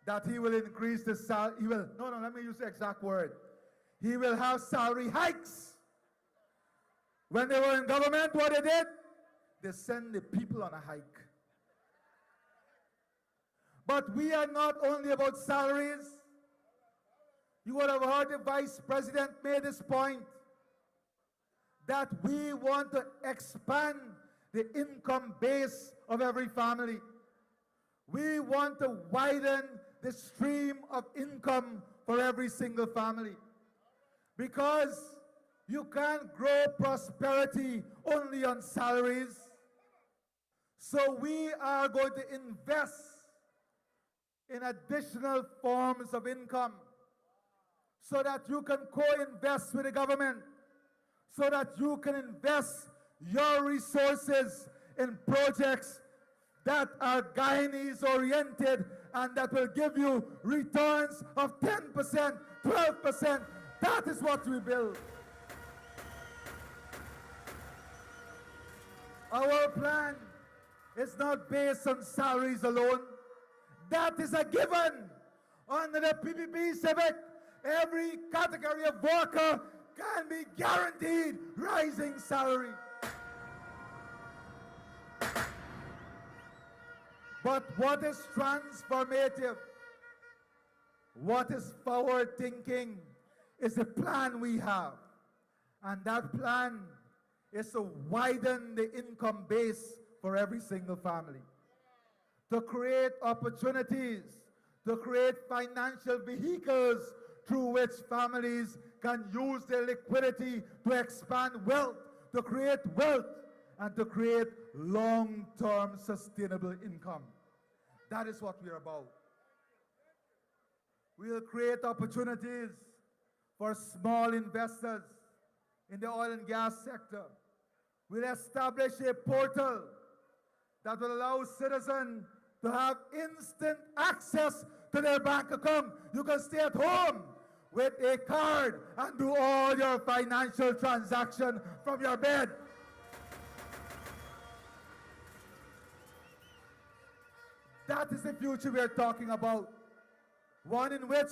that he will increase the salary. Let me use the exact word. He will have salary hikes. When they were in government, what they did? They send the people on a hike. But we are not only about salaries. You would have heard the Vice President made this point, that we want to expand the income base of every family. We want to widen the stream of income for every single family. Because you can't grow prosperity only on salaries. So we are going to invest in additional forms of income so that you can co-invest with the government, so that you can invest your resources in projects that are Guyanese-oriented and that will give you returns of 10%, 12%. That is what we build. Our plan is not based on salaries alone. That is a given. Under the PPP civic, every category of worker can be guaranteed rising salary. But what is transformative, what is forward thinking, is the plan we have. And that plan is to widen the income base for every single family, to create opportunities, to create financial vehicles through which families can use their liquidity to expand wealth, to create wealth, and to create long-term sustainable income. That is what we're about. We'll create opportunities for small investors in the oil and gas sector. We'll establish a portal that will allow citizens to have instant access to their bank account. You can stay at home with a card and do all your financial transactions from your bed. That is the future we are talking about. One in which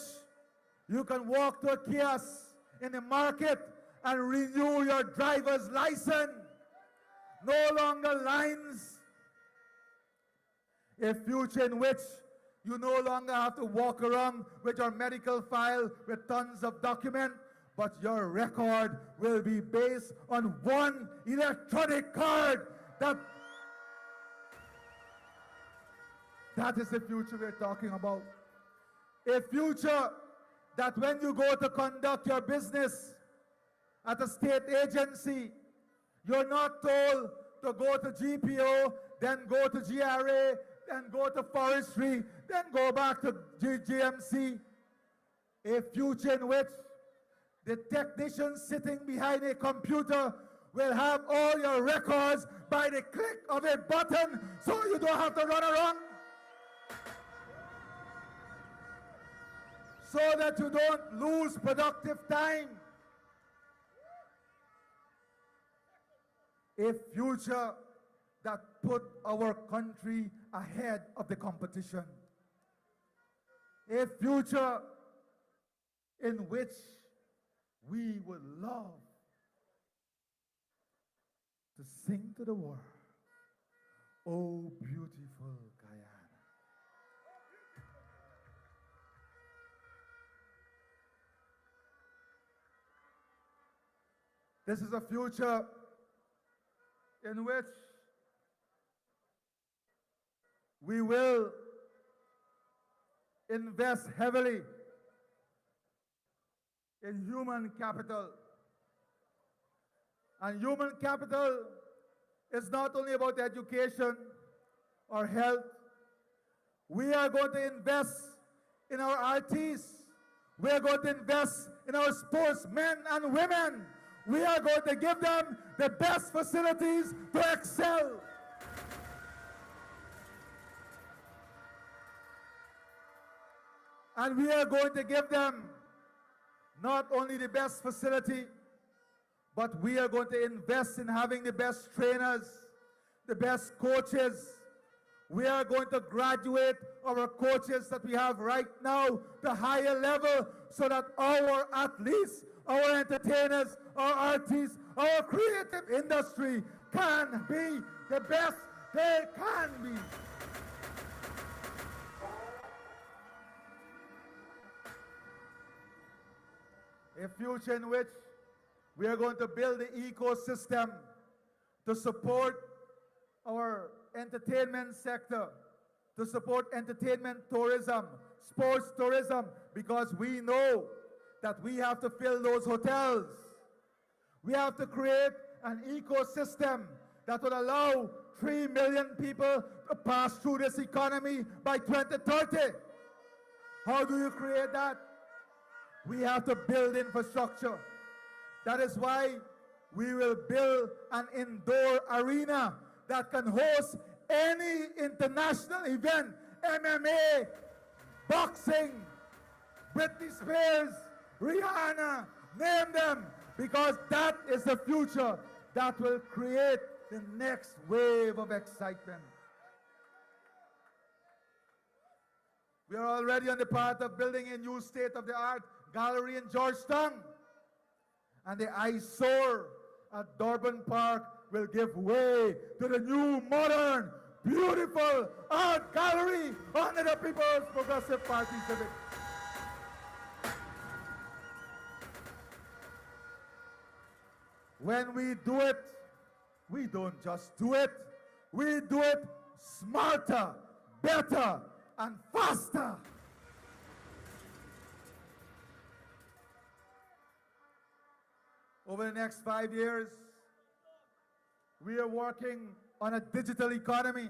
you can walk to a kiosk in the market and renew your driver's license. No longer lines. A future in which you no longer have to walk around with your medical file with tons of documents, but your record will be based on one electronic card. That is the future we're talking about. A future that when you go to conduct your business at a state agency, you're not told to go to GPO, then go to GRA, then go to forestry, then go back to GMC. A future in which the technician sitting behind a computer will have all your records by the click of a button, so you don't have to run around. So that you don't lose productive time. A future that put our country ahead of the competition. A future in which we would love to sing to the world, "Oh, beautiful Guyana." This is a future in which we will invest heavily in human capital. And human capital is not only about education or health. We are going to invest in our artists. We are going to invest in our sportsmen and women. We are going to give them the best facilities to excel. And we are going to give them not only the best facility, but we are going to invest in having the best trainers, the best coaches. We are going to graduate our coaches that we have right now to higher level so that our athletes, our entertainers, our artists, our creative industry can be the best they can be. A future in which we are going to build the ecosystem to support our entertainment sector, to support entertainment tourism, sports tourism, because we know that we have to fill those hotels. We have to create an ecosystem that will allow 3 million people to pass through this economy by 2030. How do you create that? We have to build infrastructure. That is why we will build an indoor arena that can host any international event, MMA, boxing, Britney Spears, Rihanna, name them, because that is the future that will create the next wave of excitement. We are already on the path of building a new state-of-the-art gallery in Georgetown. And the eyesore at Durban Park will give way to the new, modern, beautiful art gallery under the People's Progressive Party Civic. When we do it, we don't just do it, we do it smarter, better, and faster. Over the next 5 years, we are working on a digital economy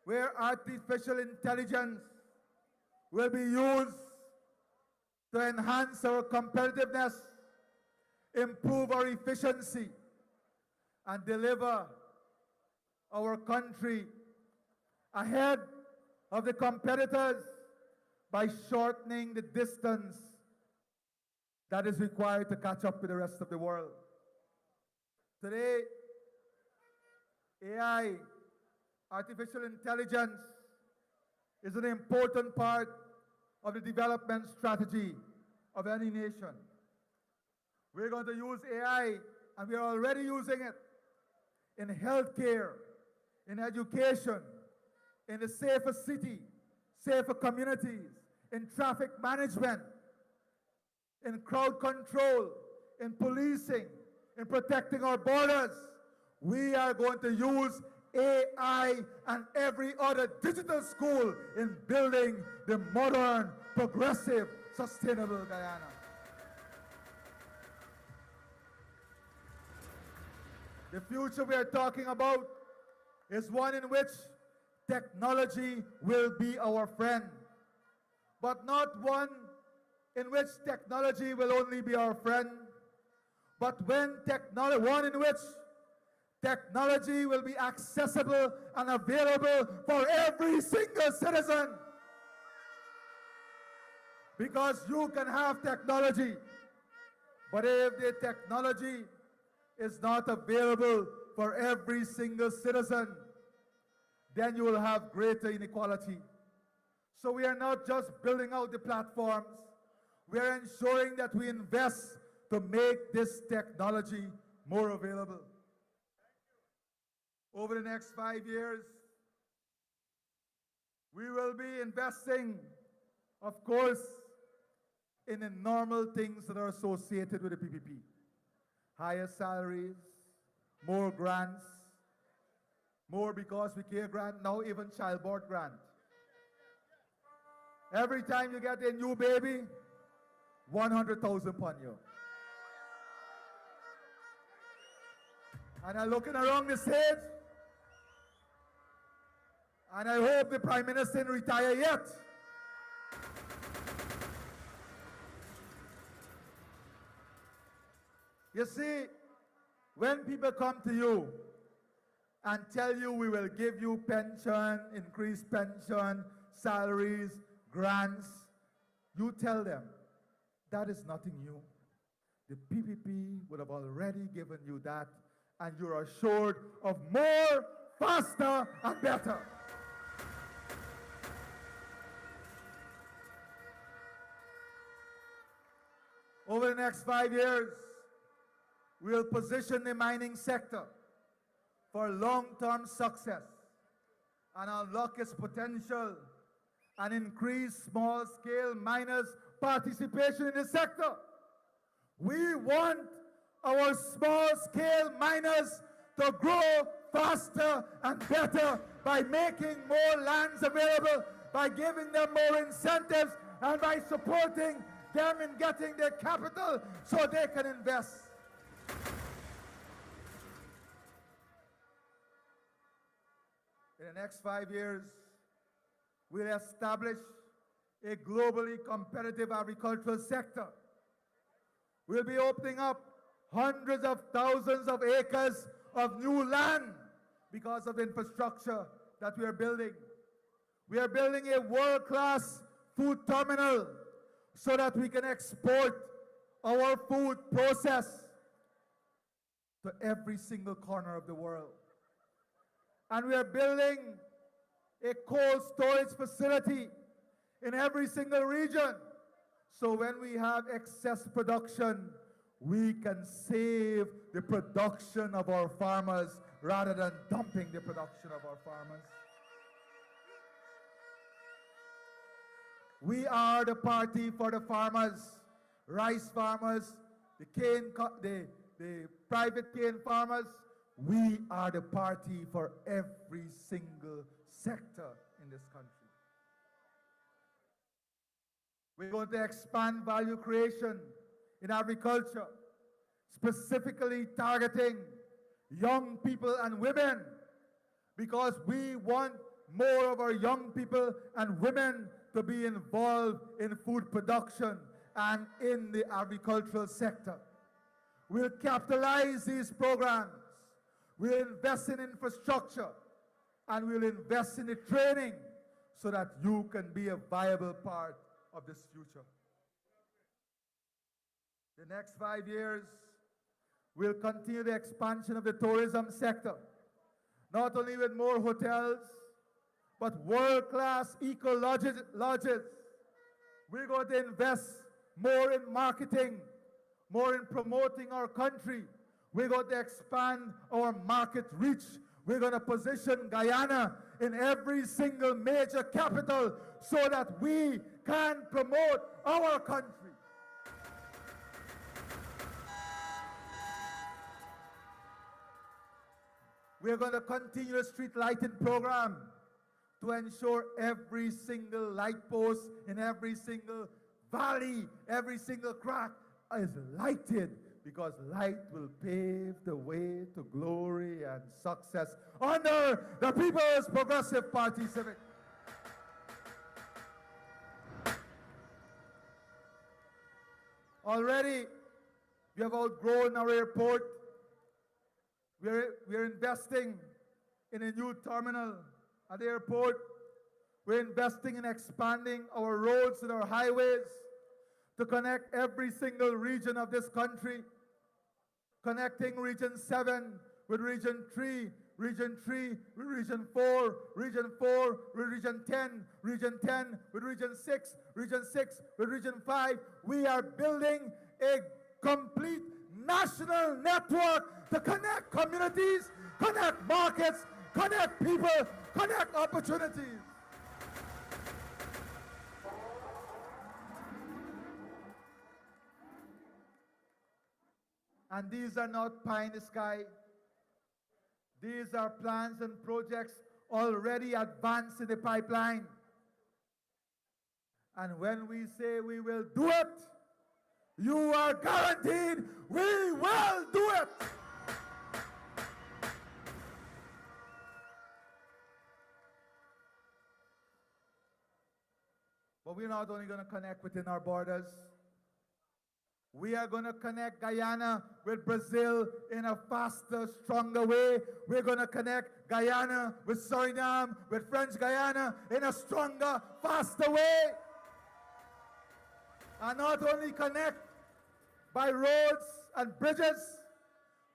where artificial intelligence will be used to enhance our competitiveness, improve our efficiency, and deliver our country ahead of the competitors by shortening the distance that is required to catch up with the rest of the world. Today, AI, artificial intelligence, is an important part of the development strategy of any nation. We're going to use AI, and we are already using it in healthcare, in education, in the safer city, safer communities, in traffic management, in crowd control, in policing, in protecting our borders. We are going to use AI and every other digital school in building the modern, progressive, sustainable Guyana. The future we are talking about is one in which technology will be our friend, but not one in which technology will only be our friend, but one in which technology will be accessible and available for every single citizen. Because you can have technology, but if the technology is not available for every single citizen, then you will have greater inequality. So we are not just building out the platforms, we are ensuring that we invest to make this technology more available. Over the next 5 years, we will be investing, of course, in the normal things that are associated with the PPP. Higher salaries, more grants, more Because We Care grant, now even childbirth grant. Every time you get a new baby, 100,000 upon you. And I'm looking around the stage, and I hope the Prime Minister didn't retire yet. You see, when people come to you and tell you we will give you pension, increased pension, salaries, grants, you tell them that is nothing new. The PPP would have already given you that, and you're assured of more, faster, and better. Over the next 5 years, we'll position the mining sector for long-term success and unlock its potential and increase small-scale miners' participation in the sector. We want our small-scale miners to grow faster and better by making more lands available, by giving them more incentives, and by supporting them in getting their capital so they can invest. In the next 5 years, we'll establish a globally competitive agricultural sector. We'll be opening up hundreds of thousands of acres of new land because of the infrastructure that we are building. We are building a world-class food terminal so that we can export our food process to every single corner of the world. And we are building a cold storage facility in every single region. So when we have excess production, we can save the production of our farmers rather than dumping the production of our farmers. We are the party for the farmers, rice farmers, the private cane farmers. We are the party for every single sector in this country. We're going to expand value creation in agriculture, specifically targeting young people and women, because we want more of our young people and women to be involved in food production and in the agricultural sector. We'll capitalize these programs. We'll invest in infrastructure, and we'll invest in the training so that you can be a viable part of this future. The next 5 years, we'll continue the expansion of the tourism sector, not only with more hotels, but world-class eco-lodges. We're going to invest more in marketing, more in promoting our country. We're going to expand our market reach. We're going to position Guyana in every single major capital so that we can promote our country. We're going to continue the street lighting program to ensure every single light post in every single valley, every single crack is lighted, because light will pave the way to glory and success under the People's Progressive Party Civic. Already, we have outgrown our airport. We're investing in a new terminal at the airport. We're investing in expanding our roads and our highways to connect every single region of this country, connecting Region 7 with Region 3, Region 3 with Region 4, Region 4 with Region 10, Region 10 with Region 6, Region 6 with Region 5. We are building a complete national network to connect communities, connect markets, connect people, connect opportunities. And these are not pie in the sky. These are plans and projects already advanced in the pipeline. And when we say we will do it, you are guaranteed we will do it. But we're not only going to connect within our borders. We are going to connect Guyana with Brazil in a faster, stronger way. We're going to connect Guyana with Suriname, with French Guyana in a stronger, faster way. And not only connect by roads and bridges,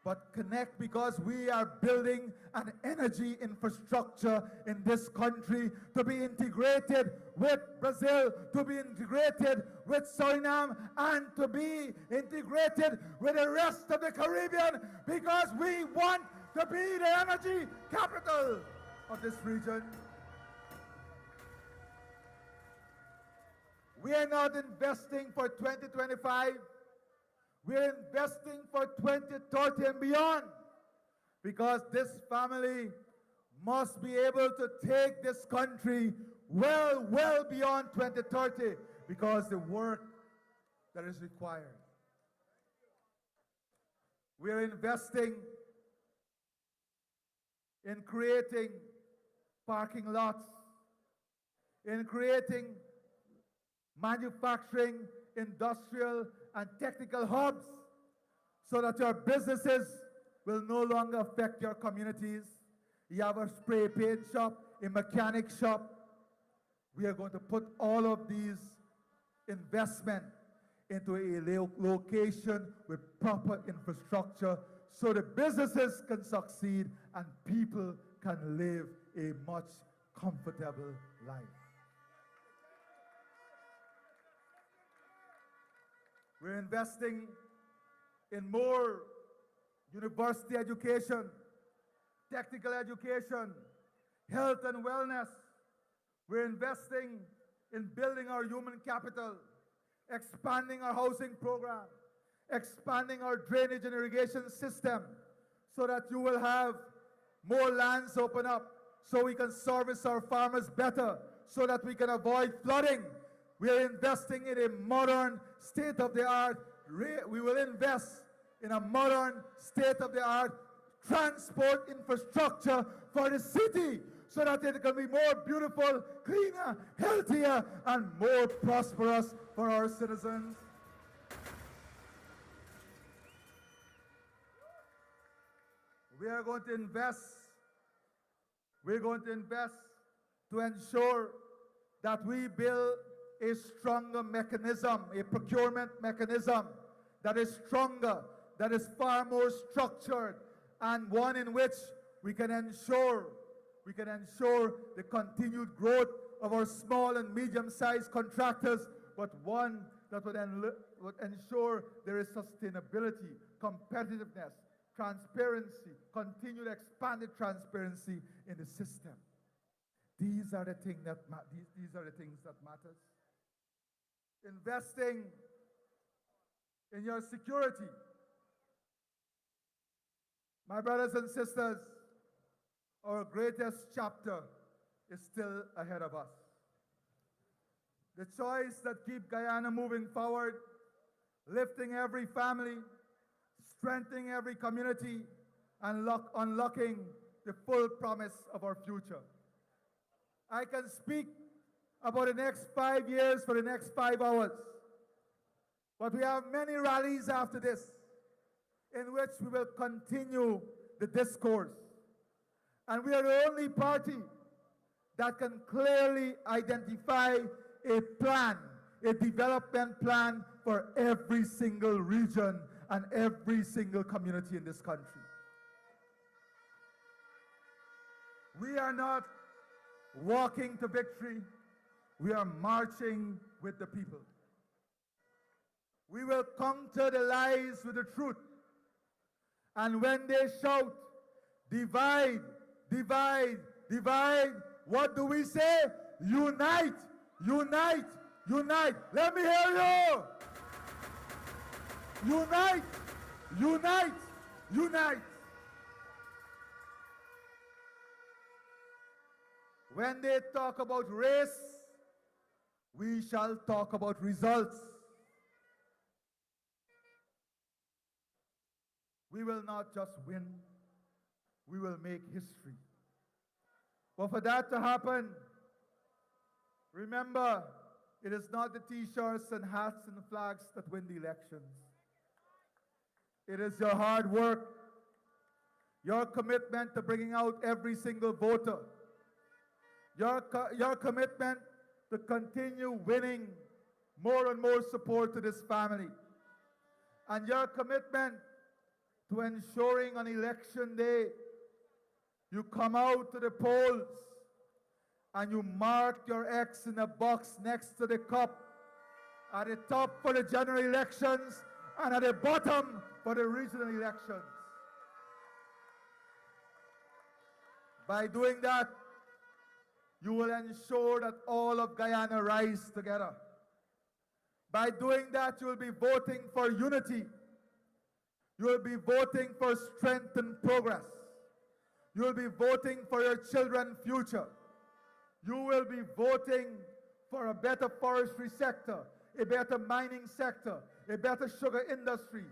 but connect because we are building an energy infrastructure in this country to be integrated with Brazil, to be integrated with Suriname, and to be integrated with the rest of the Caribbean, because we want to be the energy capital of this region. We are not investing for 2025. We're investing for 2030 and beyond, because this family must be able to take this country well beyond 2030, because the work that is required. We're investing in creating parking lots, in creating manufacturing, industrial, and technical hubs, so that your businesses will no longer affect your communities. You have a spray paint shop, a mechanic shop. We are going to put all of these investment into a location with proper infrastructure, so the businesses can succeed and people can live a much comfortable life. We're investing in more university education, technical education, health and wellness. We're investing in building our human capital, expanding our housing program, expanding our drainage and irrigation system, so that you will have more lands open up, so we can service our farmers better, so that we can avoid flooding. We are investing in a modern, state-of-the-art, we will invest in a modern, state-of-the-art transport infrastructure for the city, so that it can be more beautiful, cleaner, healthier, and more prosperous for our citizens. We're going to invest to ensure that we build a stronger mechanism, a procurement mechanism that is stronger, that is far more structured, and one in which we can ensure the continued growth of our small and medium-sized contractors, but one that would ensure there is sustainability, competitiveness, transparency, continued expanded transparency in the system. These are the things that matter. Investing in your security. My brothers and sisters, our greatest chapter is still ahead of us. The choice that keeps Guyana moving forward, lifting every family, strengthening every community, and unlocking the full promise of our future. I can speak about the next 5 years for the next 5 hours, but we have many rallies after this in which we will continue the discourse. And we are the only party that can clearly identify a plan, a development plan for every single region and every single community in this country. We are not walking to victory, we are marching with the people. We will counter the lies with the truth. And when they shout, divide, divide, divide, what do we say? Unite, unite, unite. Let me hear you. Unite, unite, unite. When they talk about race, we shall talk about results. We will not just win, we will make history. But for that to happen, remember, It is not the t-shirts and hats and flags that win the elections. It is your hard work, your commitment to bringing out every single voter, your commitment to continue winning more and more support to this family, and your commitment to ensuring on election day you come out to the polls and you mark your X in a box next to the cup, at the top for the general elections and at the bottom for the regional elections. By doing that, you will ensure that all of Guyana rise together. By doing that, you will be voting for unity. You will be voting for strength and progress. You will be voting for your children's future. You will be voting for a better forestry sector, a better mining sector, a better sugar industry.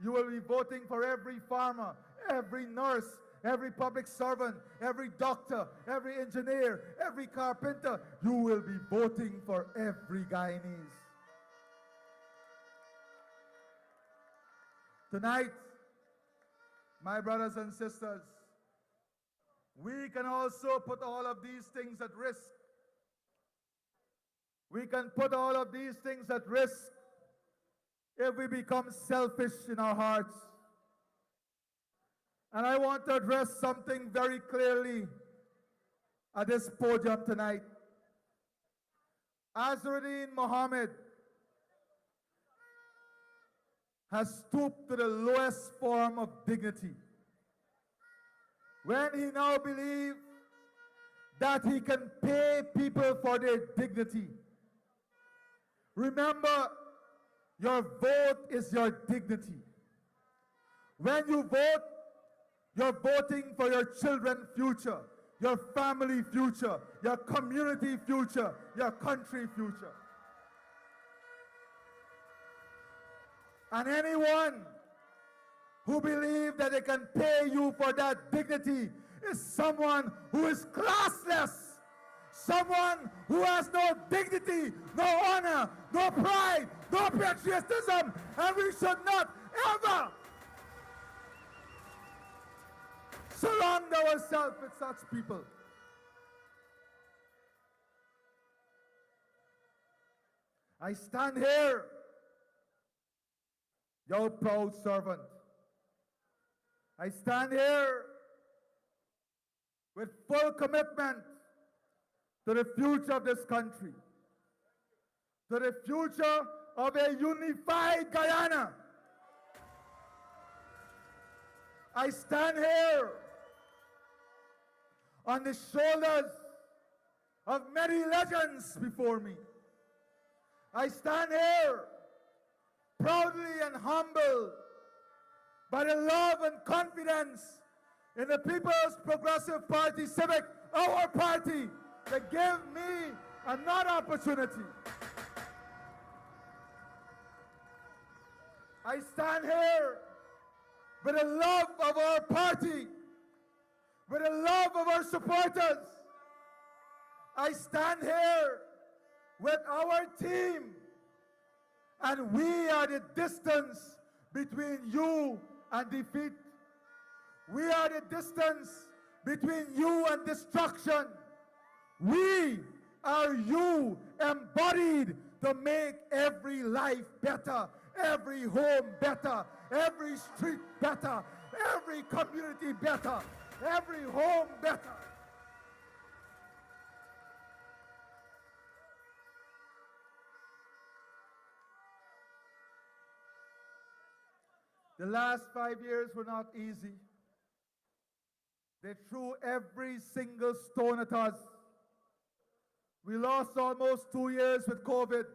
You will be voting for every farmer, every nurse, every public servant, every doctor, every engineer, every carpenter. You will be voting for every Guyanese. Tonight, my brothers and sisters, we can also put all of these things at risk. We can put all of these things at risk if we become selfish in our hearts. And I want to address something very clearly at this podium tonight. Azruddin Mohammed has stooped to the lowest form of dignity when he now believes that he can pay people for their dignity. Remember, your vote is your dignity. When you vote, you're voting for your children's future, your family future, your community future, your country future. And anyone who believes that they can pay you for that dignity is someone who is classless, someone who has no dignity, no honor, no pride, no patriotism, and we should not ever surround ourselves with such people. I stand here, your proud servant. I stand here with full commitment to the future of this country, to the future of a unified Guyana. I stand here on the shoulders of many legends before me. I stand here proudly and humble by the love and confidence in the People's Progressive Party Civic, our party, that gave me another opportunity. I stand here with the love of our party, with the love of our supporters. I stand here with our team, and we are the distance between you and defeat. We are the distance between you and destruction. We are you embodied to make every life better, every home better, every street better, every community better, every home better. The last 5 years were not easy. They threw every single stone at us. We lost almost 2 years with COVID.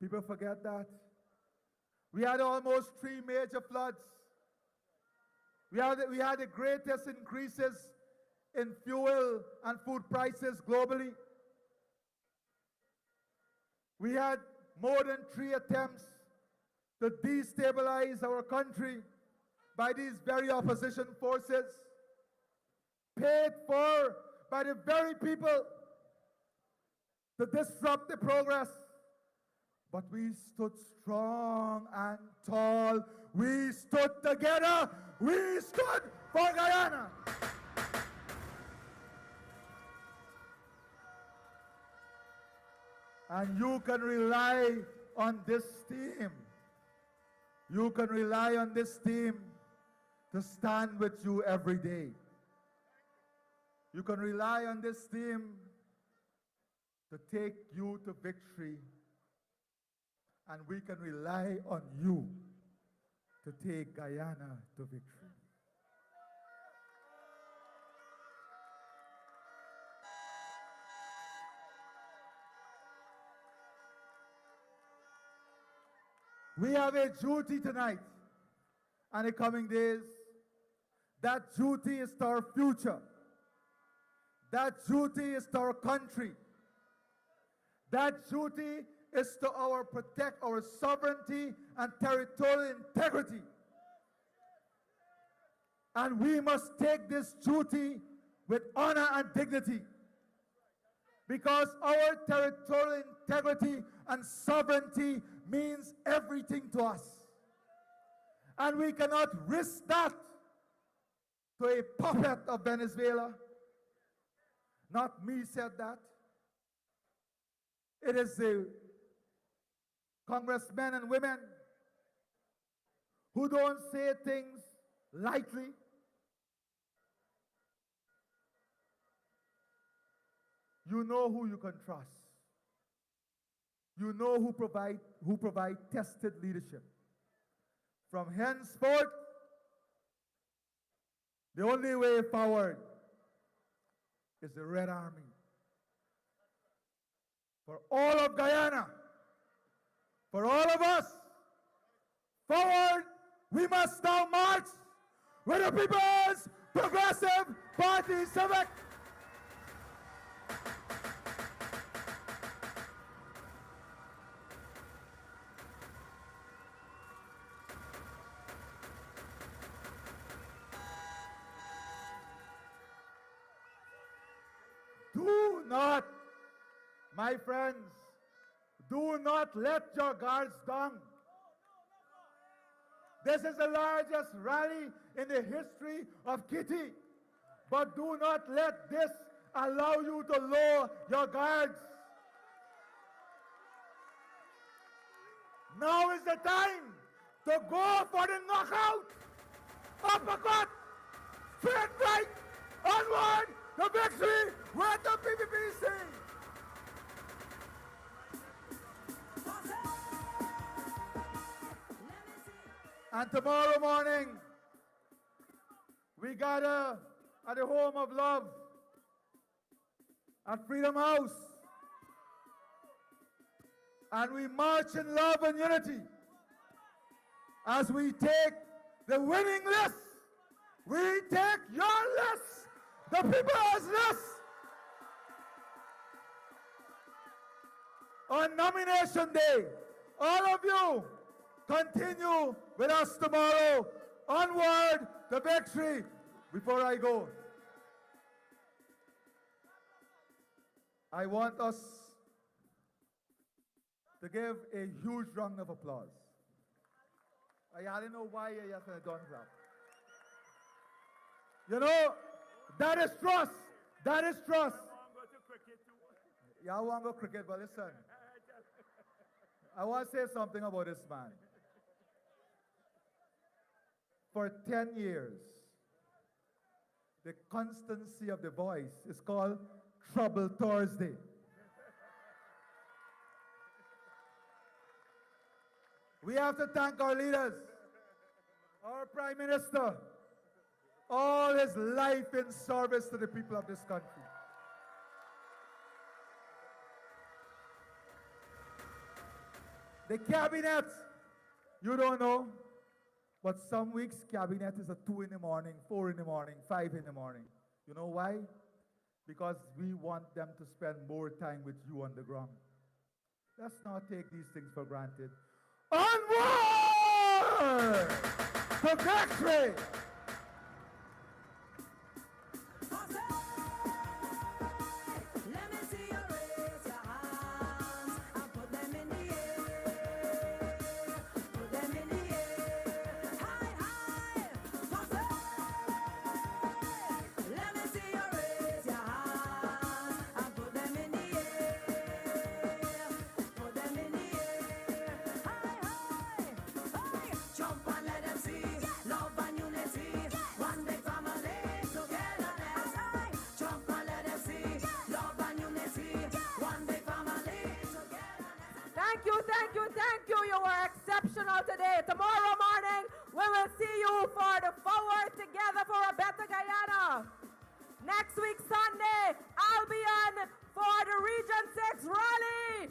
People forget that. We had almost 3 major floods. We had the greatest increases in fuel and food prices globally. We had more than 3 attempts to destabilize our country by these very opposition forces, paid for by the very people to disrupt the progress. But we stood strong and tall. We stood together. We stood for Guyana. And you can rely on this team. You can rely on this team to stand with you every day. You can rely on this team to take you to victory. And we can rely on you to take Guyana to victory. We have a duty tonight and the coming days. That duty is to our future. That duty is to our country. That duty is to protect our sovereignty and territorial integrity. And we must take this duty with honor and dignity, because our territorial integrity and sovereignty means everything to us. And we cannot risk that to a puppet of Venezuela. Not me said that. It is the congressmen and women who don't say things lightly. You know who you can trust. You know who provide tested leadership. From henceforth, the only way forward is the Red Army. For all of Guyana, for all of us, forward, we must now march with the People's Progressive Party Civic. Do not, my friends, do not let your guards down. This is the largest rally in the history of Kitty, but do not let this allow you to lower your guards. Now is the time to go for the knockout, uppercut, straight right, onward, the victory with the PPP. And tomorrow morning, we gather at the Home of Love at Freedom House. And we march in love and unity as we take the winning list. We take your list, the people's list. On nomination day, all of you continue with us tomorrow. Onward to victory. Before I go, I want us to give a huge round of applause. I don't know why you don't clap. You know, that is trust. That is trust. Yeah, I want to go cricket, but listen. I want to say something about this man. For 10 years, the constancy of the voice is called Trouble Thursday. We have to thank our leaders, our Prime Minister, all his life in service to the people of this country. The cabinet, you don't know, but some weeks cabinet is at 2 in the morning, 4 in the morning, 5 in the morning. You know why? Because we want them to spend more time with you on the ground. Let's not take these things for granted. Onward to victory!
Let me see you raise your hand. to see you for the Forward Together for a Better Guyana. Next week, Sunday, I'll be on for the Region 6 rally.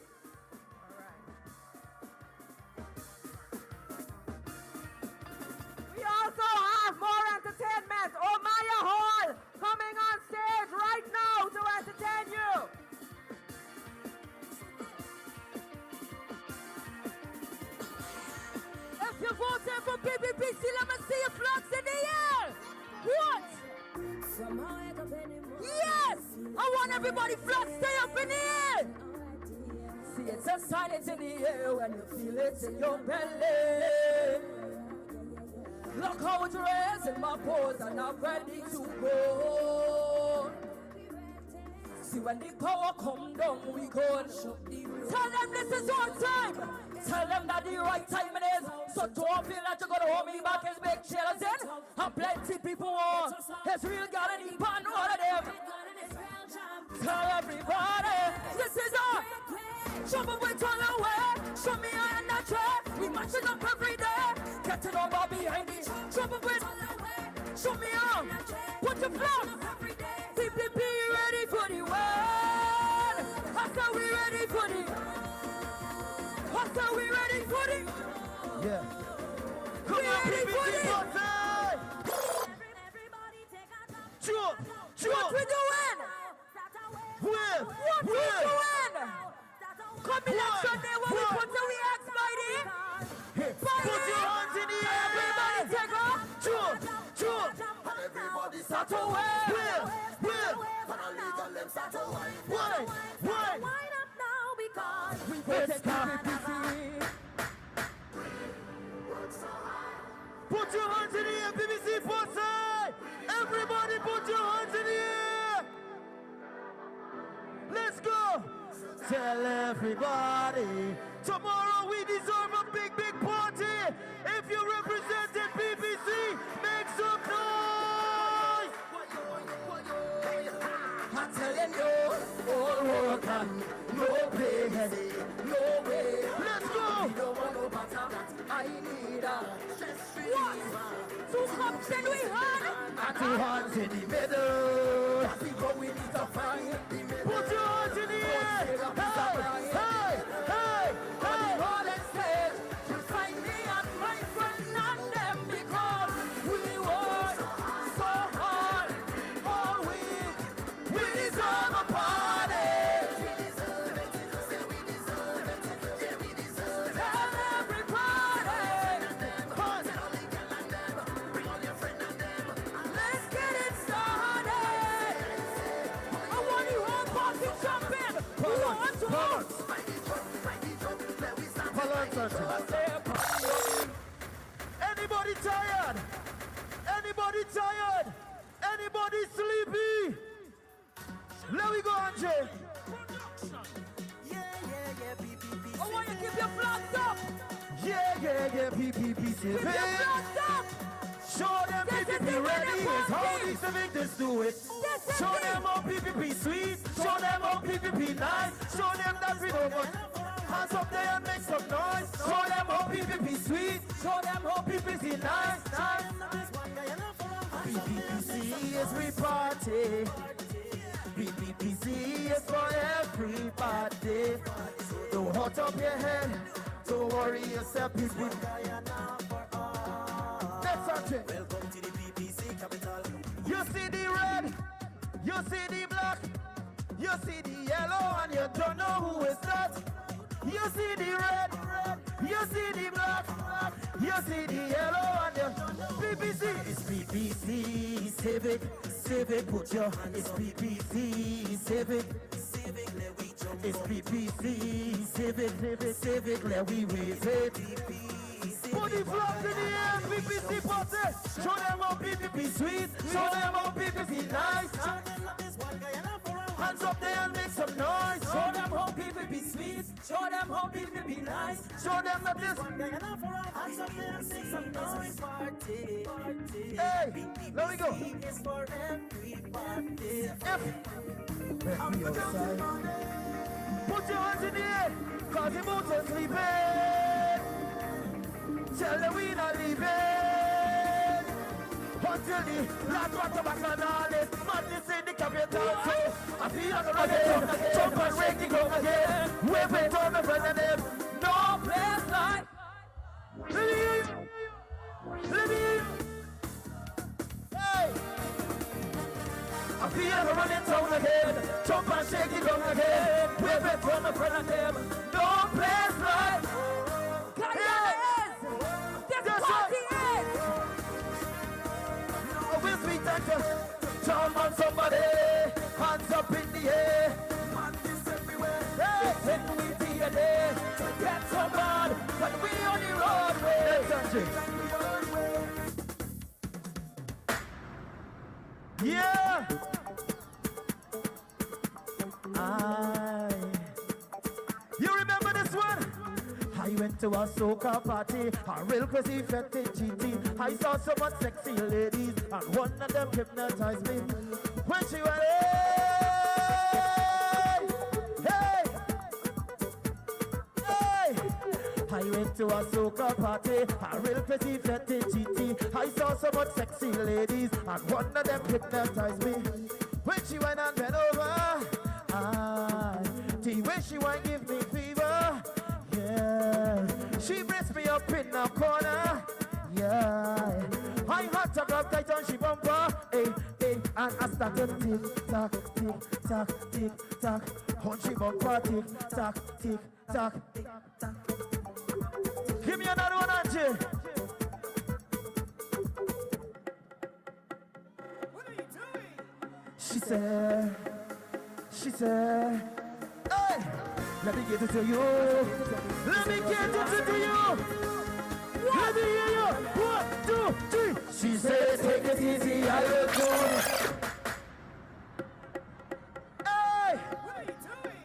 We also have more entertainment. Omaya Hall coming on stage right now to entertain you.
If you're voting for PPP, let me see your flags in the air. What? Yes! I want everybody flags stay up in the air. See, it's a silence in the air when you feel it in your belly. Look how it's raising my pose and I'm ready to go. See, when the power come down, we go and show the road. Tell them this is our time. Tell them that the right time it is. So don't feel like you're gonna hold me back as big chillers in. And plenty people want. It's real God and he pan all of them. Tell everybody, this is our trouble with all the way. Show me I am not try. We match it up every day. Getting over behind it. Trouble with show me out. Put your flag. PPP ready for the world. After we ready for the. After we ready for the.
Yeah.
We ready for the. What we doing? What we doing? Come election day when we put the ex mighty.
Put your hands in the air.
Everybody take off.
Everybody start to win. Why?
Wind up now because
We voted PPP.
Put your hands in the air, BBC Forsyth. Everybody put your hands in the air. Let's go. Tell everybody, tomorrow we deserve a big, big party. If you represented BBC, make some noise.
I'm telling you, all work and no play, no way.
Let's go.
Don't want no matter that I need a what? Two cups and we had
And two hands in the middle.
that's the goal we need to find the middle.
Put your hands in the air. Hey.
All in stage, you find me and my friend and them because we work so hard all week.
We deserve a party.
Tell everybody, let's get it started. I want you all party jumping. You want to vote?
Anybody tired? Anybody tired? Anybody sleepy? Let me go, Andre.
I want you to keep your flags up.
Yeah, PPP
Keep your
civic.
flags up.
Show them
This is
PPP
the
ready.
winning
It's how
party.
these civics do it.
This is
Show
it.
them how PPP sweet. Show them how PPP nice. Show them that we don't want. Hands up there and make some noise. Show them how PPP sweet. Show them how PPP nice. PPPC is we party. PPPC is for everybody. Don't hold up your head. Don't worry yourself. PPP. That's something.
Welcome to the PPC capital.
You see the red, you see the black, you see the yellow, and you don't know who is that. You see the red, you see the black, you see the yellow, and you PPC. It's PPC civic, civic. Put your it's PPC civic. It's PPC civic, civic. Let we raise it. Put the flags in the air, PPC party. Show them how PPP sweet. Show them how PPP nice. Hands up there and make some noise.
Show them how PPP sweet. Show them how PPP nice.
Show them that this. Hey, let me go. Let me outside. Put your hands in the air, cause the boats are sleeping. Tell them we not leaving. building, last one to back on all this. Madness in the capital, so I feel like a again. Jump and shake the ground again. Wave it on the front of them. No place like. Let me. Hey. I feel like running town again. Jump and shake the ground again. Wave it on the front of them. No place like. Jump on somebody, hands up in the air. Madness everywhere. Hey, then we be a day to get so bad, but we on the roadway. Yeah. You remember this one? I went to a soca party, a real crazy fetish GT. I saw so much sexy ladies, and one of them hypnotized me. When she went, hey, hey, hey. I went to a soca party, a real crazy fetish GT. I saw so much sexy ladies, and one of them hypnotized me. When she went and bent over, the way she went give me fever. Yeah, she braced me up in the corner. Yeah, I had to grab tight on she bumper. Hey, hey, and I started tick tock, tick tock, tick tock. On she bumper, tick tock, tick tock. Give me another one, Angie.
What are you doing?
She said, hey, let me get it to you. Let me get it to you. Let me hear you. 1, 2, 3. She said, take it easy, I will do. Hey!
What are you doing?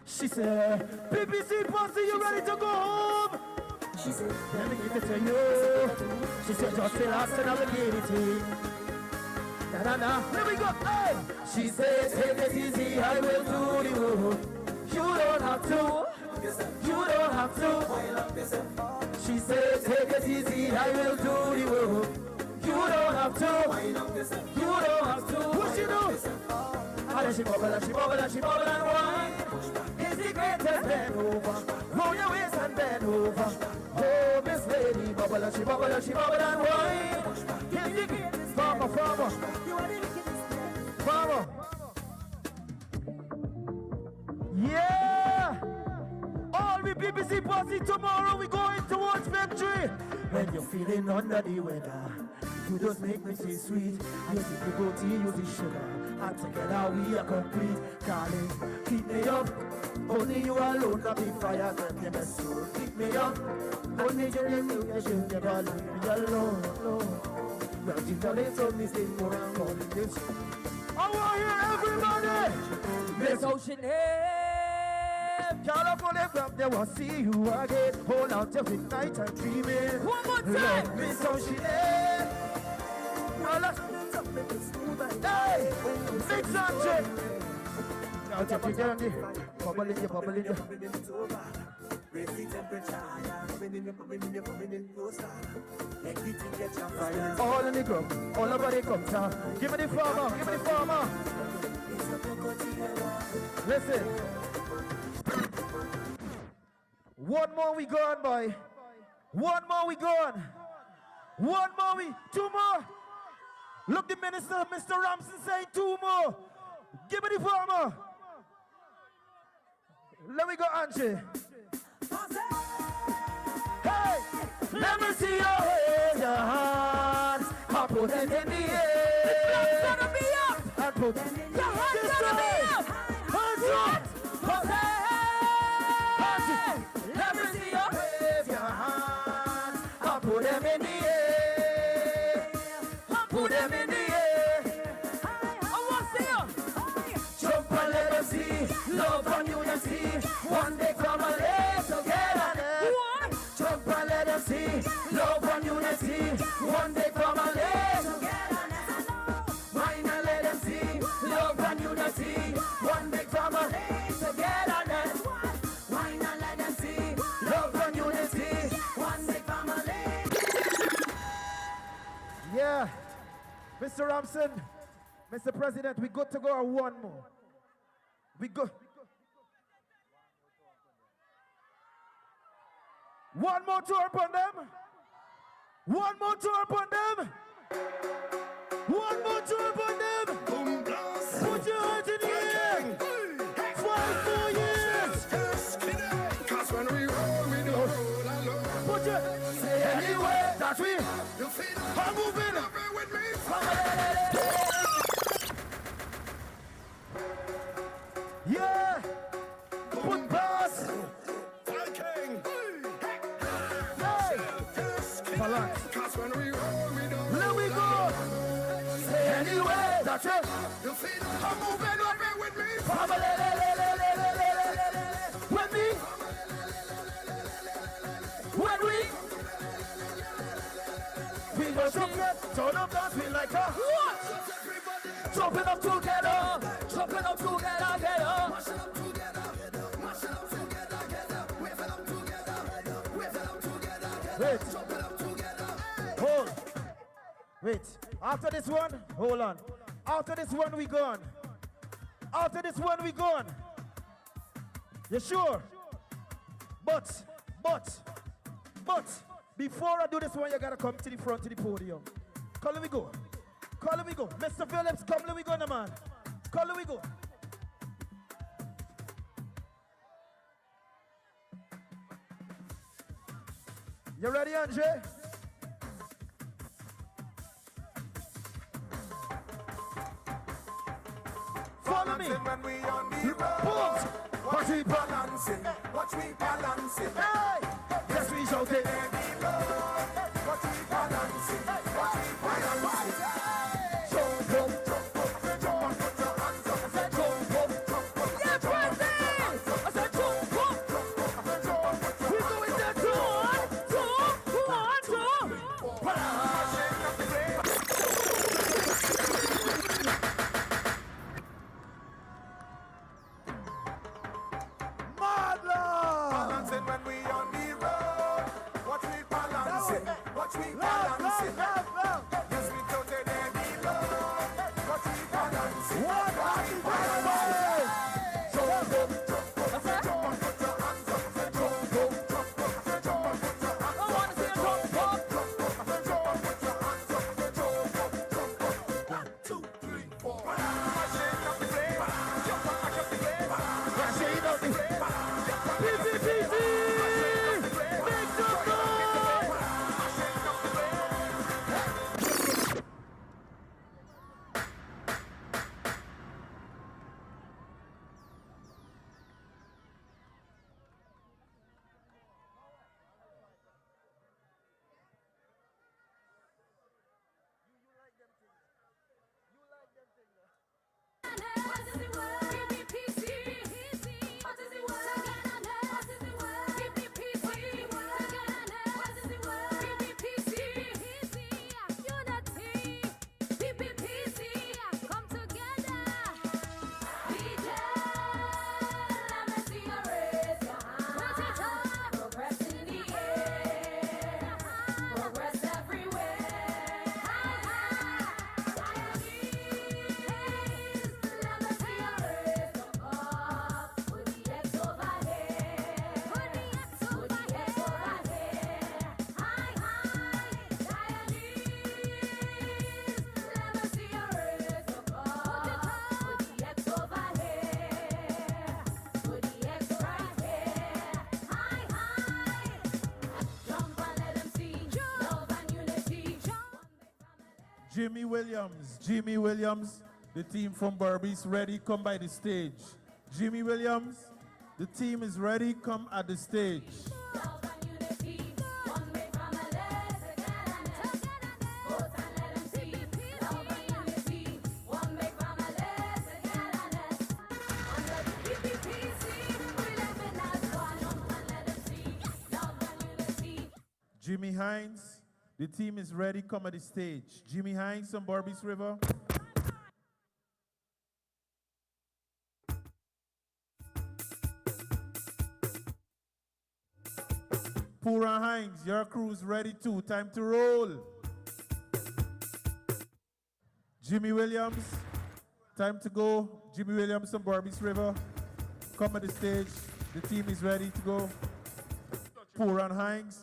She said, PPC Pussy, you ready to go home? She said, let me get it to you. She said, just relax and I'll get it to you. Na-na-na, here we go, hey! She said, take it easy, I will do you. You don't have to. You don't have to. She said, take it easy, I will do the work. You don't have to. You don't have to. What she do? And she bubble and she bubble and she bubble and wine. Is the greatest bend over. Roll your waist and bend over. Oh, Miss Lady, bubble and she bubble and she bubble and wine. Is the greatest farmer. Farmer. Yeah! All we BBC Posse, tomorrow we going towards victory. When you're feeling under the weather, you just make me feel sweet. Use the tea, use the sugar, and together we are complete. Darling, keep me up. Only you alone can be fire, girl, you best soul. Keep me up. Only you should never leave me alone. Well, you know they told me stay more and more in this. I want to hear everybody. Miss Ocean Head. California from there will see you again. Hold out till midnight and dreaming. One more time. Miss Ocean Head. Hey, mix and check. Now jump in there, bubble in there. Raise the temperature, coming in closer. Make the thing get your fire. All in the group, all over the come down. Give me the farmer. Listen. One more we gone, boy. One more we gone. Two more. Look, the minister, Mr. Ramsey, saying 2 more. Give me the farmer. Let me go, Angie. Hey, let me see your hands. I put them in the air. It's gonna be up. And put them in the air. Your hands gonna be up. Hands up. Hey, let me see your hands. I put them in the air. Put them in the air. I want to see you. Jump and let them see. Love and unity. One day come and lay together. Jump and let them see. Love and unity. One day come and lay together. Wine and let them see. Love and unity. One day come and lay together. Wine and let them see. Love and unity. One day come and lay. Yeah. Mr. Ramson, Mr. President, we good to go or one more? We go. One more tour upon them. One more tour upon them. One more tour upon them. Put your hands in the air. 5 more years.
Cause when we roll, we don't roll alone.
Put your say anyway that we are moving.
With me.
Yeah. Put bass.
King.
Hey. Balance.
Cause when we roll, we don't
Let
roll
me go.
alone.
Say anyway that we
I'm moving over with me.
We go turn up dance, we like a what? Jumping up together, jumping up together, together. Wait, hold, wait. After this one, hold on. After this one, we gone. After this one, we gone. You sure? But, before I do this one, you gotta come to the front of the podium. Come, let me go. Come, let me go. Mr. Phillips, come, let me go, now, man. Come, let me go. You ready, Andre? Follow me.
When we on the road,
Boom.
watch we balancing, watch we balancing.
Hey! Yes, we shall take.
Watch we balancing, watch we balancing.
Jump up,
Jump up, jump up, put your hands up.
I said jump up. Yeah, President! I said jump up. We going there, 2, 1, 2, 1, 2.
Balancing when we on the road, watch we balancing, watch we balancing. Yes, we don't take any load, watch we balancing, watch we balancing. Jump up, jump up, put your hands up. Jump up, jump up, jump up, put your hands up.
I want to see a jump up.
Jump up, jump up, put your hands up. Jump up, jump up. 1, 2, 3, 4. Shake up the place, jump up, mash up the place.
Shake up the PPP! Make some noise!
Jimmy Williams, the team from Berbice, ready, come by the stage. Jimmy Williams, the team is ready, come at the stage. Jimmy Hines, the team is ready, come at the stage. Jimmy Hines from Berbice River. Pura Hines, your crew's ready too. Time to roll. Jimmy Williams, time to go. Jimmy Williams from Barbies River, come at the stage. The team is ready to go. Poor and Hines.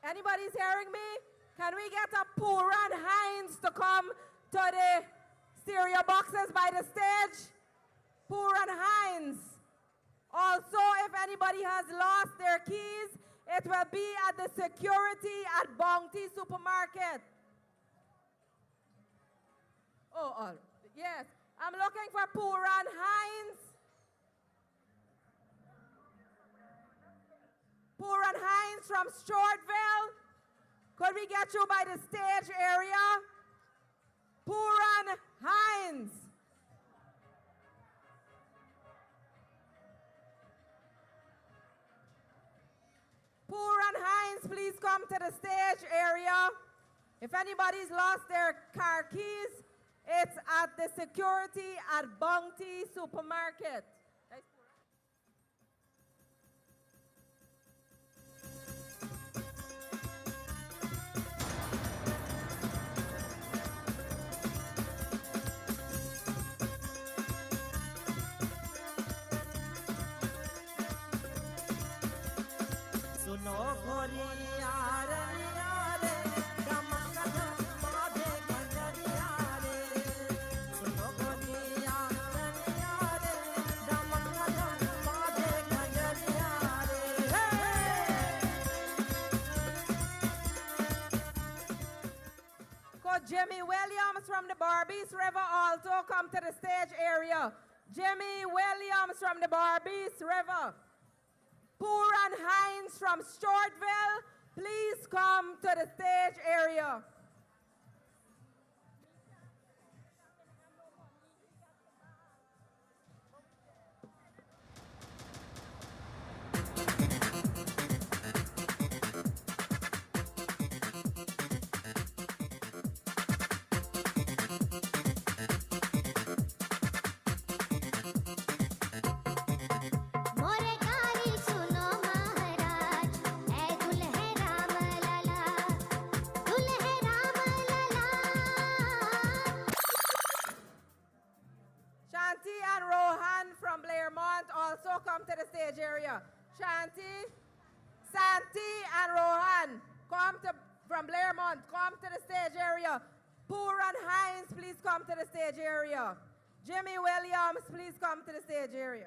Anybody's hearing me? Can we get a Puran Hines to come to the stereo boxes by the stage? Puran Hines. Also, if anybody has lost their keys, it will be at the security at Bounty Supermarket. Oh, yes. I'm looking for Puran Hines. Puran Hines from Shortville. Could we get you by the stage area? Puran Hines. Puran Hines, please come to the stage area. If anybody's lost their car keys, it's at the security at Bounty Supermarket. Jimmy Williams from the Barbies River also come to the stage area. Jimmy Williams from the Barbies River. Puran Hines from Shortville, please come to the stage area. and Rohan, from Blairmont, come to the stage area. Poor and Hines, please come to the stage area. Jimmy Williams, please come to the stage area.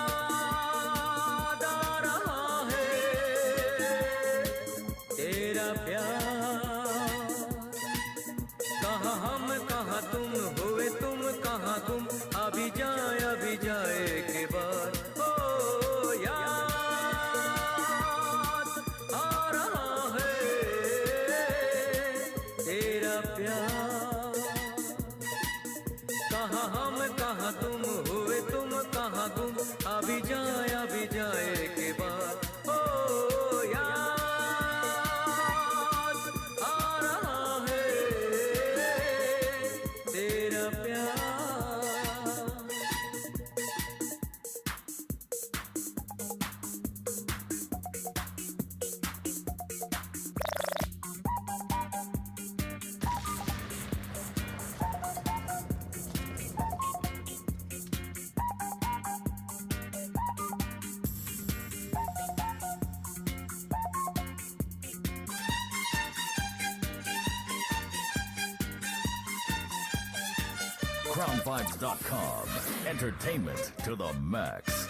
याद आ रहा है तेरा प्यार कहाँ हम कहाँ तुम हुए तुम कहाँ तुम अभी जाए के बाद ओ याद आ रहा है तेरा प्यार कहाँ हम कहाँ तुम हुए तुम कहाँ तुम अभी जाए के बाद ओ याद आ रहा है तेरा प्यार
CrownVibes.com. Entertainment to the max.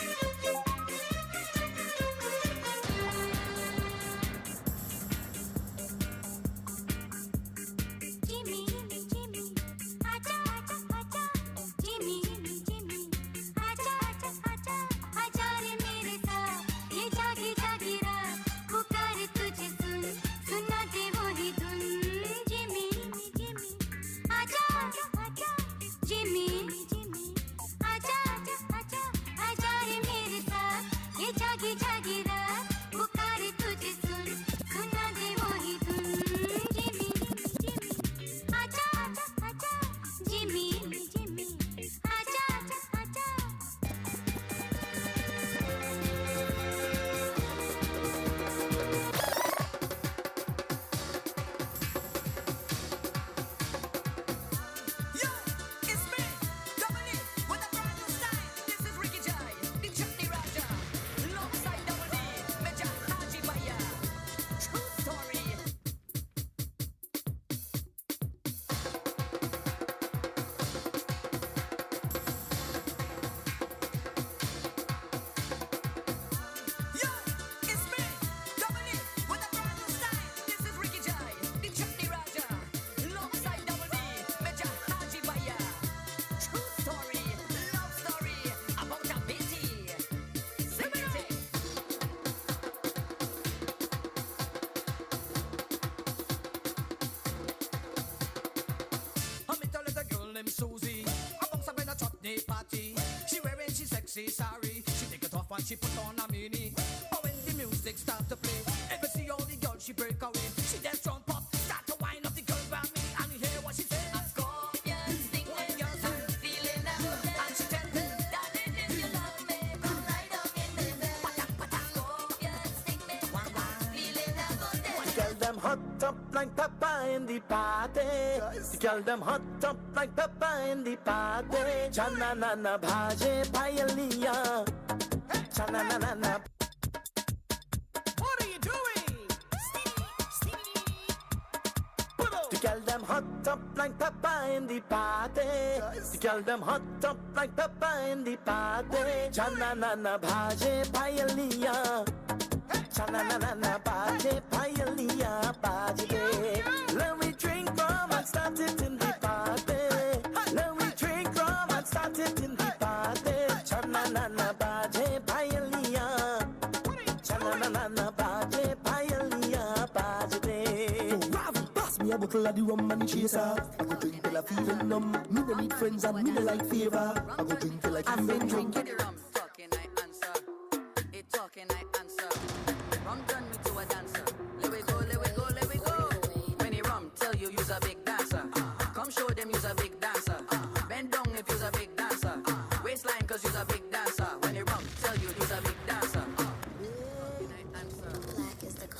Susie, amongst a bit of chutney party. She wearing she sexy sari. She take it off and she put on a mini. But when the music start to play, ever see all the girls she break away. She just jump up, start to wind up the girl by me, and you hear what she say. A scorpion sting when you're feeling out, and she tell me, darling, if you love me, come right up in the bed. Patang patang, scorpion sting me, feeling out.
Tell them hot
up like pepper in the party. The girl them hot up like pepper in the party. Chana na na bhaje payaliya. Chana na na na.
What are you doing?
The girl them hot up like pepper in the party. The girl them hot up like pepper in the party. Chana na na bhaje payaliya. Chana na na na bhaje payaliya bhaje. Let me drink rum and start it in the party. Let me drink rum and start it in the party. Chana na na bhaje payaliya. Chana na na na bhaje payaliya bhaje.
Pass me a bottle of the rum and chaser. I go drink till I feel numb. Me no need friends and me no like favor. I go drink till I feel
I've been drinking the rum, talking I answer. It talking I answer. Rum turn me to a dancer. Let we go, let we go, let we go. When the rum tell you you's a big dancer, come show them you's a big dancer. Bend down if you's a big dancer. Waistline cause you's a big dancer. When the rum tell you you's a big dancer. I answer.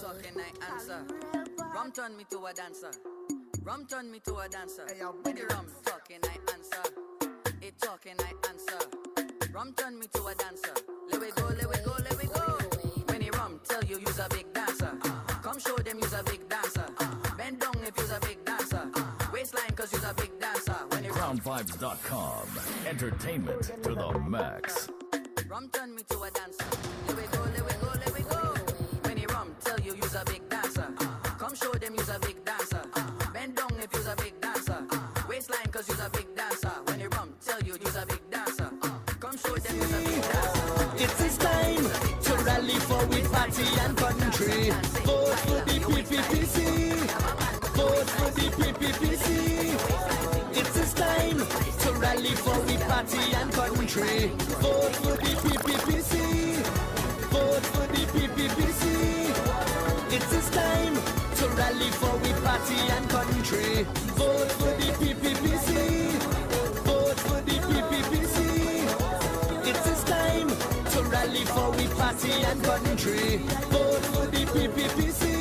Talking I answer. Rum turn me to a dancer. Rum turn me to a dancer. When the rum talking I answer. It talking I answer. Rum turn me to a dancer. Let we go, let we go, let we go. When the rum tell you you's a big dancer, come show them you's a big dancer. Bend down if you's a big dancer. Waistline cause you's a big dancer. When the
CrownVibes.com. Entertainment to the max.
rum turn me to a dancer. Let we go, let we go, let we go. When the rum tell you you's a big dancer, come show them you's a big dancer. Bend down if you's a big dancer. Waistline cause you's a big dancer. When the rum tell you you's a big dancer, come show them you's a big dancer.
It is time to rally for with party and country. Vote for the PPPC. Vote for the PPPC. It is time to rally for with party and country. Vote for the PPPC. Vote for the PPPC. It is time to rally for with party and country. Vote for the PPPC. Vote for the PPPC. It is time to rally for we party and country. Vote for the PPPC.